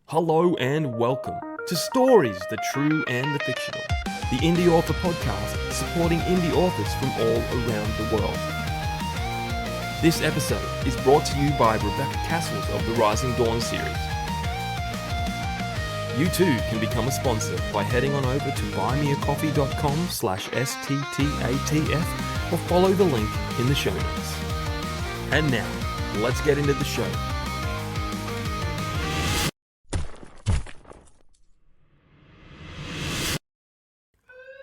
Hello and welcome to Stories, the True and the Fictional, the Indie Author Podcast supporting indie authors from all around the world. This episode is brought to you by Rebecca Castles of the Rising Dawn series. You too can become a sponsor by heading on over to buymeacoffee.com/STTATF or follow the link in the show notes. And now, let's get into the show.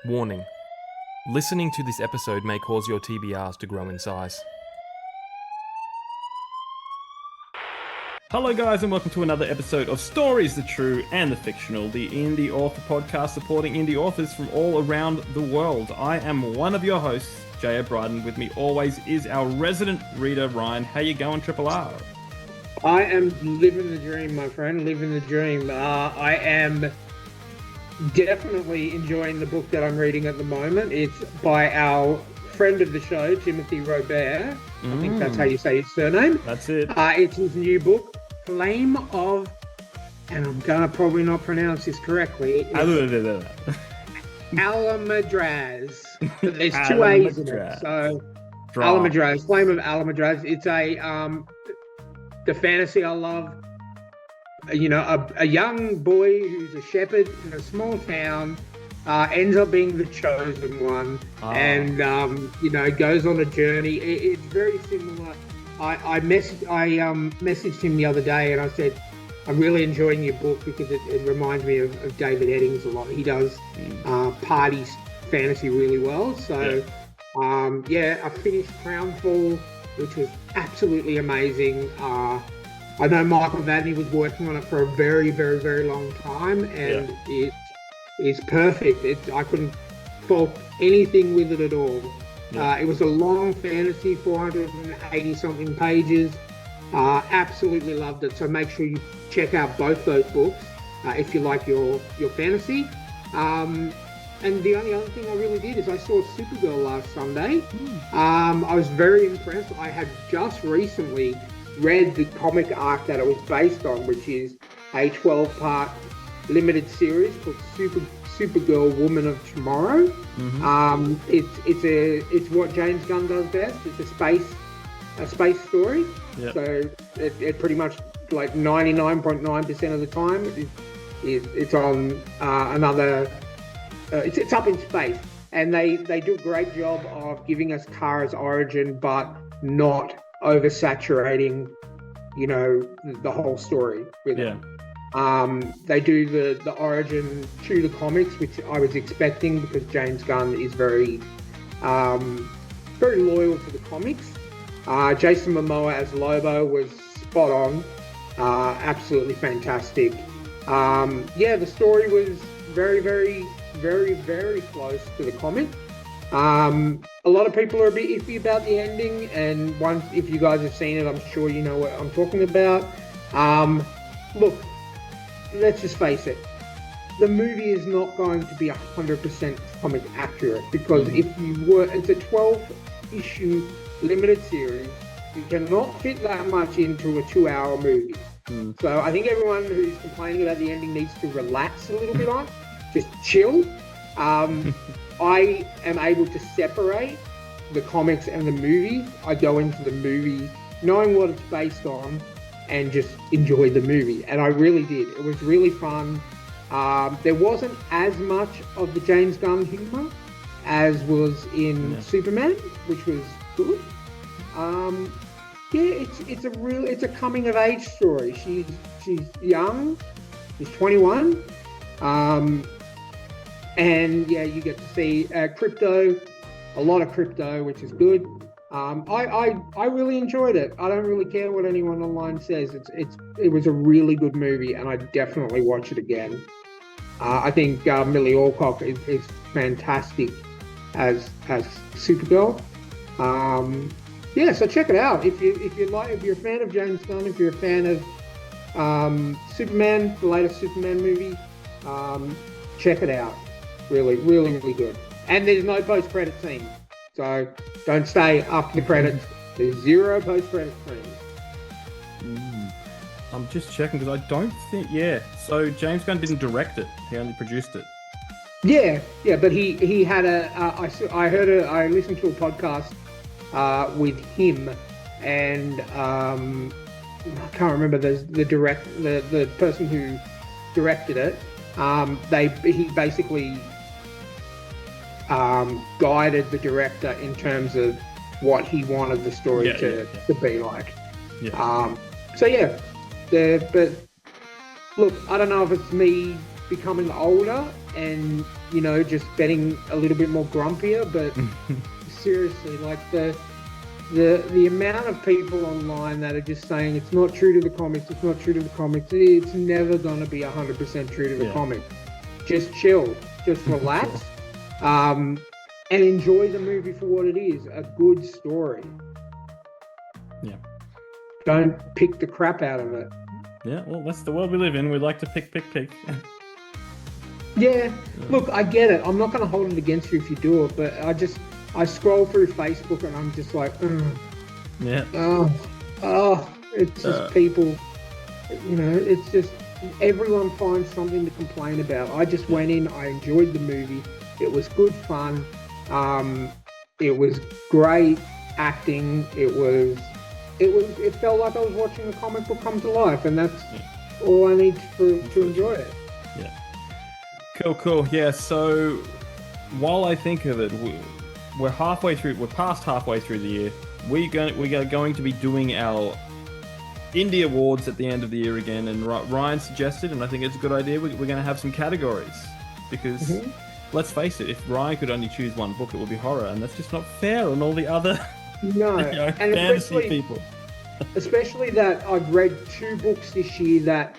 Warning. Listening to this episode may cause your TBRs to grow in size. Hello guys and welcome to another episode of Stories, the True and the Fictional, the indie author podcast supporting indie authors from all around the world. I am one of your hosts, Jay O'Brien. With me always is our resident reader, Ryan. How you going, Triple R? I am living the dream, my friend, living the dream. I am definitely enjoying the book that I'm reading at the moment. It's by our friend of the show, Timothy Robert. I think that's how you say his surname. That's it. It's his new book, Flame of, and I'm going to probably not pronounce this correctly, Alamadraz. But there's two A's in it. So, Alamadraz, Flame of Alamadraz. It's the fantasy I love. You know, a young boy who's a shepherd in a small town ends up being the chosen one, and goes on a journey. It's very similar. I messaged him the other day and I said, I'm really enjoying your book because it reminds me of David Eddings a lot. He does party fantasy really well. So I finished Crownfall, which was absolutely amazing. I know Michael Vadney was working on it for a very, very, very long time, and it is perfect. I couldn't fault anything with it at all. It was a long fantasy, 480-something pages. Absolutely loved it. So make sure you check out both those books if you like your fantasy. And the only other thing I really did is I saw Supergirl last Sunday. I was very impressed. I had just recently read the comic arc that it was based on, which is a 12-part limited series called Supergirl Woman of Tomorrow. It's what James Gunn does best. It's a space story. So it pretty much, like 99.9% of the time it's on another it's up in space, and they do a great job of giving us Kara's origin but not oversaturating, the whole story with it. They do the origin to the comics, which I was expecting because James Gunn is very loyal to the comics. Jason Momoa as Lobo was spot on, absolutely fantastic. The story was very, very, very, very close to the comic. A lot of people are a bit iffy about the ending, and if you guys have seen it, I'm sure you know what I'm talking about. Look, let's just face it. The movie is not going to be 100% comic accurate, because it's a 12-issue limited series. You cannot fit that much into a 2-hour movie. So I think everyone who's complaining about the ending needs to relax a little bit on, just chill. I am able to separate the comics and the movie. I go into the movie knowing what it's based on and just enjoy the movie. And I really did. It was really fun. There wasn't as much of the James Gunn humor as was in Superman, which was good. It's a coming of age story. She's young. She's 21. And you get to see crypto, a lot of crypto, which is good. I really enjoyed it. I don't really care what anyone online says. It was a really good movie, and I definitely watch it again. I think Millie Alcock is fantastic as Supergirl. So check it out if you're a fan of James Gunn, if you're a fan of Superman, the latest Superman movie, check it out. Really, really, really good. And there's no post-credit scene, so don't stay after the credits. There's zero post-credit scenes. I'm just checking because I don't think. Yeah. So James Gunn didn't direct it; he only produced it. Yeah, but he had I listened to a podcast with him, and I can't remember the person who directed it. He basically guided the director in terms of what he wanted the story to be like. Yeah. But look, I don't know if it's me becoming older and just getting a little bit more grumpier, but seriously, like the amount of people online that are just saying it's not true to the comics, it's never going to be 100% true to the comic. Just chill, just relax, and enjoy the movie for what it is, a good story. Yeah. Don't pick the crap out of it. Yeah, well, that's the world we live in. We like to pick. Yeah, look, I get it. I'm not going to hold it against you if you do it, but I scroll through Facebook and I'm just like, it's just people, it's just everyone finds something to complain about. I just went in, I enjoyed the movie. It was good fun. It was great acting. It felt like I was watching a comic book come to life, and that's all I need to enjoy it. Yeah. Cool. Yeah, so while I think of it, we're past halfway through the year. We are going to be doing our Indie Awards at the end of the year again, and Ryan suggested, and I think it's a good idea, we're going to have some categories, because let's face it, if Ryan could only choose one book, it would be horror, and that's just not fair on all the other and fantasy people. Especially that I've read 2 books this year that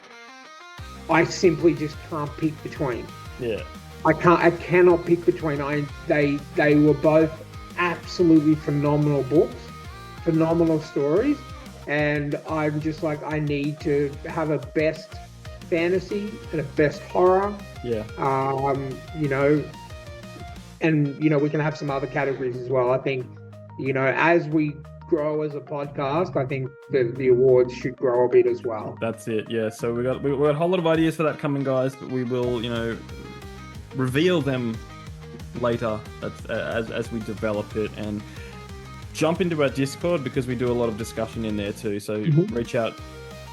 I simply just can't pick between. Yeah. I cannot pick between. They were both absolutely phenomenal books, phenomenal stories, and I'm just like, I need to have a best fantasy and a best horror. Yeah. And we can have some other categories as well. I think, as we grow as a podcast, I think the awards should grow a bit as well. That's it. Yeah. So we got a whole lot of ideas for that coming, guys, but we will, reveal them later as we develop it, and jump into our Discord, because we do a lot of discussion in there too. So reach out,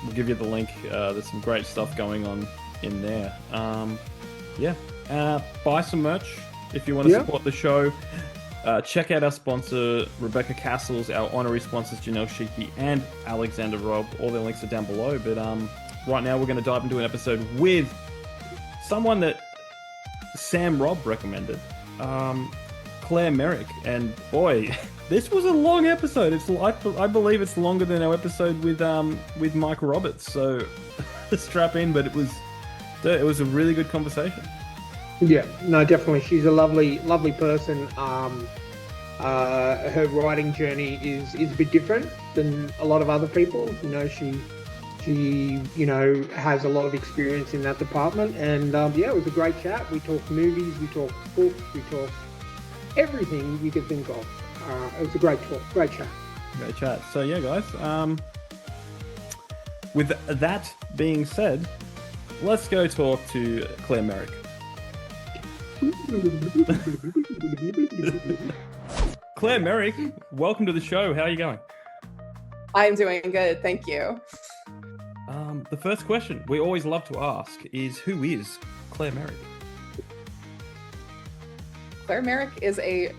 we'll give you the link. There's some great stuff going on in there. Buy some merch if you want to support the show. Check out our sponsor, Rebecca Castles, our honorary sponsors, Janelle Schiecke and Alexander Robb. All their links are down below. But right now we're going to dive into an episode with someone that Sam Robb recommended, Claire Merrick. And boy, this was a long episode. I believe it's longer than our episode with Mike Roberts. So strap in, but it was a really good conversation. Yeah, no, definitely. She's a lovely person. Her writing journey is a bit different than a lot of other people. She has a lot of experience in that department. And it was a great chat. We talked movies, we talked books, we talked everything you could think of. It was a great talk, great chat. So yeah, guys. With that being said, let's go talk to Claire Merrick. Claire Merrick, welcome to the show. How are you going? I'm doing good, thank you. The first question we always love to ask is, who is Claire Merrick? Claire Merrick is I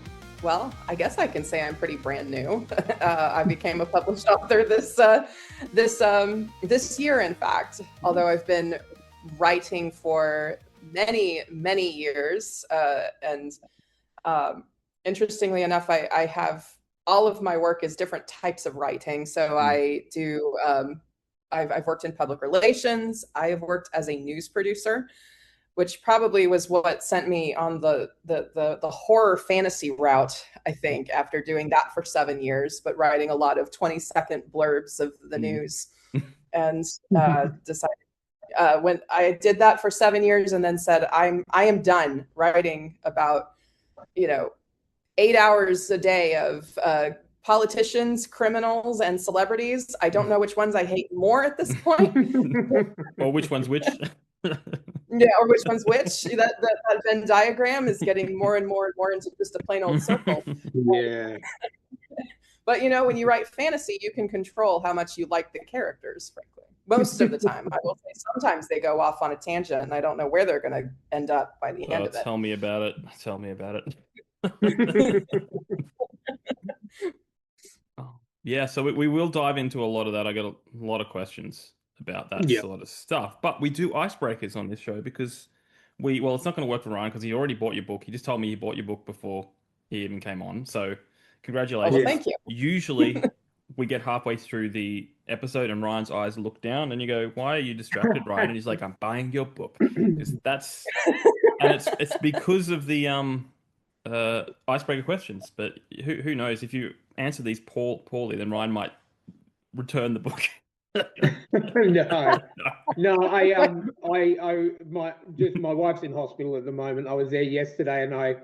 guess I can say I'm pretty brand new. I became a published author this year, in fact, although I've been writing for many years, and interestingly enough, I have all of my work is different types of writing. So I do I've worked in public relations. I have worked as a news producer, which probably was what sent me on the horror fantasy route, I think, after doing that for 7 years, but writing a lot of 20-second blurbs of the news, and decided when I did that for 7 years, and then said, I am done writing about 8 hours a day of politicians, criminals, and celebrities. I don't know which ones I hate more at this point. Or which one's which. Yeah, or which one's which. That Venn diagram is getting more and more and more into just a plain old circle. Yeah. But when you write fantasy, you can control how much you like the characters, frankly. Most of the time. I will say sometimes they go off on a tangent and I don't know where they're going to end up by the end of it. Tell me about it. Tell me about it. Yeah, so we will dive into a lot of that. I got a lot of questions about that sort of stuff. But we do icebreakers on this show because it's not going to work for Ryan because he already bought your book. He just told me he bought your book before he even came on. So congratulations. Well, thank you. Usually we get halfway through the episode and Ryan's eyes look down and you go, why are you distracted, Ryan? And he's like, I'm buying your book. And it's because of the icebreaker questions. But who knows? If you answer these poorly, then Ryan might return the book. No. My wife's in hospital at the moment. I was there yesterday, and I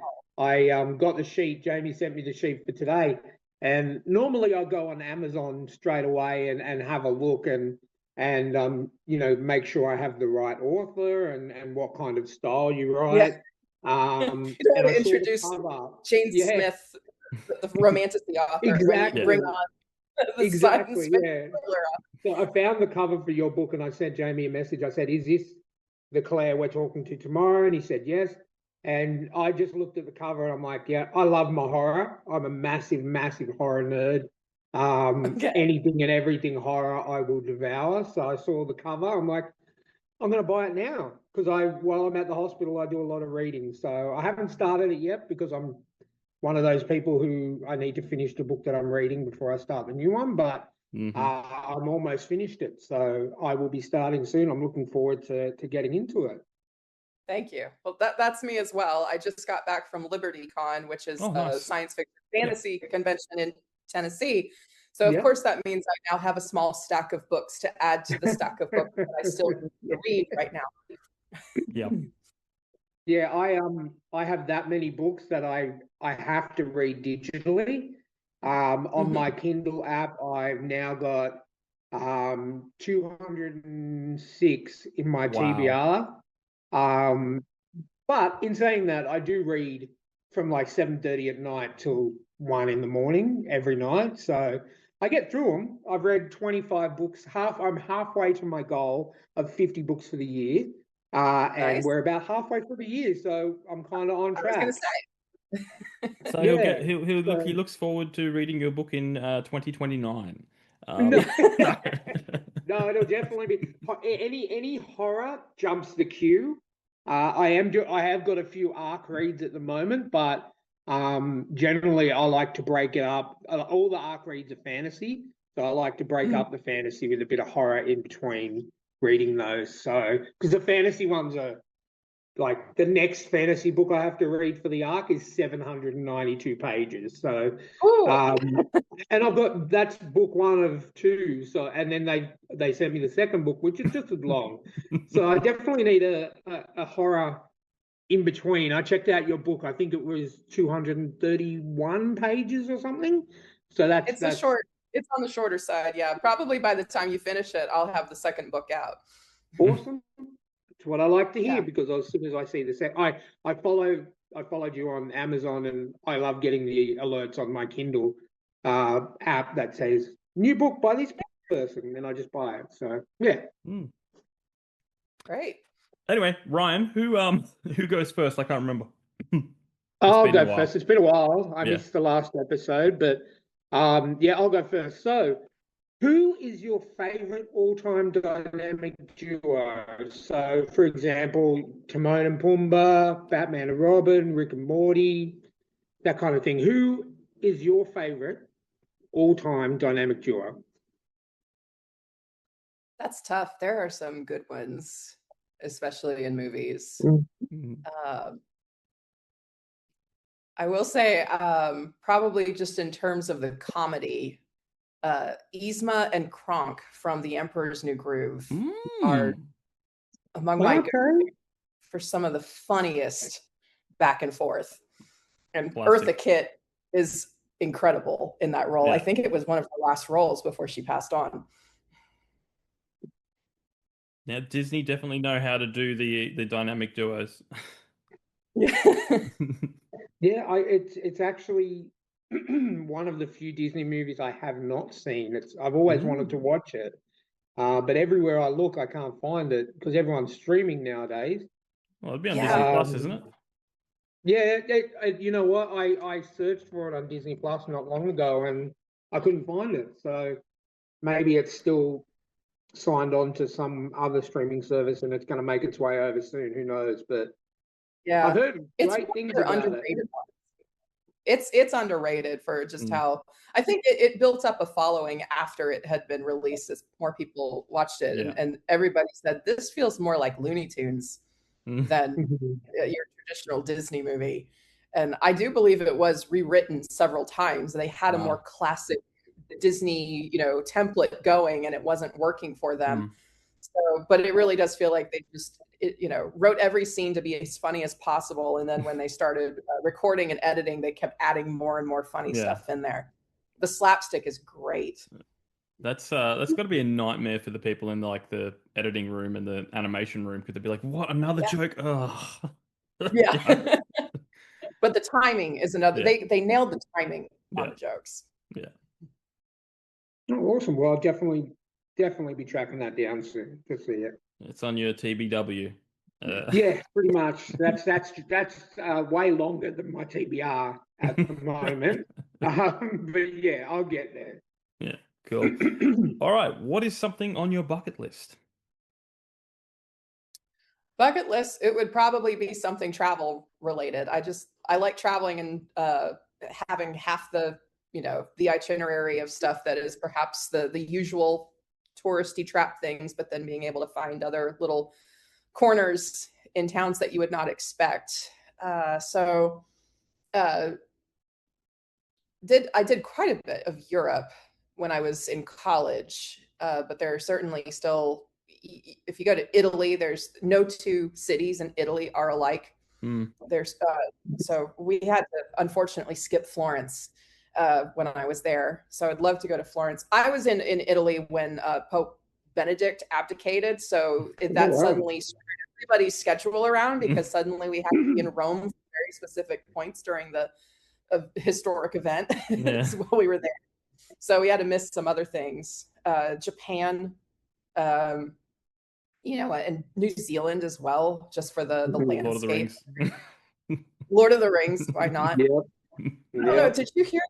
got the sheet. Jamie sent me the sheet for today, and normally I go on Amazon straight away and have a look and make sure I have the right author and what kind of style you write. You don't want to introduce Jane Smith, the romantic author. Exactly. Bring on exactly. Yeah. So I found the cover for your book and I sent Jamie a message. I said, is this the Claire we're talking to tomorrow? And he said, yes. And I just looked at the cover and I'm like, yeah, I love my horror. I'm a massive, massive horror nerd. Anything and everything horror I will devour. So I saw the cover. I'm like, I'm going to buy it now because while I'm at the hospital, I do a lot of reading. So I haven't started it yet because I'm one of those people who I need to finish the book that I'm reading before I start the new one. But I'm almost finished it. So I will be starting soon. I'm looking forward to getting into it. Thank you. Well, that's me as well. I just got back from LibertyCon, which is a science fiction fantasy convention in Tennessee. So, of course, that means I now have a small stack of books to add to the stack of books that I still need to read right now. Yeah. Yeah, I have that many books that I have to read digitally. On my Kindle app, I've now got 206 in my TBR. But in saying that, I do read from like 7:30 at night till 1 in the morning every night. So I get through them. I've read 25 books. I'm halfway to my goal of 50 books for the year. And we're about halfway through the year, so I'm kind of on track. I was going to say. So he looks forward to reading your book in 2029. No, it'll definitely be any horror jumps the queue. I have got a few arc reads at the moment, but generally I like to break it up. All the arc reads are fantasy, so I like to break up the fantasy with a bit of horror in between reading those. So because the fantasy ones are like the next fantasy book I have to read for the arc is 792 pages. So and I've got that's book 1 of 2. So and then they sent me the second book, which is just as long. So I definitely need a horror in between. I checked out your book. I think it was 231 pages or something. So that's short. It's on the shorter side, yeah. Probably by the time you finish it, I'll have the second book out. Awesome. That's what I like to hear because as soon as I see I followed you on Amazon and I love getting the alerts on my Kindle app that says new book by this person, and I just buy it. So yeah. Great. Anyway, Ryan, who goes first? I can't remember. I'll go first. It's been a while. I missed the last episode, but I'll go first. So, who is your favorite all-time dynamic duo? So, for example, Timon and Pumbaa, Batman and Robin, Rick and Morty, that kind of thing. Who is your favorite all-time dynamic duo? That's tough. There are some good ones, especially in movies. I will say, probably just in terms of the comedy, Yzma and Kronk from The Emperor's New Groove are among my favorites for some of the funniest back and forth. And Classic. Eartha Kitt is incredible in that role. Yeah. I think it was one of her last roles before she passed on. Now Disney definitely know how to do the dynamic duos. Yeah, it's actually one of the few Disney movies I have not seen. I've always wanted to watch it, but everywhere I look, I can't find it because everyone's streaming nowadays. Well, it'd be on Disney Plus, isn't it? Yeah, you know what? I searched for it on Disney Plus not long ago and I couldn't find it. So maybe it's still signed on to some other streaming service and it's going to make its way over soon. Who knows? But Yeah, I've heard great things about it. It's underrated for just how I think it built up a following after it had been released as more people watched it, and everybody said this feels more like Looney Tunes than your traditional Disney movie. And I do believe it was rewritten several times. They had a more classic Disney, template going, and it wasn't working for them. So, but it really does feel like they just, wrote every scene to be as funny as possible. And then when they started recording and editing, they kept adding more and more funny stuff in there. The slapstick is great. That's got to be a nightmare for the people in the editing room and the animation room, because they'd be like, "What, another joke?" Oh, yeah. But the timing is another. They nailed the timing on the jokes. Yeah. Oh, awesome. Well, I'll definitely be tracking that down soon to see it. It's on your TBW. Yeah, pretty much. That's way longer than my TBR at the moment. But yeah, I'll get there. Yeah, cool. All right, what is something on your bucket list? Bucket list, it would probably be something travel related. I like traveling and having half the the itinerary of stuff that is perhaps the usual touristy trap things, but then being able to find other little corners in towns that you would not expect. So I did quite a bit of Europe when I was in college, but there are certainly still, if you go to Italy, there's no two cities in Italy are alike. There's so we had to unfortunately skip Florence when I was there. So I'd love to go to Florence. I was in Italy when Pope Benedict abdicated, so that suddenly screwed everybody's schedule around, because suddenly we had to be in Rome for very specific points during the historic event while we were there. So we had to miss some other things. Japan, and New Zealand as well, just for the landscape. Lord of the Rings. Lord of the Rings, why not? Yeah. I don't know, did you hear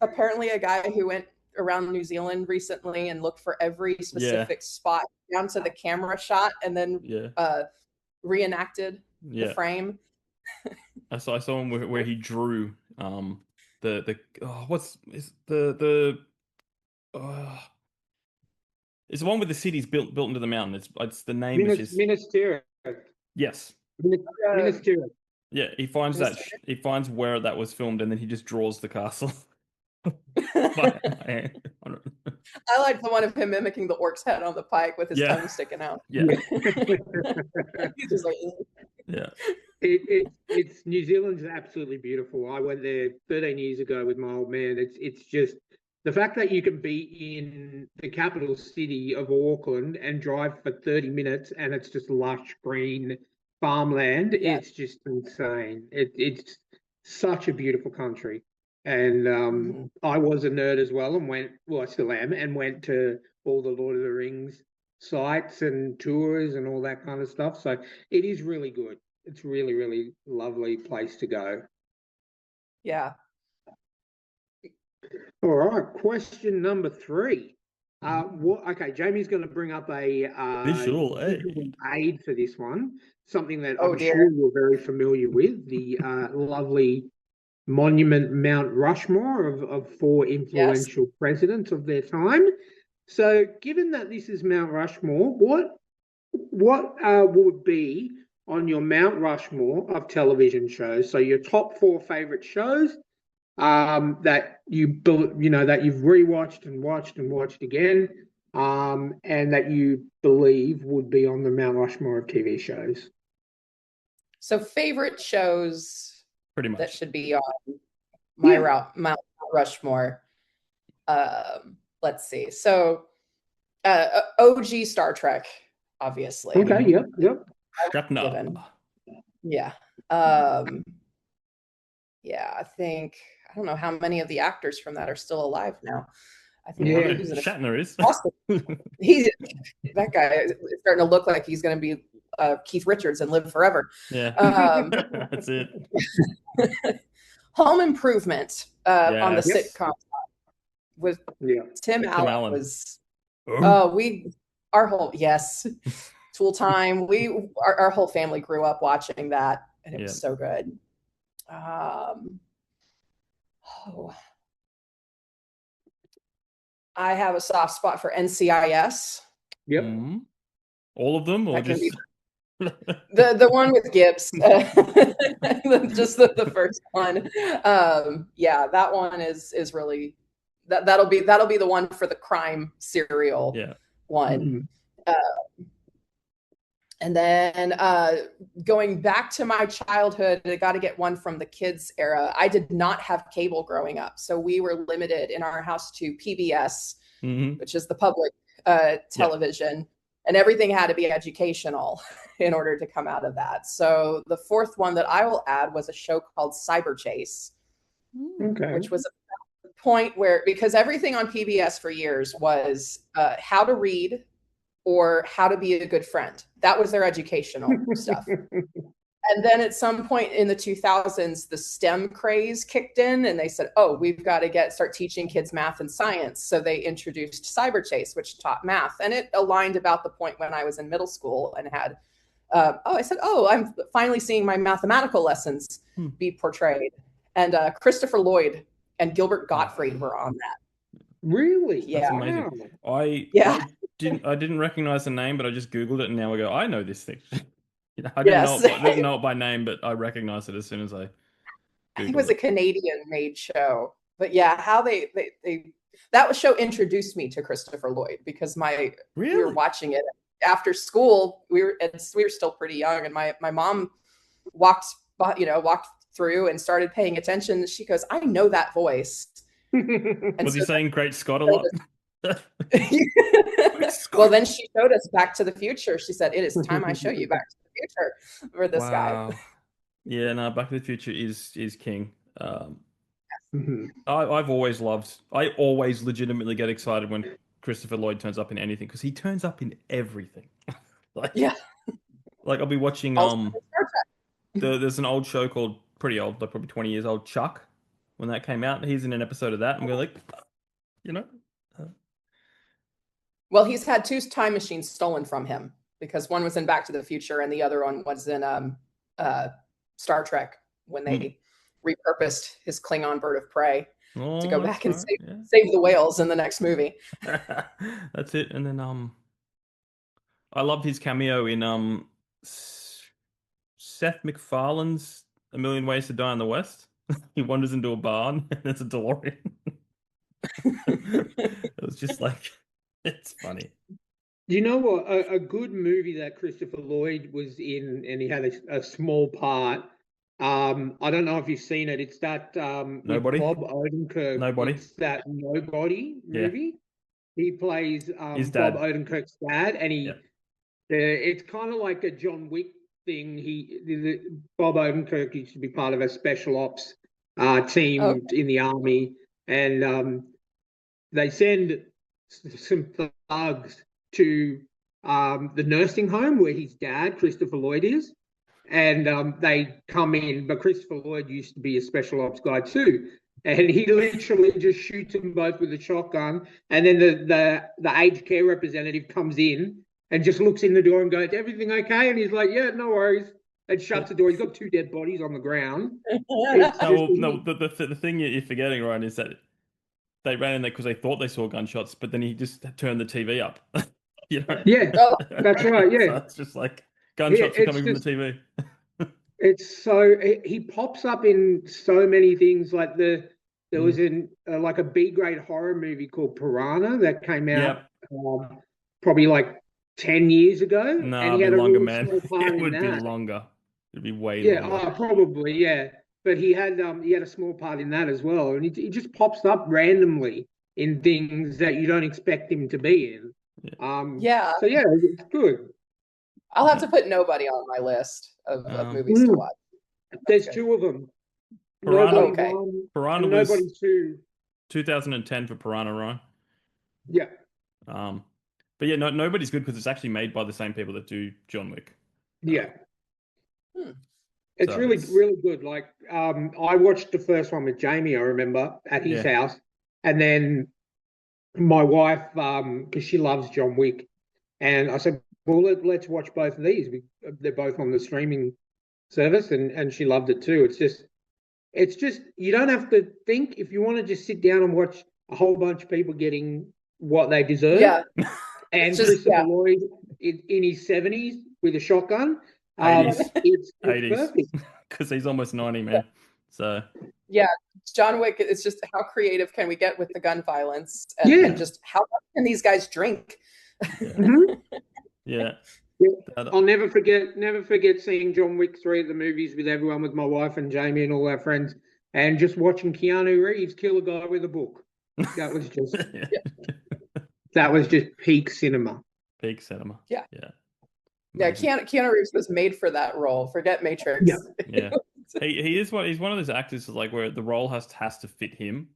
apparently a guy who went around New Zealand recently and looked for every specific spot down to the camera shot and then reenacted the frame? I saw one where he drew it's the one with the cities built into the mountain. It's the name is Minas Tirith. Yes. Minas Tirith. Yeah, he finds he finds where that was filmed, and then he just draws the castle. I like the one of him mimicking the orc's head on the pike with his tongue sticking out. Yeah. He's just like, It's New Zealand's absolutely beautiful. I went there 13 years ago with my old man. It's just the fact that you can be in the capital city of Auckland and drive for 30 minutes and it's just lush green farmland. It's just insane. It's such a beautiful country. And I was a nerd as well and I still am, and went to all the Lord of the Rings sites and tours and all that kind of stuff. So it is really good. It's really, really lovely place to go. Yeah. All right. Question number 3. Okay, Jamie's going to bring up a visual aid for this one. Something that I'm sure you're very familiar with, the lovely monument Mount Rushmore of 4 influential presidents of their time. So given that this is Mount Rushmore, what would be on your Mount Rushmore of television shows? So your top 4 favorite shows that you've rewatched and watched again, and that you believe would be on the Mount Rushmore of TV shows. So favorite shows pretty much that should be on Mount Rushmore. Let's see. So, OG Star Trek, obviously. Okay. Yep. Shatner. Yeah. Yeah. I don't know how many of the actors from that are still alive now. I think Shatner is. Awesome. That guy is starting to look like he's going to be Keith Richards and live forever. Yeah. That's it. Home Improvement on the sitcom with Tim Allen was Tool Time. Our whole family grew up watching that, and it was so good. I have a soft spot for NCIS. Yep. Mm-hmm. All of them, or just the one with Gibbs, just the first one. That one is really that'll be the one for the crime serial one. Mm-hmm. And then going back to my childhood, I got to get one from the kids era. I did not have cable growing up, so we were limited in our house to PBS, which is the public television, and everything had to be educational in order to come out of that. So the fourth one that I will add was a show called Cyber Chase, which was a point where, because everything on PBS for years was how to read or how to be a good friend. That was their educational stuff. And then at some point in the 2000s, the STEM craze kicked in, and they said, oh, we've got to start teaching kids math and science. So they introduced Cyber Chase, which taught math. And it aligned about the point when I was in middle school and had, I'm finally seeing my mathematical lessons be portrayed. And Christopher Lloyd and Gilbert Gottfried were on that. Really? Yeah. That's amazing. I didn't recognize the name, but I just Googled it, and now I go, I know this thing. I didn't know it by name, but I recognized it as soon as I think it was a Canadian-made show. But yeah, how they that show introduced me to Christopher Lloyd, because we were watching it after school. We were still pretty young, and my mom walked through and started paying attention. She goes, I know that voice. Was he saying Great Scott a lot? Well, then she showed us Back to the Future. She said, it is time I show you Back to the Future for this guy. Yeah, no, Back to the Future is king. I always legitimately get excited when Christopher Lloyd turns up in anything, because he turns up in everything. Like I'll be watching there's an old show called, pretty old, like probably 20 years old, Chuck. When that came out, he's in an episode of that. I'm going Well, he's had 2 time machines stolen from him, because one was in Back to the Future and the other one was in Star Trek, when they repurposed his Klingon bird of prey to go back and save the whales in the next movie. That's it. And then I loved his cameo in Seth MacFarlane's A Million Ways to Die in the West. He wanders into a barn and there's a DeLorean. It was just like, it's funny. You know what? A good movie that Christopher Lloyd was in, and he had a small part. I don't know if you've seen it. It's that Nobody. Bob Odenkirk. Nobody. It's that Nobody movie. He plays his dad. Bob Odenkirk's dad, and it's kind of like a John Wick thing. Bob Odenkirk used to be part of a special ops team in the army, and they send some thugs to the nursing home where his dad, Christopher Lloyd, is. And they come in, but Christopher Lloyd used to be a special ops guy too. And he literally just shoots them both with a shotgun. And then the aged care representative comes in and just looks in the door and goes, everything okay? And he's like, yeah, no worries. And shuts the door. He's got 2 dead bodies on the ground. The thing you're forgetting, Ryan, is that they ran in there because they thought they saw gunshots, but then he just turned the TV up. Yeah, that's right. Yeah, so it's just like gunshots are coming from the TV. It's so he pops up in so many things. Like there was like a B-grade horror movie called Piranha that came out probably like 10 years ago. No, and he it'd had be longer, really man. small part It would in be that. longer. It'd be way longer. Probably, yeah. but he had a small part in that as well, and he just pops up randomly in things that you don't expect him to be in. Yeah. So yeah, it's good. I'll have to put Nobody on my list of movies to watch. There's two of them. Piranha, Nobody one, Piranha and was Nobody two. 2010 for Piranha, right? Yeah. But yeah, Nobody's good because it's actually made by the same people that do John Wick. Yeah. It's really good. Like, I watched the first one with Jamie, I remember, at his house. And then my wife, because she loves John Wick, and I said, well, let's watch both of these. They're both on the streaming service, and she loved it too. It's just, you don't have to think. If you want to just sit down and watch a whole bunch of people getting what they deserve. Yeah. And Christopher Lloyd in his 70s with a shotgun. 80s. It's 80s. perfect. Because he's almost 90, man. So yeah, John Wick, it's just how creative can we get with the gun violence, and just how much can these guys drink? Yeah. I'll never forget seeing John Wick 3 at the movies with everyone, with my wife and Jamie and all our friends, and just watching Keanu Reeves kill a guy with a book. That was just that was just peak cinema. Peak cinema. Yeah. Yeah. Yeah, Keanu Reeves was made for that role. Forget Matrix. Yeah. He's one of those actors like where the role has to fit him.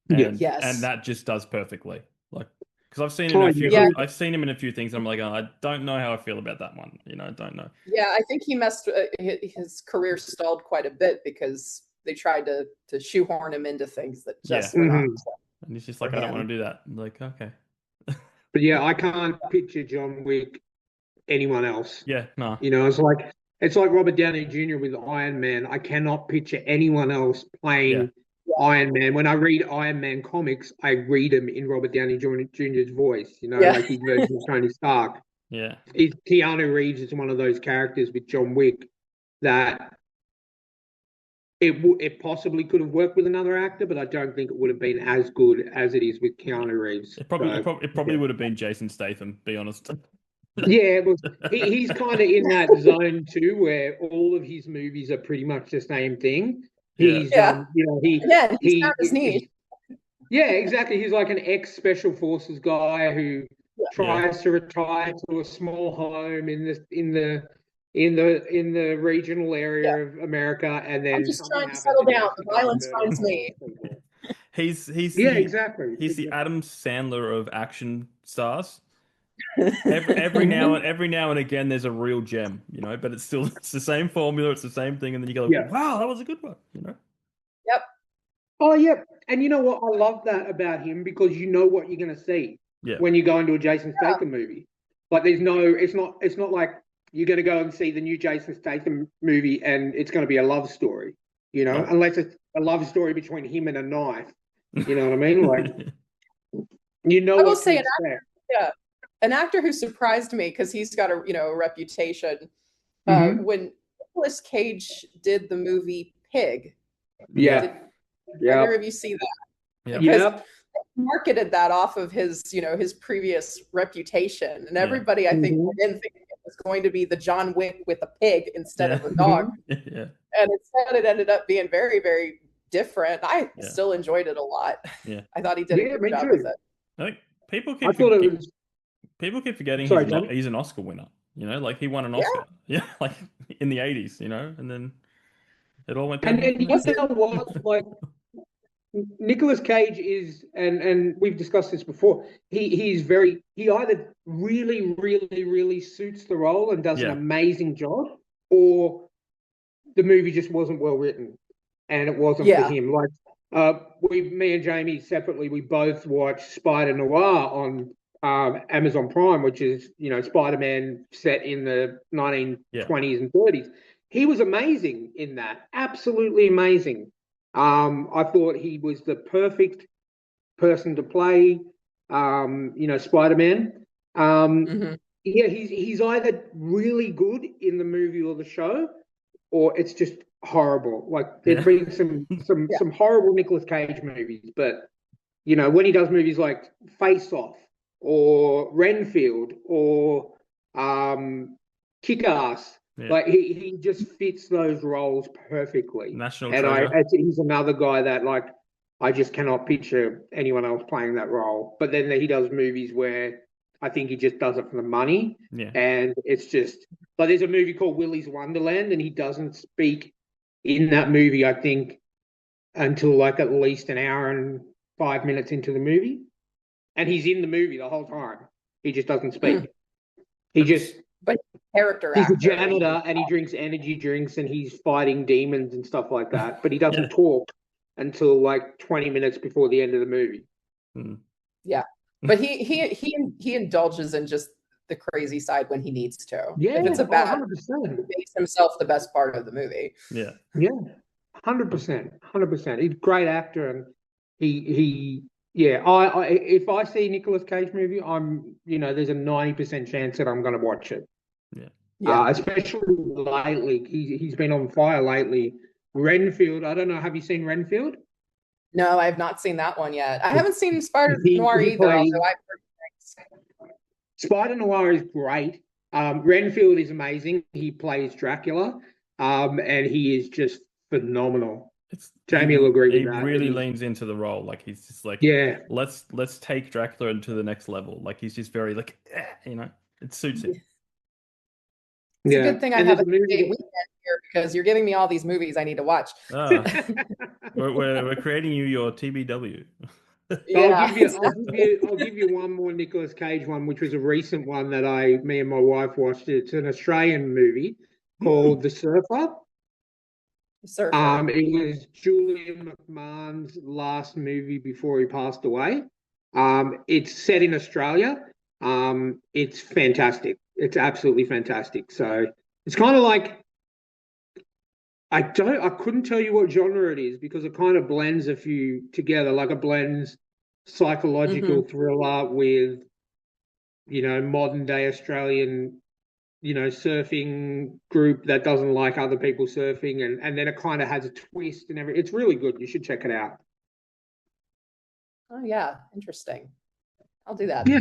And, and that just does perfectly. Like, because I've seen him I've seen him in a few things. And I'm like, I don't know how I feel about that one. I don't know. Yeah, I think he his career stalled quite a bit because they tried to shoehorn him into things that just were not. And he's just like, I don't want to do that. I'm like, okay. But yeah, I can't picture John Wick anyone else. Yeah, no. It's like Robert Downey Jr. with Iron Man. I cannot picture anyone else playing Iron Man. When I read Iron Man comics, I read them in Robert Downey Jr.'s voice, like his version of Tony Stark. Yeah. Keanu Reeves is one of those characters with John Wick that it possibly could have worked with another actor, but I don't think it would have been as good as it is with Keanu Reeves. It probably would have been Jason Statham, be honest. Yeah, well, he's kind of in that zone too, where all of his movies are pretty much the same thing. He's, he's found his niche. Yeah, exactly. He's like an ex-special forces guy who tries to retire to a small home in the regional area of America, and then I'm just trying to settle down. The violence finds me. He's exactly. He's the Adam Sandler of action stars. Every now and again, there's a real gem, but it's the same formula, it's the same thing, and then you go, wow, that was a good one, Yep. Oh yeah, and you know what? I love that about him because you know what you're going to see when you go into a Jason Statham movie. Like, it's not like you're going to go and see the new Jason Statham movie and it's going to be a love story, unless it's a love story between him and a knife. You know what I mean? Like, I will say an actor who surprised me because he's got a reputation. When Nicolas Cage did the movie Pig, did either of you see that? Because they marketed that off of his previous reputation, and everybody I think didn't think it was going to be the John Wick with a pig instead of a dog. And instead, it ended up being very, very different. I still enjoyed it a lot. I thought he did a good job with it. I think people keep forgetting he's an Oscar winner. Like he won an Oscar. Like in the 80s, and then it all went down. And you know what? Like, Nicolas Cage is, and we've discussed this before, he either really, really, really suits the role and does an amazing job, or the movie just wasn't well written and it wasn't for him. Like, me and Jamie separately, we both watched Spider Noir on Amazon Prime, which is, Spider-Man set in the 1920s and 30s. He was amazing in that. Absolutely amazing. I thought he was the perfect person to play, Spider-Man. Yeah, he's either really good in the movie or the show, or it's just horrible. Like, there's been some horrible Nicolas Cage movies, but when he does movies like Face Off or Renfield or Kick-Ass, Yeah. Like he just fits those roles perfectly. National And treasure. he's another guy that like I just cannot picture anyone else playing that role. But then he does movies where I think he just does it for the money. Yeah. And it's just like there's a movie called Willy's Wonderland, and he doesn't speak in that movie, I think, until like at least an hour and 5 minutes into the movie. And he's in the movie the whole time. He just doesn't speak. He just but character he's a actor. janitor and he drinks energy drinks and he's fighting demons and stuff like that. But he doesn't talk until like 20 minutes before the end of the movie. Yeah. But he indulges in just the crazy side when he needs to. Yeah, if it's a bad 100%. he makes himself the best part of the movie. Yeah. 100%. He's a great actor, and he I if I see a Nicolas Cage movie, there's a 90% chance that I'm going to watch it. Yeah. Especially lately, he's been on fire lately. Renfield, I don't know. Have you seen Renfield? No, I have not seen that one yet. I haven't seen Spider Noir either. Although I've heard Spider Noir is great. Renfield is amazing. He plays Dracula, and he is just phenomenal. Jamie will agree with that. He really leans into the role. Like he's just like, let's take Dracula into the next level. Like he's just very like, it suits him. It's a good thing I have a weekend here because you're giving me all these movies I need to watch. We're creating you your TBW. Yeah. I'll give you one more Nicolas Cage one, which was a recent one that me and my wife watched. It's an Australian movie called The Surfer. It was Julian McMahon's last movie before he passed away. It's set in Australia. It's fantastic. It's absolutely fantastic. So it's kind of like I couldn't tell you what genre it is because it kind of blends a few together. Like it blends psychological thriller with, modern day Australian, surfing group that doesn't like other people surfing, and then it kind of has a twist and everything. It's really good. You should check it out. Oh yeah, interesting. I'll do that. Yeah.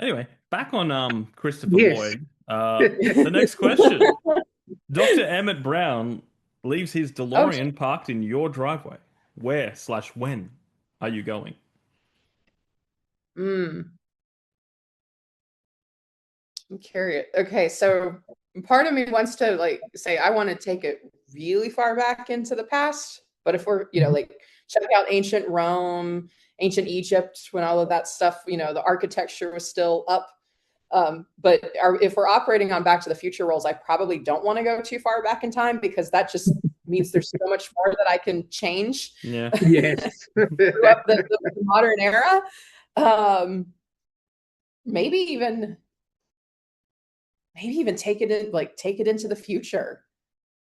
Anyway, back on Christopher Lloyd. The next question. Dr. Emmett Brown leaves his DeLorean parked in your driveway. Where/when are you going? I'm curious. Okay, so part of me wants to say I want to take it really far back into the past, but if we're check out ancient Rome, ancient Egypt, when all of that stuff, the architecture was still up. But if we're operating on Back to the Future rules, I probably don't want to go too far back in time because that just means there's so much more that I can change. Yeah. Yes. Throughout the modern era. Maybe even take it into the future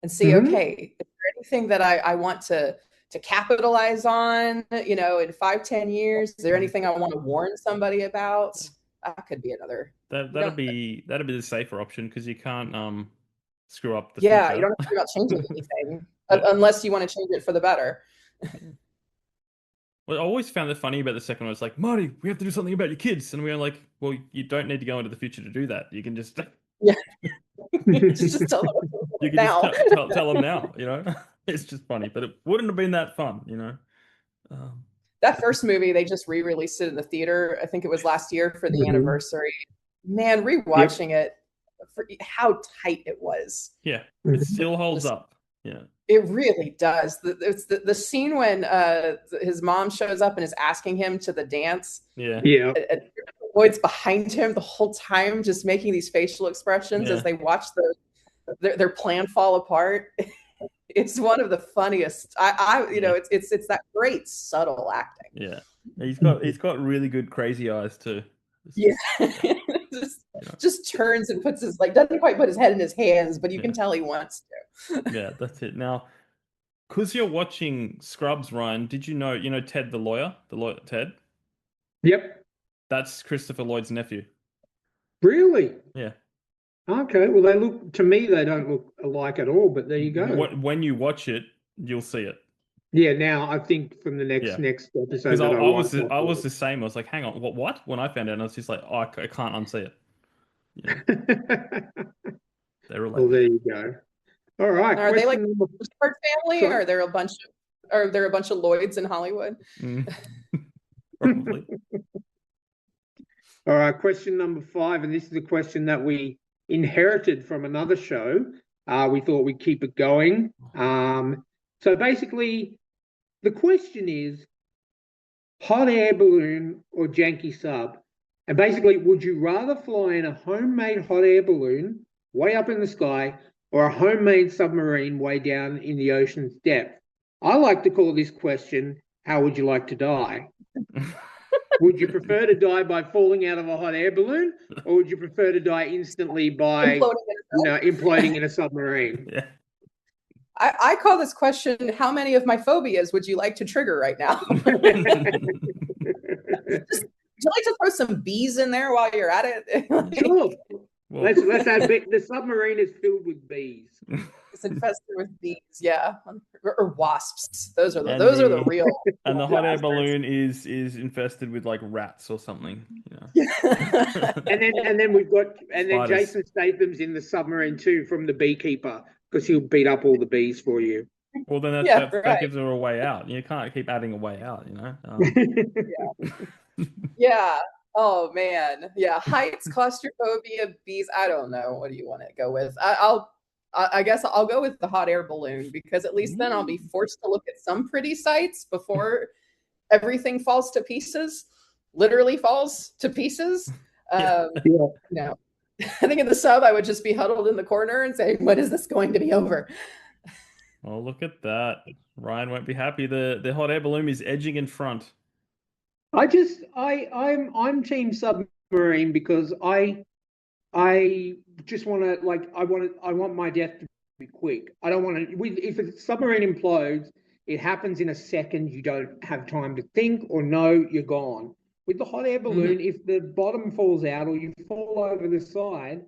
and see, okay, is there anything that I want to capitalize on, in 5-10 years? Is there anything I want to warn somebody about? That could be another. That'd be the safer option because you can't screw up the future. Yeah, you don't have to worry about changing anything unless you want to change it for the better. Well, I always found it funny about the second one. It's like, Marty, we have to do something about your kids. And we were like, well, you don't need to go into the future to do that. You can just... Yeah. just tell them you can now. Just tell them now, It's just funny, but it wouldn't have been that fun, That first movie, they just re-released it in the theater. I think it was last year for the anniversary. Man, rewatching it, for how tight it was. Yeah, it still holds up. Yeah. It really does. It's the scene when his mom shows up and is asking him to the dance. Yeah. And Lloyd's behind him the whole time, just making these facial expressions as they watch their plan fall apart. It's one of the funniest. It's that great subtle acting. Yeah, he's got really good crazy eyes too. Just turns and puts doesn't quite put his head in his hands, but you can tell he wants to. Yeah, that's it. Now, because you're watching Scrubs, Ryan, did you know Ted the lawyer Ted? Yep. That's Christopher Lloyd's nephew. Really? Yeah. Okay. Well, they don't look alike at all, but there you go. When you watch it, you'll see it. Yeah. Now I think from the next episode. Because I was the same. I was like, hang on, what? When I found out, I was just like, oh, I can't unsee it. Yeah. They're Well, there you go. All right. Are they like a Shepard family, or are there a bunch of Lloyds in Hollywood? Probably. All right. Question number 5, and this is a question that we inherited from another show. We thought we'd keep it going. So basically, the question is hot air balloon or janky sub? And basically, would you rather fly in a homemade hot air balloon way up in the sky or a homemade submarine way down in the ocean's depth? I like to call this question, how would you like to die? Would you prefer to die by falling out of a hot air balloon, or would you prefer to die instantly by imploding in a submarine? Yeah. I call this question, how many of my phobias would you like to trigger right now? Would you like to throw some bees in there while you're at it? Sure. Well, let's add the submarine is filled with bees. It's infested with bees, yeah, or wasps. Those are the real. And the hot air balloon is infested with like rats or something. And then Spiders. Jason Statham's in the submarine too from the beekeeper, because he'll beat up all the bees for you. Well, then that gives her a way out. You can't keep adding a way out, Yeah. Oh man. Yeah. Heights, claustrophobia, bees. I don't know. What do you want to go with? I guess I'll go with the hot air balloon, because at least then I'll be forced to look at some pretty sights before everything falls to pieces. Literally falls to pieces. No. I think in the sub, I would just be huddled in the corner and say, when is this going to be over? Oh, look at that. Ryan won't be happy. The hot air balloon is edging in front. I'm team submarine, because I just want to I want my death to be quick. I don't want to. If a submarine implodes, it happens in a second. You don't have time to think or know, you're gone. With the hot air balloon, if the bottom falls out or you fall over the side,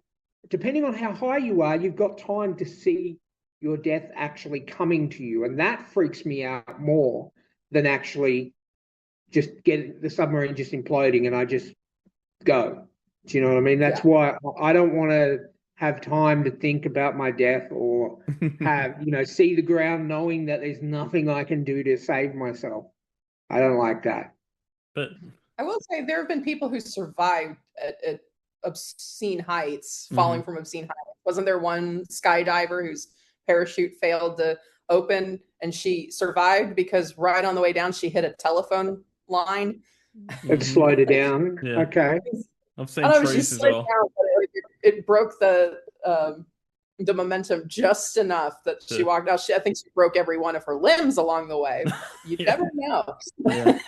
depending on how high you are, you've got time to see your death actually coming to you, and that freaks me out more than actually just get the submarine just imploding and I just go. Do you know what I mean? That's why I don't want to have time to think about my death or have, see the ground knowing that there's nothing I can do to save myself. I don't like that. But I will say there have been people who survived at obscene heights, falling from obscene heights. Wasn't there one skydiver whose parachute failed to open and she survived because right on the way down she hit a telephone line? It slowed her down. Yeah. Okay. I've seen trees as well. It broke the momentum just enough that she walked out. I think she broke every one of her limbs along the way. You never know. Yeah.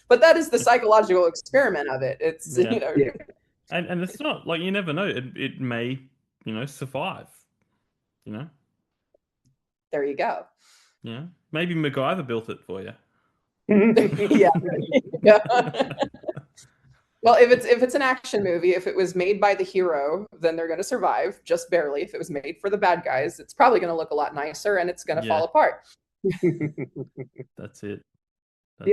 But that is the psychological experiment of it. It's and it's not like, you never know. It may survive. There you go. Yeah, maybe MacGyver built it for you. Yeah. Well, if it's an action movie, if it was made by the hero, then they're going to survive just barely. If it was made for the bad guys, it's probably going to look a lot nicer and it's going to fall apart. That's it.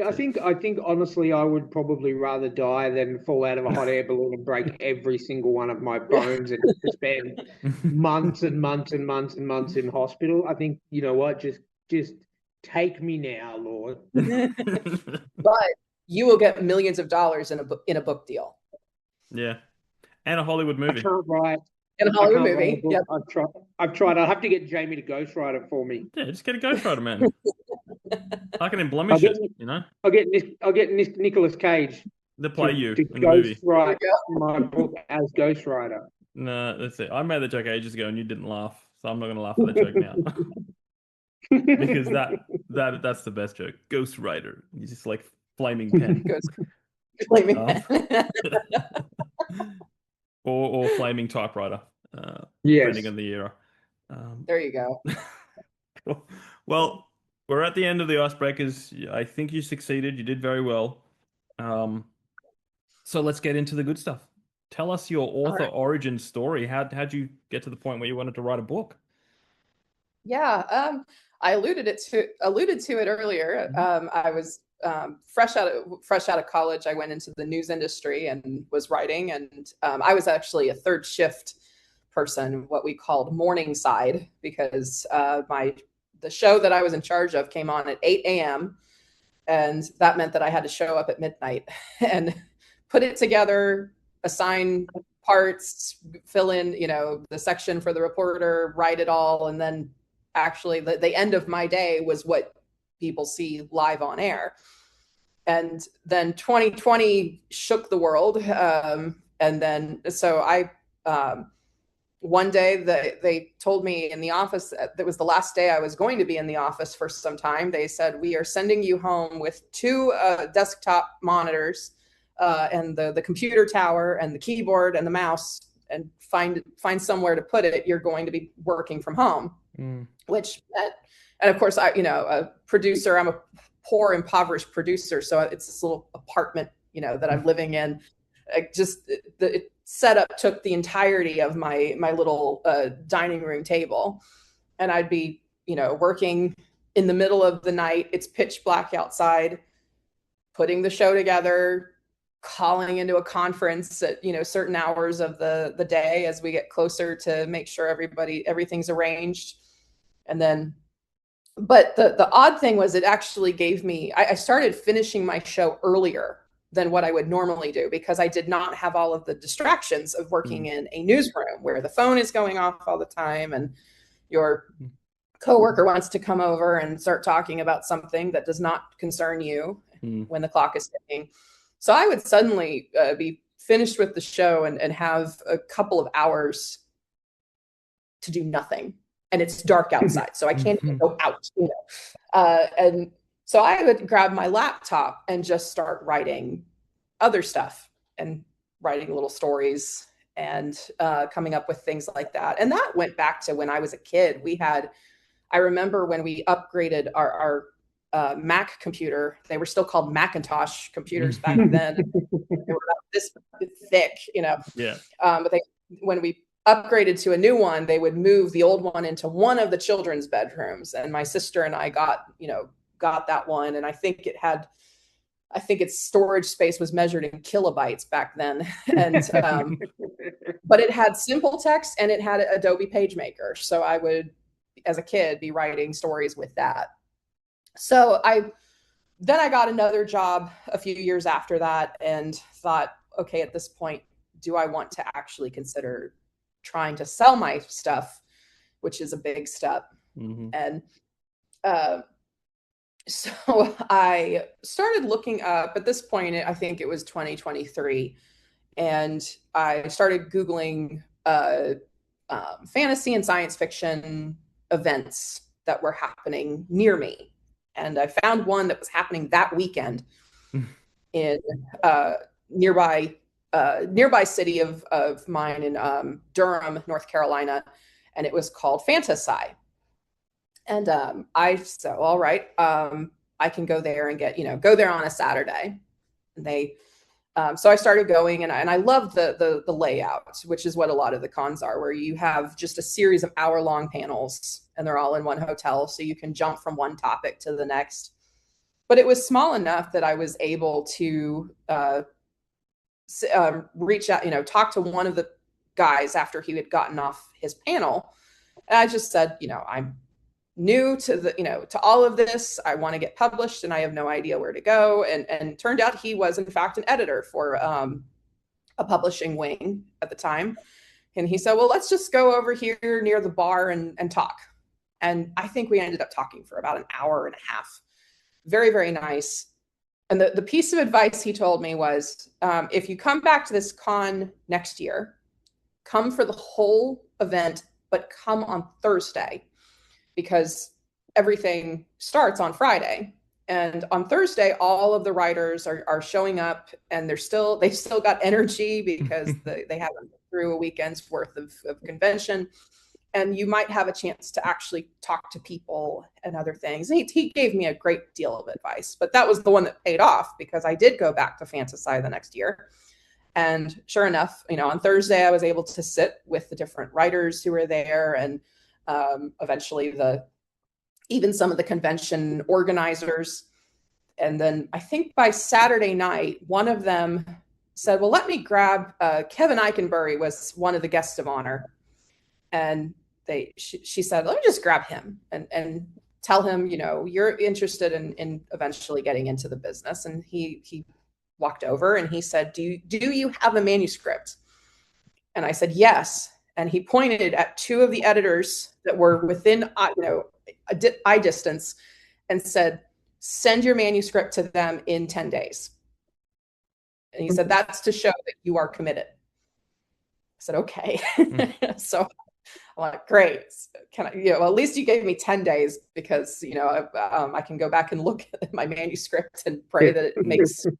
I think honestly, I would probably rather die than fall out of a hot air balloon and break every single one of my bones and spend months and months and months and months in hospital. I think, you know what, just take me now, Lord. But you will get millions of dollars in a book deal. Yeah, and a Hollywood movie. I can't write. In a Hollywood movie. Yep. I've tried. I'll have to get Jamie to ghostwrite it for me. Yeah, just get a ghostwriter, man. I can blemish it, I'll get Nicolas Cage to play you in the movie. Ghostwrite my book as ghostwriter. No, that's it. I made the joke ages ago and you didn't laugh, so I'm not going to laugh at that joke now. Because that's the best joke. Ghostwriter. He's just like flaming pen. Flaming pen. or flaming typewriter. Depending on the era. There you go. Cool. Well, we're at the end of the icebreakers. I think you succeeded. You did very well. So let's get into the good stuff. Tell us your author origin story. How'd you get to the point where you wanted to write a book? Yeah, I alluded to it earlier. I was fresh out of college. I went into the news industry and was writing, and I was actually a third shift person, what we called morning side, because the show that I was in charge of came on at 8 a.m. And that meant that I had to show up at midnight and put it together, assign parts, fill in, the section for the reporter, write it all. And then actually the end of my day was what people see live on air. And then 2020 shook the world. And then, so one day they told me in the office, that was the last day I was going to be in the office for some time. They said, we are sending you home with 2 desktop monitors and the computer tower and the keyboard and the mouse, and find somewhere to put it. You're going to be working from home, which, and of course, a producer, I'm a poor, impoverished producer. So it's this little apartment, that I'm living in. The setup took the entirety of my little dining room table, and I'd be, working in the middle of the night. It's pitch black outside, putting the show together, calling into a conference at, certain hours of the day as we get closer to make sure everything's arranged. And then, but the odd thing was, it actually gave me, I started finishing my show earlier than what I would normally do, because I did not have all of the distractions of working in a newsroom where the phone is going off all the time and your coworker wants to come over and start talking about something that does not concern you when the clock is ticking. So I would suddenly be finished with the show and have a couple of hours to do nothing. And it's dark outside, so I can't even go out, and so I would grab my laptop and just start writing other stuff and writing little stories and coming up with things like that. And that went back to when I was a kid. I remember when we upgraded our Mac computer. They were still called Macintosh computers back then. They were about this thick, Yeah. But when we upgraded to a new one, they would move the old one into one of the children's bedrooms. And my sister and I got that one. And I think its storage space was measured in kilobytes back then. And, but it had simple text and it had Adobe PageMaker. So I would, as a kid, be writing stories with that. So then I got another job a few years after that and thought, okay, at this point, do I want to actually consider trying to sell my stuff, which is a big step. And so I started looking up, at this point, I think it was 2023, and I started Googling fantasy and science fiction events that were happening near me. And I found one that was happening that weekend in nearby city of mine in Durham, North Carolina, and it was called Fantasy. And I said, all right, I can go there and go there on a Saturday. And so I started going, and I loved the layout, which is what a lot of the cons are, where you have just a series of hour-long panels, and they're all in one hotel, so you can jump from one topic to the next. But it was small enough that I was able to reach out, talk to one of the guys after he had gotten off his panel. And I just said, I'm new to to all of this. I want to get published and I have no idea where to go. And turned out he was in fact an editor for a publishing wing at the time. And he said, well, let's just go over here near the bar and talk. And I think we ended up talking for about an hour and a half. Very, very nice. And the piece of advice he told me was, if you come back to this con next year, come for the whole event, but come on Thursday, because everything starts on Friday. And on Thursday, all of the writers are showing up, and they've still got energy because they haven't been through a weekend's worth of convention. And you might have a chance to actually talk to people and other things. He gave me a great deal of advice, but that was the one that paid off, because I did go back to Fantasy the next year. And sure enough, on Thursday, I was able to sit with the different writers who were there, and eventually even some of the convention organizers. And then I think by Saturday night, one of them said, well, let me grab Kevin Eikenberry was one of the guests of honor. and she said, let me just grab him and tell him, you're interested in eventually getting into the business. And he walked over and he said, do you have a manuscript? And I said, yes. And he pointed at two of the editors that were within, eye distance, and said, send your manuscript to them in 10 days. And he said, that's to show that you are committed. I said, okay. So I'm like, great. Can I, at least you gave me 10 days because, I can go back and look at my manuscript and pray that it makes sense.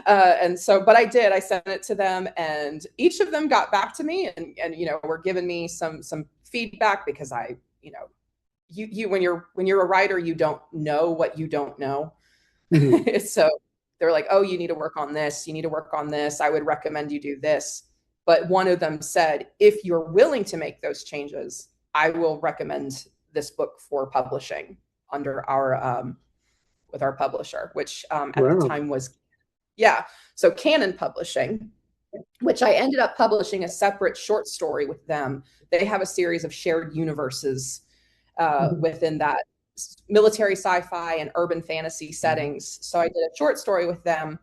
But I did, I sent it to them, and each of them got back to me and were giving me some feedback, because you when you're a writer, you don't know what you don't know. Mm-hmm. So they're like, oh, you need to work on this. You need to work on this. I would recommend you do this. But one of them said, if you're willing to make those changes, I will recommend this book for publishing under with our publisher, which at the time was, so Canon Publishing, which I ended up publishing a separate short story with them. They have a series of shared universes within that, military sci-fi and urban fantasy settings. So I did a short story with them.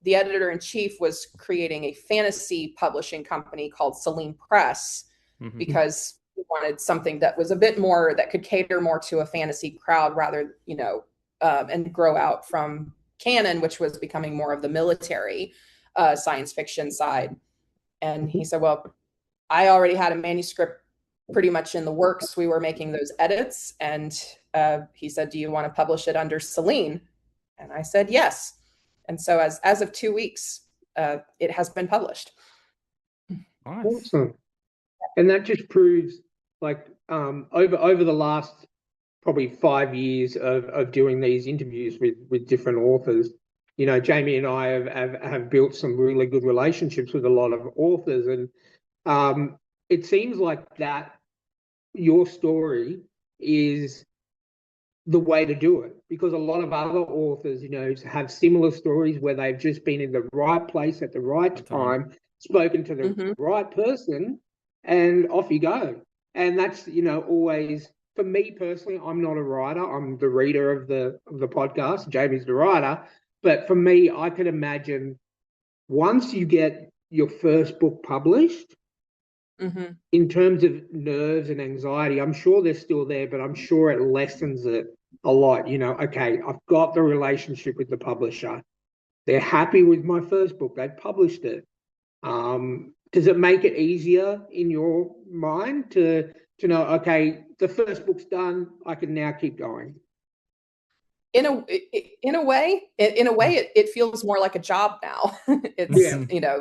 The editor-in-chief was creating a fantasy publishing company called Selene Press, because he wanted something that was a bit more, that could cater more to a fantasy crowd rather, and grow out from Canon, which was becoming more of the military science fiction side. And he said, well, I already had a manuscript pretty much in the works. We were making those edits. And he said, do you want to publish it under Selene? And I said, yes. And so as of 2 weeks, it has been published. Nice. Awesome. And that just proves, like, over the last probably 5 years of doing these interviews with different authors, Jamie and I have built some really good relationships with a lot of authors. And it seems like that your story is the way to do it, because a lot of other authors, have similar stories where they've just been in the right place at the right time, spoken to the right person, and off you go. And that's, always, for me personally, I'm not a writer. I'm the reader of the podcast. Jamie's the writer. But for me, I could imagine once you get your first book published, in terms of nerves and anxiety, I'm sure they're still there, but I'm sure it lessens it a lot. Okay, I've got the relationship with the publisher. They're happy with my first book. They've published it. Does it make it easier in your mind to know, okay, the first book's done, I can now keep going? In a way, it feels more like a job now. It's,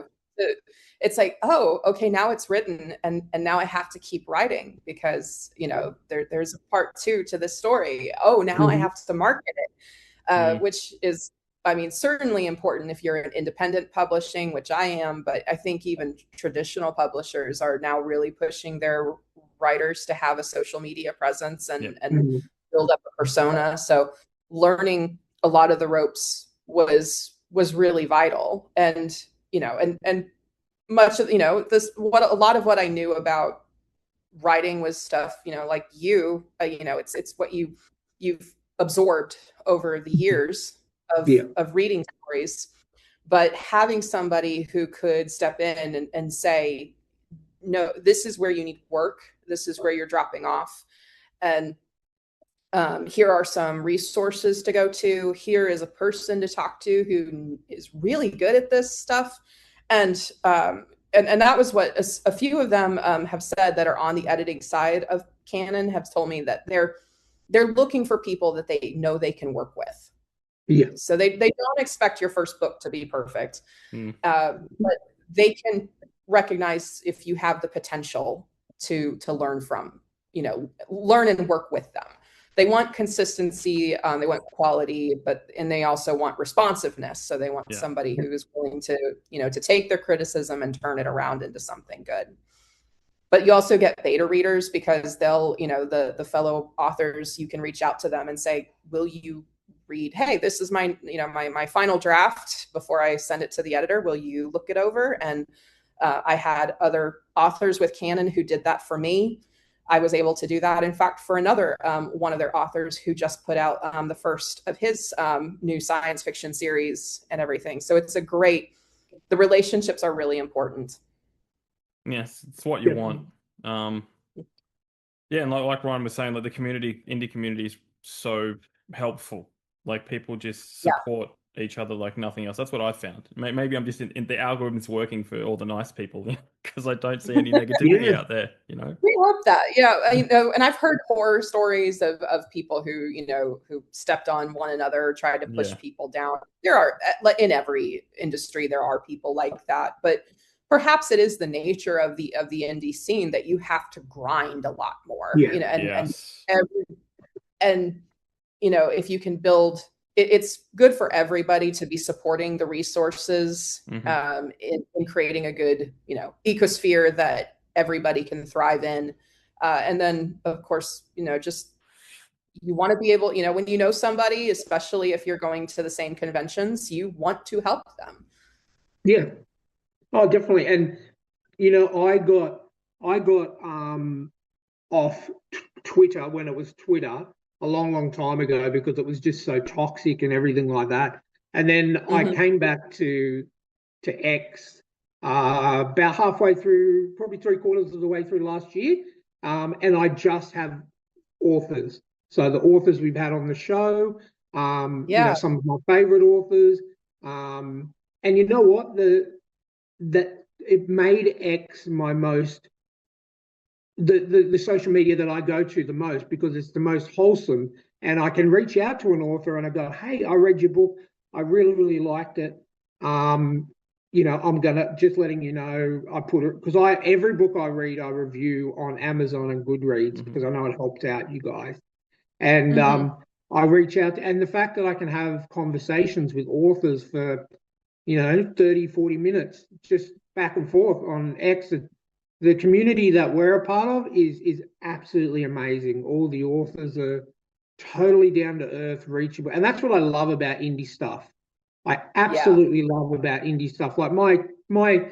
it's like, oh, okay, now it's written, and now I have to keep writing, because there's a part 2 to this story. Oh, now I have to market it, which is, certainly important if you're an independent publishing, which I am, but I think even traditional publishers are now really pushing their writers to have a social media presence and build up a persona. So learning a lot of the ropes was really vital. And much of, a lot of what I knew about writing was stuff, like it's what you've absorbed over the years of reading stories. But having somebody who could step in and say, no, this is where you need work. This is where you're dropping off. And here are some resources to go to. Here is a person to talk to who is really good at this stuff. And that was what a few of them have said that are on the editing side of Canon, have told me, that they're looking for people that they know they can work with. Yeah. So they don't expect your first book to be perfect, but they can recognize if you have the potential to learn from, learn and work with them. They want consistency, they want quality, and they also want responsiveness. So they want somebody who is willing to, to take their criticism and turn it around into something good. But you also get beta readers, because they'll, the fellow authors, you can reach out to them and say, will you read, hey, this is my, my final draft before I send it to the editor. Will you look it over? And I had other authors with Canon who did that for me. I was able to do that, in fact, for another one of their authors who just put out the first of his new science fiction series and everything. So it's the relationships are really important. Yes, it's what you want. Yeah, and like Ryan was saying, like the indie community is so helpful. Like people just support each other like nothing else. That's what I found. Maybe I'm just in the algorithm's working for all the nice people because I don't see any negativity out there, you know? We love that. Yeah. And I've heard horror stories of people who, who stepped on one another, tried to push people down. There are, in every industry, there are people like that, but perhaps it is the nature of the indie scene that you have to grind a lot more, and if you can build, it's good for everybody to be supporting the resources in creating a good, ecosphere that everybody can thrive in. And then, of course, just you want to be able, when somebody, especially if you're going to the same conventions, you want to help them. Yeah. Oh, definitely. And, I got off Twitter when it was Twitter a long, long time ago because it was just so toxic and everything like that. And then I came back to X about halfway through, probably 3/4 of the way through last year. And I just have authors. So the authors we've had on the show, some of my favorite authors. And you know what? That it made X my most the social media that I go to the most because it's the most wholesome, and I can reach out to an author and I go, hey, I read your book, I really, really liked it. I'm gonna just letting you know, I put it because every book I read I review on Amazon and Goodreads because I know it helps out you guys. And I reach out and the fact that I can have conversations with authors for 30-40 minutes just back and forth on X. The community that we're a part of is absolutely amazing. All the authors are totally down to earth, reachable, and that's what I love about indie stuff. I absolutely love about indie stuff. Like my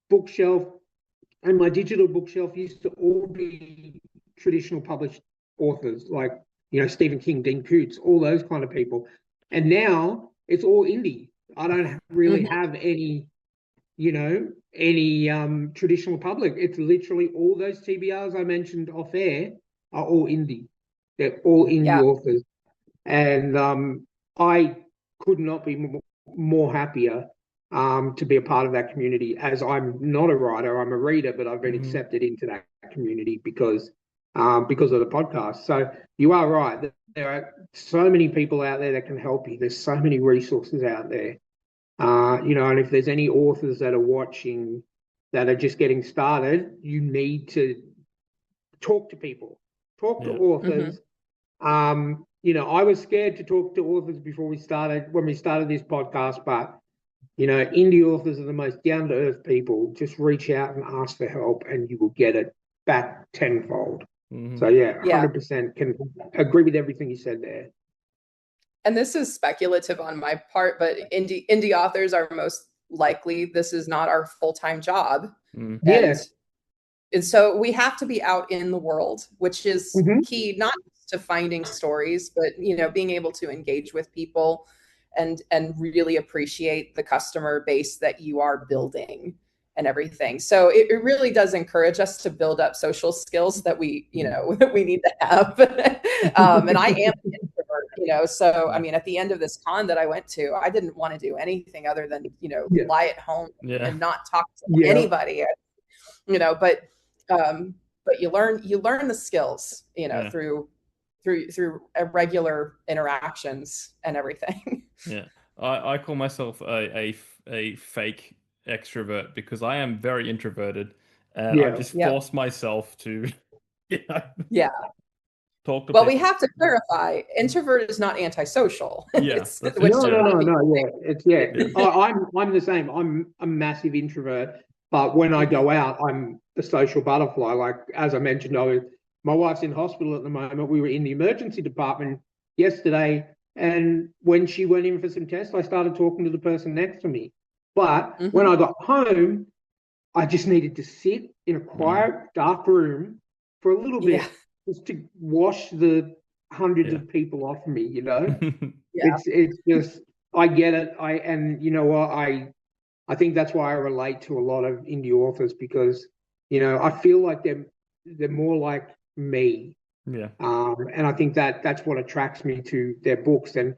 bookshelf and my digital bookshelf used to all be traditional published authors, like Stephen King, Dean Koontz, all those kind of people, and now it's all indie. I don't really have any traditional public. It's literally all those TBRs I mentioned off air are all indie. They're all indie authors. And I could not be more happier to be a part of that community, as I'm not a writer, I'm a reader, but I've been accepted into that community because of the podcast. So you are right. There are so many people out there that can help you. There's so many resources out there. And if there's any authors that are watching that are just getting started, you need to talk to people, talk to authors. I was scared to talk to authors when we started this podcast, but, indie authors are the most down to earth people. Just reach out and ask for help and you will get it back tenfold. So 100% can agree with everything you said there. And this is speculative on my part, but indie authors are most likely, this is not our full-time job. And so we have to be out in the world, which is key, not to finding stories, but, being able to engage with people and really appreciate the customer base that you are building and everything. So it really does encourage us to build up social skills that we need to have. And I am an introvert, so I mean, at the end of this con that I went to, I didn't want to do anything other than, lie at home and not talk to anybody, but you learn the skills, through regular interactions and everything. I call myself a fake extrovert because I am very introverted and I just force myself to talk to people. We have to clarify, introvert is not antisocial. No. It's I'm the same. I'm a massive introvert, but when I go out, I'm the social butterfly. Like, as I mentioned, my wife's in hospital at the moment. We were in the emergency department yesterday, and when she went in for some tests, I started talking to the person next to me. But when I got home, I just needed to sit in a quiet, dark room for a little bit just to wash the hundreds of people off me, you know? It's just, I get it. And you know what? I think that's why I relate to a lot of indie authors, because, you know, I feel like they're more like me. Yeah. And I think that's what attracts me to their books. And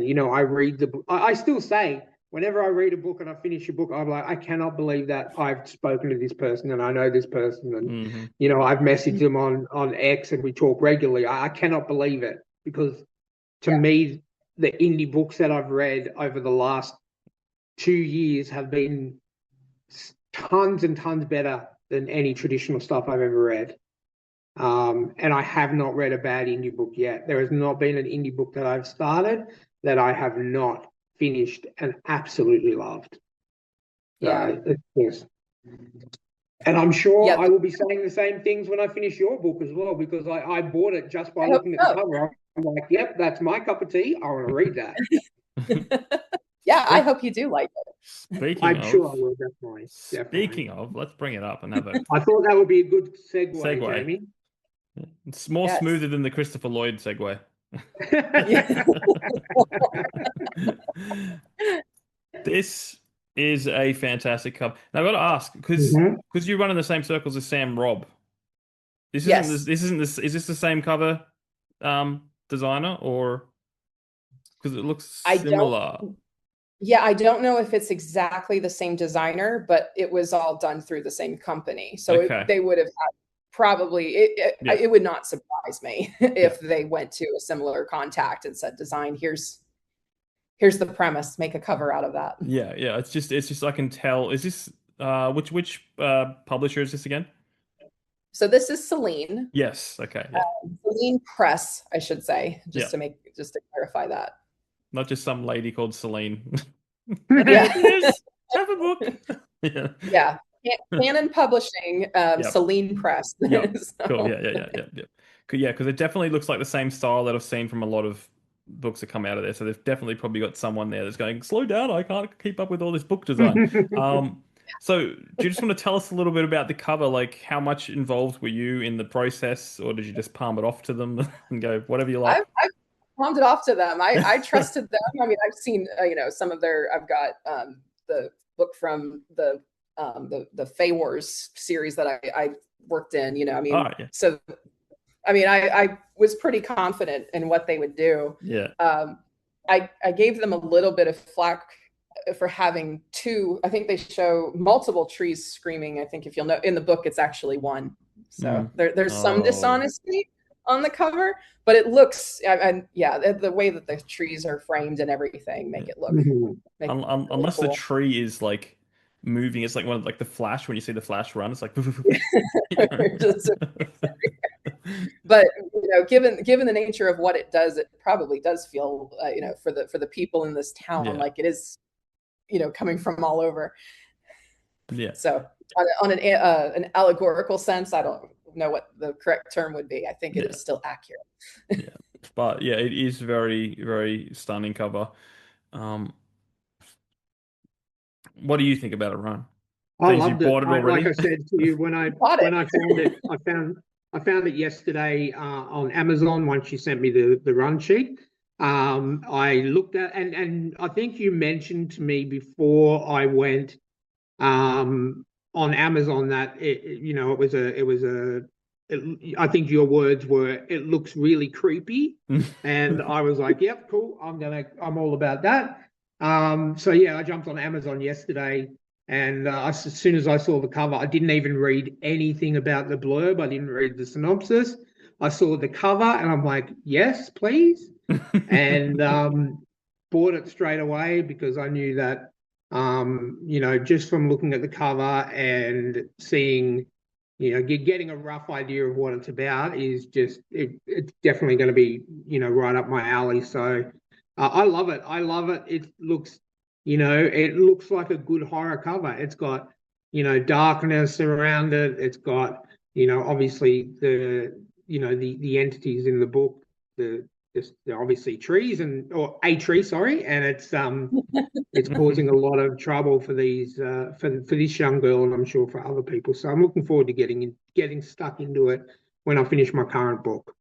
you know, I read the book. I still say, whenever I read a book and I finish a book, I'm like, I cannot believe that I've spoken to this person and I know this person, and you know, I've messaged them on X and we talk regularly. I cannot believe it, because to me, the indie books that I've read over the last 2 years have been tons and tons better than any traditional stuff I've ever read. And I have not read a bad indie book yet. There has not been an indie book that I've started that I have not finished and absolutely loved. And I'm sure I will be saying the same things when I finish your book as well, because I bought it just by looking at the cover. I'm like, yep, that's my cup of tea. I want to read that. I hope you do like it. I'm sure I will, definitely. Speaking of, let's bring it up and have a... I thought that would be a good segue. Jamie. It's more smoother than the Christopher Lloyd segue. This is a fantastic cover. Now I've got to ask, because you run in the same circles as Sam Robb. Is this the same cover designer, or because it looks similar? I don't know if it's exactly the same designer, but it was all done through the same company. So they would have had probably, it would not surprise me if they went to a similar contact and said, design, here's the premise, make a cover out of that. It's just I can tell. Is this which publisher is this again? So this is Celine. Yes. Okay. Celine Press, I should say, just to clarify that. Not just some lady called Celine. Yes, have a book. Canon Publishing, Celine Press. So. Cool. Yeah, because it definitely looks like the same style that I've seen from a lot of books that come out of there. So they've definitely probably got someone there that's going, slow down, I can't keep up with all this book design. So do you just want to tell us a little bit about the cover? Like, how much involved were you in the process, or did you just palm it off to them and go, whatever you like? I palmed it off to them. I trusted them. I mean, I've seen, some of I've got the book from the Fae Wars series that I worked in, so, I mean, I was pretty confident in what they would do. I gave them a little bit of flack for having two. I think they show multiple trees screaming. I think if you'll know, in the book, it's actually one. So there's some dishonesty on the cover, but it looks, the way that the trees are framed and everything make it look. Unless cool. The tree is like moving, it's like one of like the Flash, when you see the Flash run, it's like. But given the nature of what it does, it probably does feel for the people in this town like it is, coming from all over. So on an allegorical sense, I don't know what the correct term would be. I think it is still accurate. But it is very, very stunning cover. What do you think about it, Ron? I loved it. Like I said to you, when I found it, I found it yesterday on Amazon once you sent me the run sheet. I looked at, and I think you mentioned to me before I went on Amazon that I think your words were, it looks really creepy. And I was like, yep, cool. I'm all about that. I jumped on Amazon yesterday, and as soon as I saw the cover, I didn't even read anything about the blurb. I didn't read the synopsis. I saw the cover and I'm like, yes, please. And bought it straight away, because I knew that, just from looking at the cover and seeing, getting a rough idea of what it's about is just, it's definitely going to be, right up my alley. So I love it. It looks, it looks like a good horror cover. It's got, darkness around it. It's got, obviously the entities in the book, the just obviously trees or a tree, sorry, and it's causing a lot of trouble for these for this young girl, and I'm sure for other people. So I'm looking forward to getting stuck into it when I finish my current book.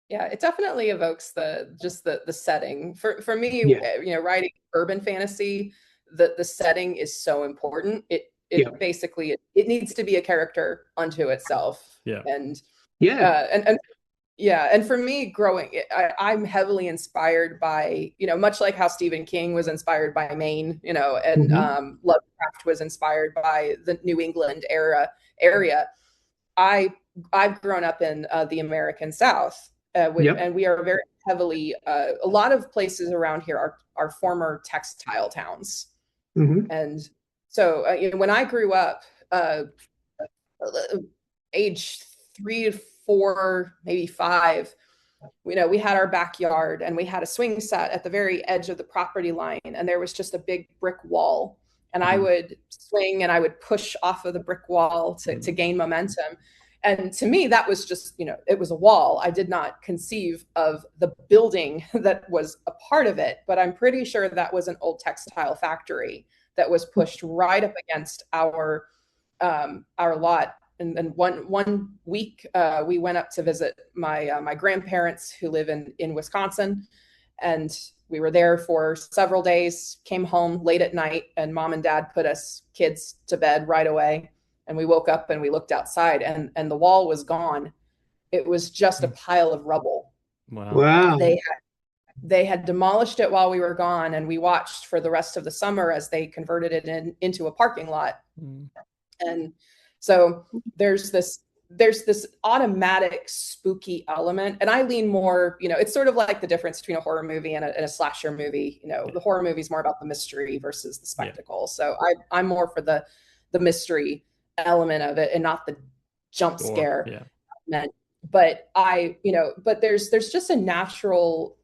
Yeah, it definitely evokes the setting. For me, Yeah. Writing urban fantasy, the setting is so important. It basically it needs to be a character unto itself. Yeah. And and for me, I'm heavily inspired by, much like how Stephen King was inspired by Maine, and Lovecraft was inspired by the New England area. I've grown up in the American South, and we are very heavily. A lot of places around here are former textile towns, and so when I grew up, age 3 to 4, maybe 5, we had our backyard and we had a swing set at the very edge of the property line, and there was just a big brick wall, and I would swing and I would push off of the brick wall to gain momentum. And to me, that was just, it was a wall. I did not conceive of the building that was a part of it, but I'm pretty sure that was an old textile factory that was pushed right up against our lot. And one week, we went up to visit my grandparents who live in Wisconsin, and we were there for several days. Came home late at night, and Mom and Dad put us kids to bed right away. And we woke up and we looked outside, and the wall was gone. It was just a pile of rubble. Wow. They had demolished it while we were gone, and we watched for the rest of the summer as they converted it into a parking lot. And so there's this automatic spooky element, and I lean more, it's sort of like the difference between a horror movie and a slasher movie. The horror movie is more about the mystery versus the spectacle. So I'm more for the mystery element of it and not the jump scare element. But but there's just a natural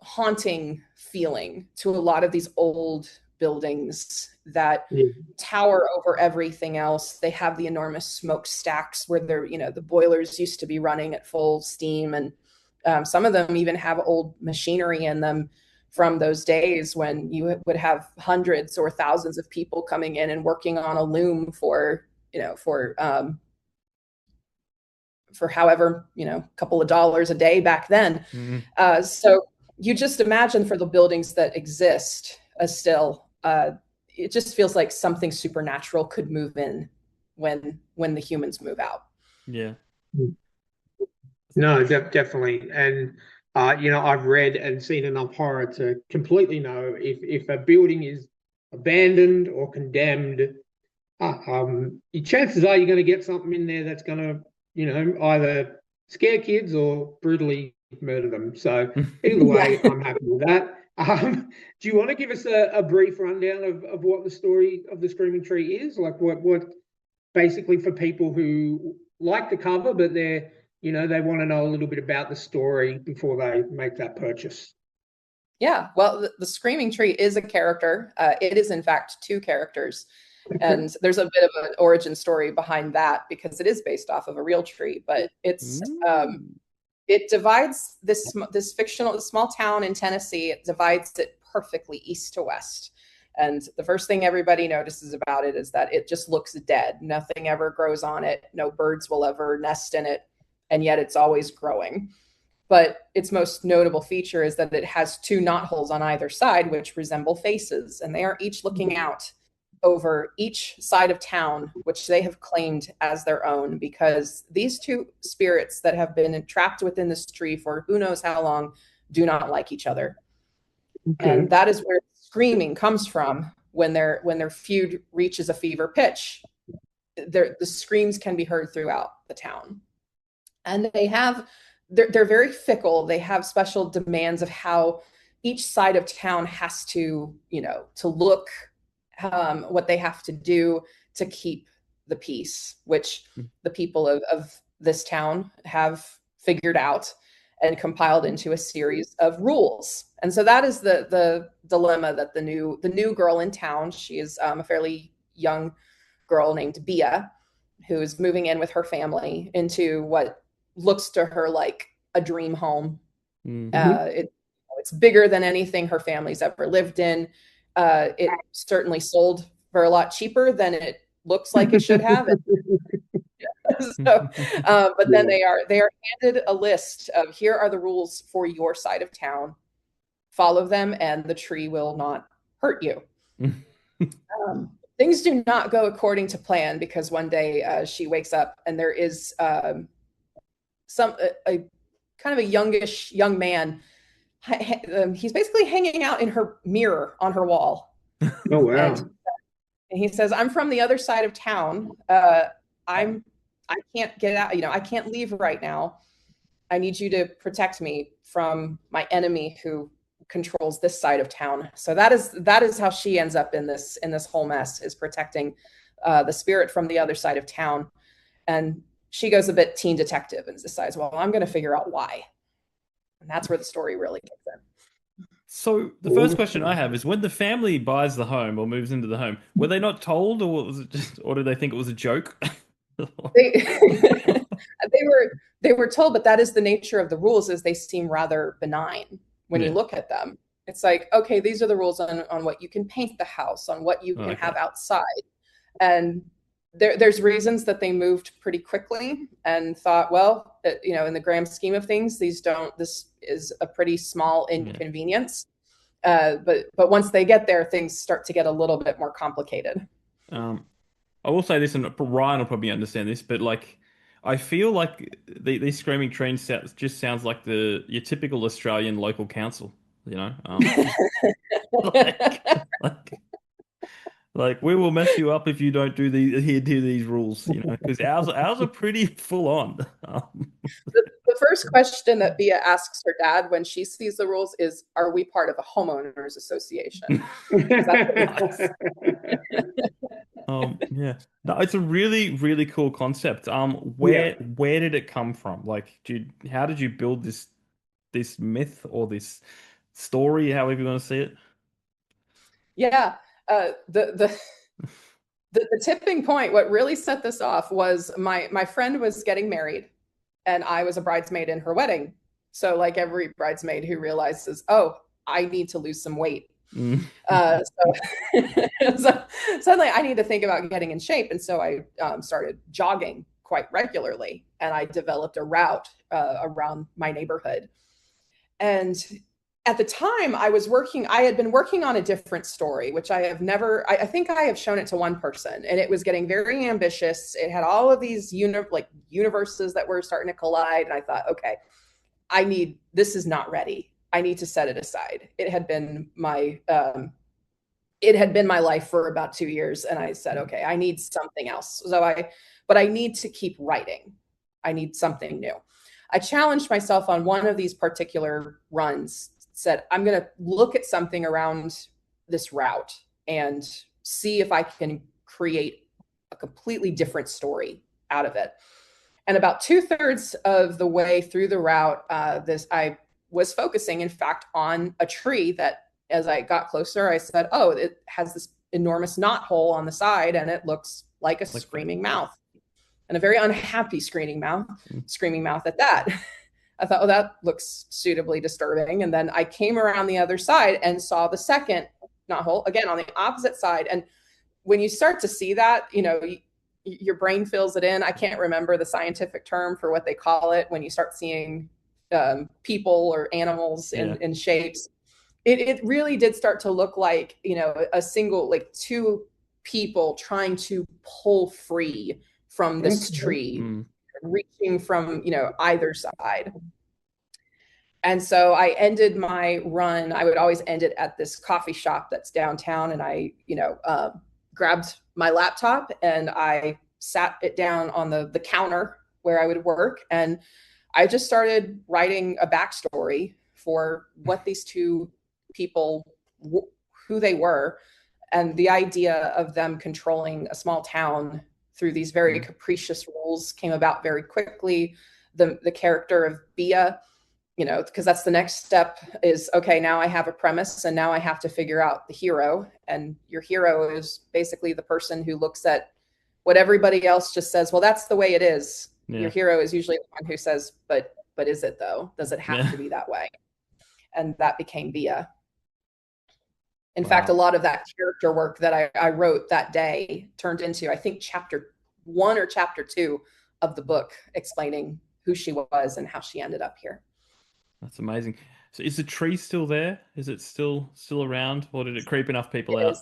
haunting feeling to a lot of these old buildings that tower over everything else. They have the enormous smokestacks where they're, the boilers used to be running at full steam, and some of them even have old machinery in them from those days when you would have hundreds or thousands of people coming in and working on a loom for however, a couple of dollars a day back then. So you just imagine for the buildings that exist still, it just feels like something supernatural could move in when the humans move out. Yeah. No, definitely. And I've read and seen enough horror to completely know if a building is abandoned or condemned, chances are you're going to get something in there that's going to, either scare kids or brutally murder them. So either way, I'm happy with that. Do you want to give us a brief rundown of what the story of the Screaming Tree is? Like what basically for people who like the cover, but they want to know a little bit about the story before they make that purchase. Yeah, well, the Screaming Tree is a character. It is, in fact, 2 characters. And there's a bit of an origin story behind that because it is based off of a real tree. But it's it divides this small town in Tennessee. It divides it perfectly east to west. And the first thing everybody notices about it is that it just looks dead. Nothing ever grows on it. No birds will ever nest in it. And yet it's always growing. But its most notable feature is that it has 2 knotholes on either side, which resemble faces. And they are each looking out over each side of town, which they have claimed as their own, because these 2 spirits that have been trapped within this tree for who knows how long do not like each other. And that is where screaming comes from. When their feud reaches a fever pitch, the screams can be heard throughout the town. And they're very fickle. They have special demands of how each side of town has to, to look, what they have to do to keep the peace, which the people of this town have figured out and compiled into a series of rules. And so that is the dilemma that the new girl in town, she is a fairly young girl named Bia, who is moving in with her family into what looks to her like a dream home. Mm-hmm. It's bigger than anything her family's ever lived in. It certainly sold for a lot cheaper than it looks like it should have. So, but then they are handed a list of, here are the rules for your side of town. Follow them, and the tree will not hurt you. Things do not go according to plan, because one day she wakes up and there is a kind of a young man. He's basically hanging out in her mirror on her wall. Oh, wow. And he says, I'm from the other side of town. I can't get out, I can't leave right now. I need you to protect me from my enemy who controls this side of town. So that is how she ends up in this whole mess, is protecting the spirit from the other side of town. And she goes a bit teen detective and decides, well, I'm going to figure out why. And that's where the story really kicks in. So the first question I have is, when the family buys the home or moves into the home, were they not told, or was it just, or did they think it was a joke? they were told, but that is the nature of the rules, is they seem rather benign when you look at them. It's like, okay, these are the rules on what you can paint the house, on what you can have outside. And there's reasons that they moved pretty quickly and thought, well, in the grand scheme of things, this is a pretty small inconvenience. But once they get there, things start to get a little bit more complicated. I will say this, and Ryan will probably understand this, but like, I feel like these screaming trees just sounds like your typical Australian local council, like we will mess you up if you don't adhere to these rules, because ours are pretty full on. The first question that Bea asks her dad when she sees the rules is, are we part of a homeowners association? Yeah. No, it's a really, really cool concept. Where did it come from? Like, how did you build this myth or this story, however you want to see it? Yeah. The tipping point, what really set this off, was my friend was getting married, and I was a bridesmaid in her wedding. So like every bridesmaid who realizes, oh, I need to lose some weight. So suddenly I need to think about getting in shape. And so I started jogging quite regularly, and I developed a route around my neighborhood. And at the time I had been working on a different story, which I think I have shown it to one person, and it was getting very ambitious. It had all of these universes that were starting to collide. And I thought, okay, this is not ready. I need to set it aside. It had been my life for about 2 years. And I said, okay, I need something else. But I need to keep writing. I need something new. I challenged myself on one of these particular runs, said, I'm going to look at something around this route and see if I can create a completely different story out of it. And about 2/3 of the way through the route, I was focusing, in fact, on a tree that, as I got closer, I said, oh, it has this enormous knot hole on the side, and it looks like a screaming mouth, and a very unhappy screaming mouth at that. I thought, oh, that looks suitably disturbing. And then I came around the other side and saw the second knot hole, again, on the opposite side. And when you start to see that, your brain fills it in. I can't remember the scientific term for what they call it when you start seeing people or animals in shapes. It really did start to look like, a single, like two people trying to pull free from this tree, reaching from, either side. And so I ended my run. I would always end it at this coffee shop that's downtown. And I, grabbed my laptop and I sat it down on the counter where I would work. And I just started writing a backstory for what these two people, who they were, and the idea of them controlling a small town through these very capricious rules came about very quickly. The character of Bea, because that's the next step, is, okay, now I have a premise, and now I have to figure out the hero. And your hero is basically the person who looks at what everybody else just says, well, that's the way it is. your hero is usually the one who says, but is it though? Does it have to be that way? And that became Via. In fact, a lot of that character work that I wrote that day turned into, I think, chapter 1 or chapter 2 of the book, explaining who she was and how she ended up here. That's amazing. So is the tree still there? Is it still around, or did it creep enough people out?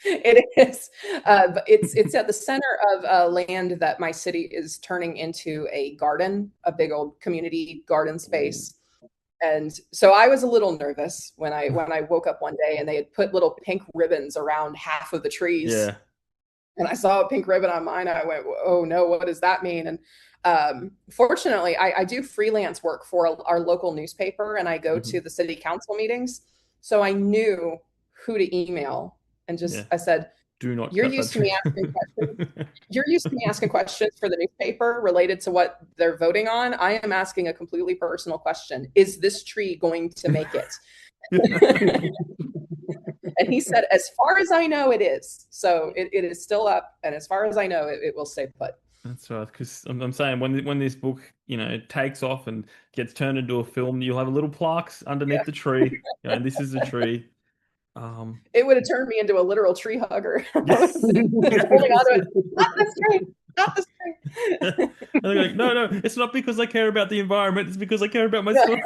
It is. But it's at the center of land that my city is turning into a garden, a big old community garden space. And so I was a little nervous when I woke up one day and they had put little pink ribbons around half of the trees. Yeah. And I saw a pink ribbon on mine. And I went, oh no, what does that mean? And fortunately, I do freelance work for our local newspaper, and I go to the city council meetings. So I knew who to email, and I said, do not. You're used to me asking questions. You're used to me asking questions for the newspaper related to what they're voting on. I am asking a completely personal question. Is this tree going to make it? And he said, as far as I know, it is. So it is still up. And as far as I know, it will stay put. That's right. Because I'm saying when this book, takes off and gets turned into a film, you'll have a little plaques underneath the tree. And this is a tree. It would have turned me into a literal tree hugger. Holding on to it. Not this tree. Not this tree. And they're like, no, it's not because I care about the environment. It's because I care about my story.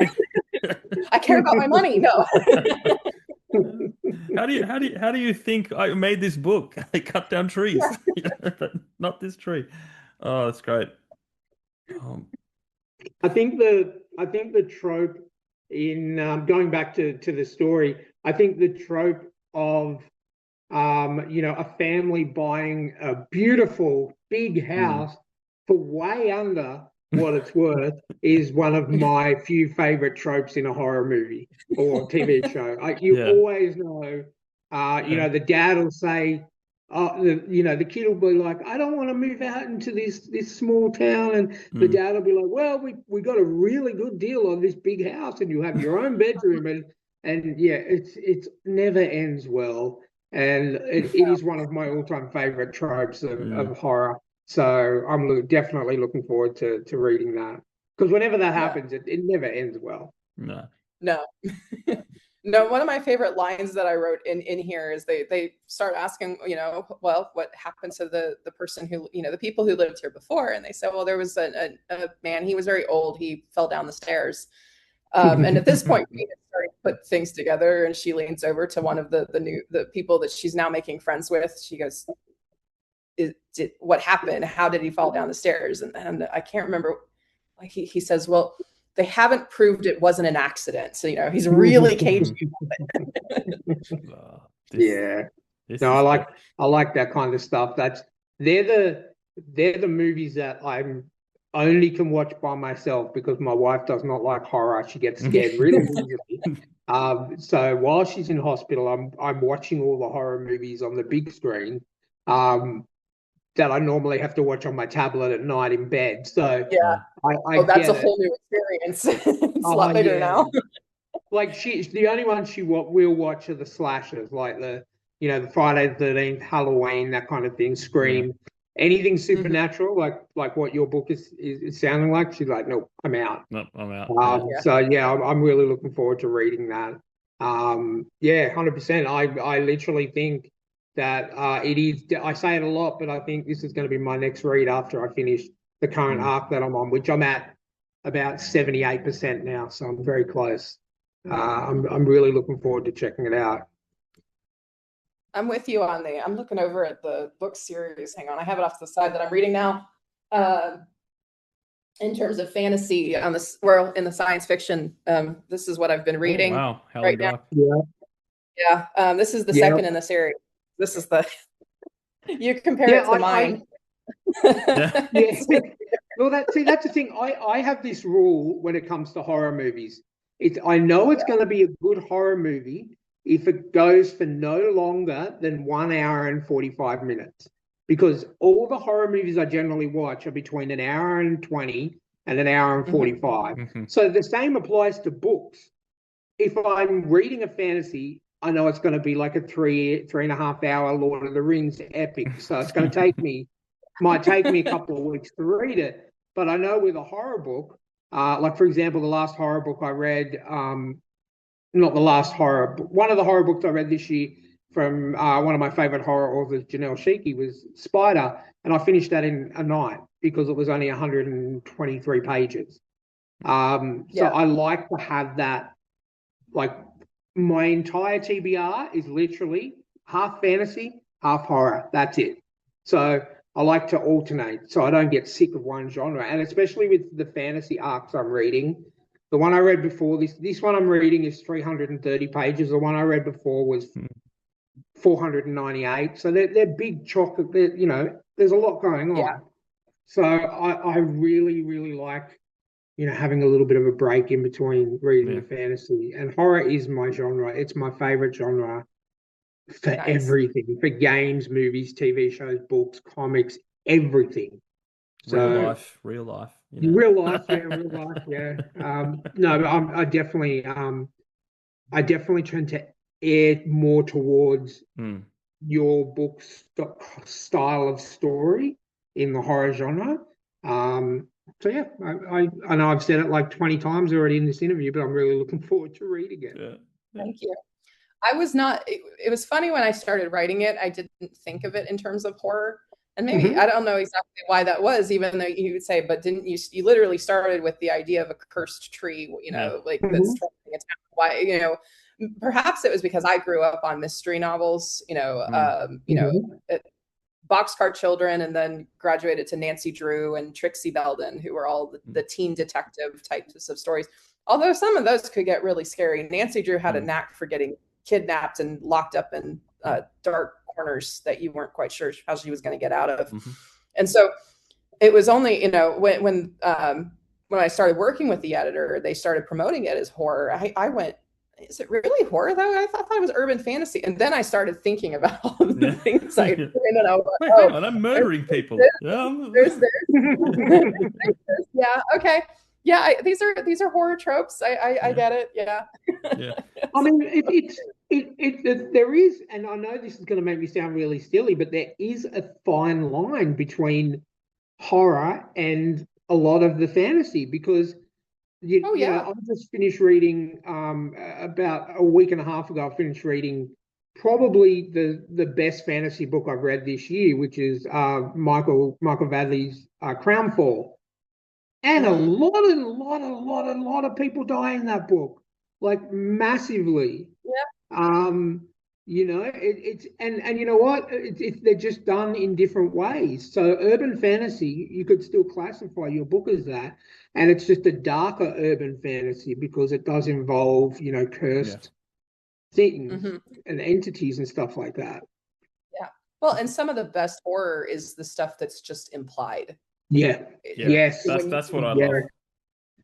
I care about my money. No. How do you think I made this book? I cut down trees, but not this tree. Oh, that's great. I think the trope in going back to the story, I think the trope of a family buying a beautiful big house for way under what it's worth is one of my few favorite tropes in a horror movie or TV show. Always know, the dad will say, the kid will be like, I don't want to move out into this small town, and the dad will be like, well, we got a really good deal on this big house, and you have your own bedroom, and it's never ends well, and it is one of my all-time favorite tropes of horror. So I'm definitely looking forward to reading that, because whenever that happens, it never ends well. No. No, one of my favorite lines that I wrote in here is they start asking, well, what happened to the person who, the people who lived here before? And they said, well, there was a man, he was very old. He fell down the stairs. And at this point, we had started to put things together, and she leans over to one of the people that she's now making friends with. She goes, what happened? How did he fall down the stairs? And I can't remember. Like he says, well, they haven't proved it wasn't an accident. So, he's really cagey. I like that kind of stuff. They're the movies that I only can watch by myself, because my wife does not like horror. She gets scared really easily. So while she's in hospital, I'm watching all the horror movies on the big screen. That I normally have to watch on my tablet at night in bed. So that's a whole new experience. It's a lot bigger now. Like the only ones she will watch are the slashers, like the Friday the 13th, Halloween, that kind of thing, Scream, anything supernatural, like what your book is sounding like. She's like, nope, I'm out. Nope, I'm out. So I'm really looking forward to reading that. 100%. I literally think that it is, I say it a lot, but I think this is going to be my next read after I finish the current arc that I'm on, which I'm at about 78% now. So I'm very close. I'm really looking forward to checking it out. I'm with you on I'm looking over at the book series. Hang on, I have it off to the side that I'm reading now. In terms of fantasy, in the science fiction, this is what I've been reading. Oh, wow. Right now. Yeah. This is the second in the series. This is you compare it to mine. Well, that's the thing. I have this rule when it comes to horror movies. I know it's going to be a good horror movie if it goes for no longer than 1 hour and 45 minutes, because all the horror movies I generally watch are between an hour and 20 and an hour and 45. So the same applies to books. If I'm reading a fantasy, I know it's going to be like a 3.5 hour Lord of the Rings epic. So it's going to might take me a couple of weeks to read it. But I know with a horror book, like for example, the last horror book I read, not the last horror, but one of the horror books I read this year from one of my favorite horror authors, Janelle Schiecke, was Spider, and I finished that in a night because it was only 123 pages. So I like to have that, like my entire TBR is literally half fantasy, half horror. That's it. So I like to alternate so I don't get sick of one genre. And especially with the fantasy arcs I'm reading, the one I read before, this one I'm reading is 330 pages. The one I read before was 498. So they're big chocolate. There's a lot going on. Yeah. So I really, really like, having a little bit of a break in between reading the fantasy. And horror is my genre. It's my favorite genre for everything, for games, movies, TV shows, books, comics, everything. Real life. Real life, yeah. No, but I definitely tend to err more towards your book's style of story in the horror genre. So yeah, I know I've said it like 20 times already in this interview, but I'm really looking forward to reading it. Yeah. Thank you. I was not, it was funny when I started writing it, I didn't think of it in terms of horror. And maybe, I don't know exactly why that was, even though you would say, but didn't you literally started with the idea of a cursed tree, like that's why, perhaps it was because I grew up on mystery novels, Boxcar Children, and then graduated to Nancy Drew and Trixie Belden, who were all the teen detective types of stories. Although some of those could get really scary. Nancy Drew had a knack for getting kidnapped and locked up in dark corners that you weren't quite sure how she was going to get out of. And so it was only, when I started working with the editor, they started promoting it as horror. I went, is it really horror though? I thought it was urban fantasy. And then I started thinking about all of the things I didn't know. Wait, hang on, I'm murdering people. There's yeah, okay. Yeah, these are horror tropes. I get it. Yeah. I mean, there is, and I know this is going to make me sound really silly, but there is a fine line between horror and a lot of the fantasy, because I just finished reading about a week and a half ago. I finished reading probably the best fantasy book I've read this year, which is Michael Vadley's Crownfall. And a lot of people die in that book, like massively. Yeah. It's and you know what? They're just done in different ways. So urban fantasy, you could still classify your book as that, and it's just a darker urban fantasy because it does involve, cursed things and entities and stuff like that. Yeah. Well, and some of the best horror is the stuff that's just implied. Yeah. Yes. That's what I love.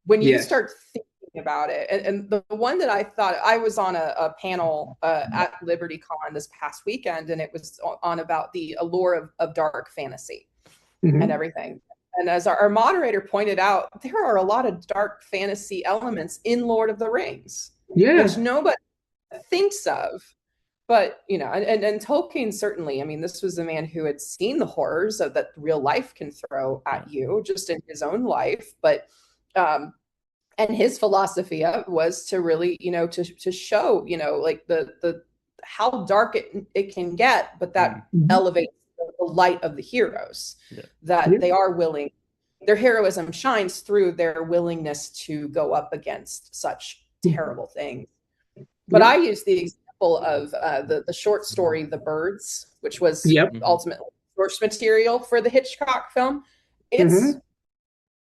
When you start thinking about it, and the one that I thought, I was on a panel at LibertyCon this past weekend, and it was on about the allure of dark fantasy and everything. And as our moderator pointed out, there are a lot of dark fantasy elements in Lord of the Rings, which nobody thinks of. But, and Tolkien certainly, I mean, this was a man who had seen the horrors of that real life can throw at you just in his own life. But, and his philosophy was to really, to show, like the how dark it can get, but that elevates the light of the heroes, that they are willing, their heroism shines through their willingness to go up against such terrible things. But I use the example of the short story The Birds, which was ultimately source material for the Hitchcock film. It's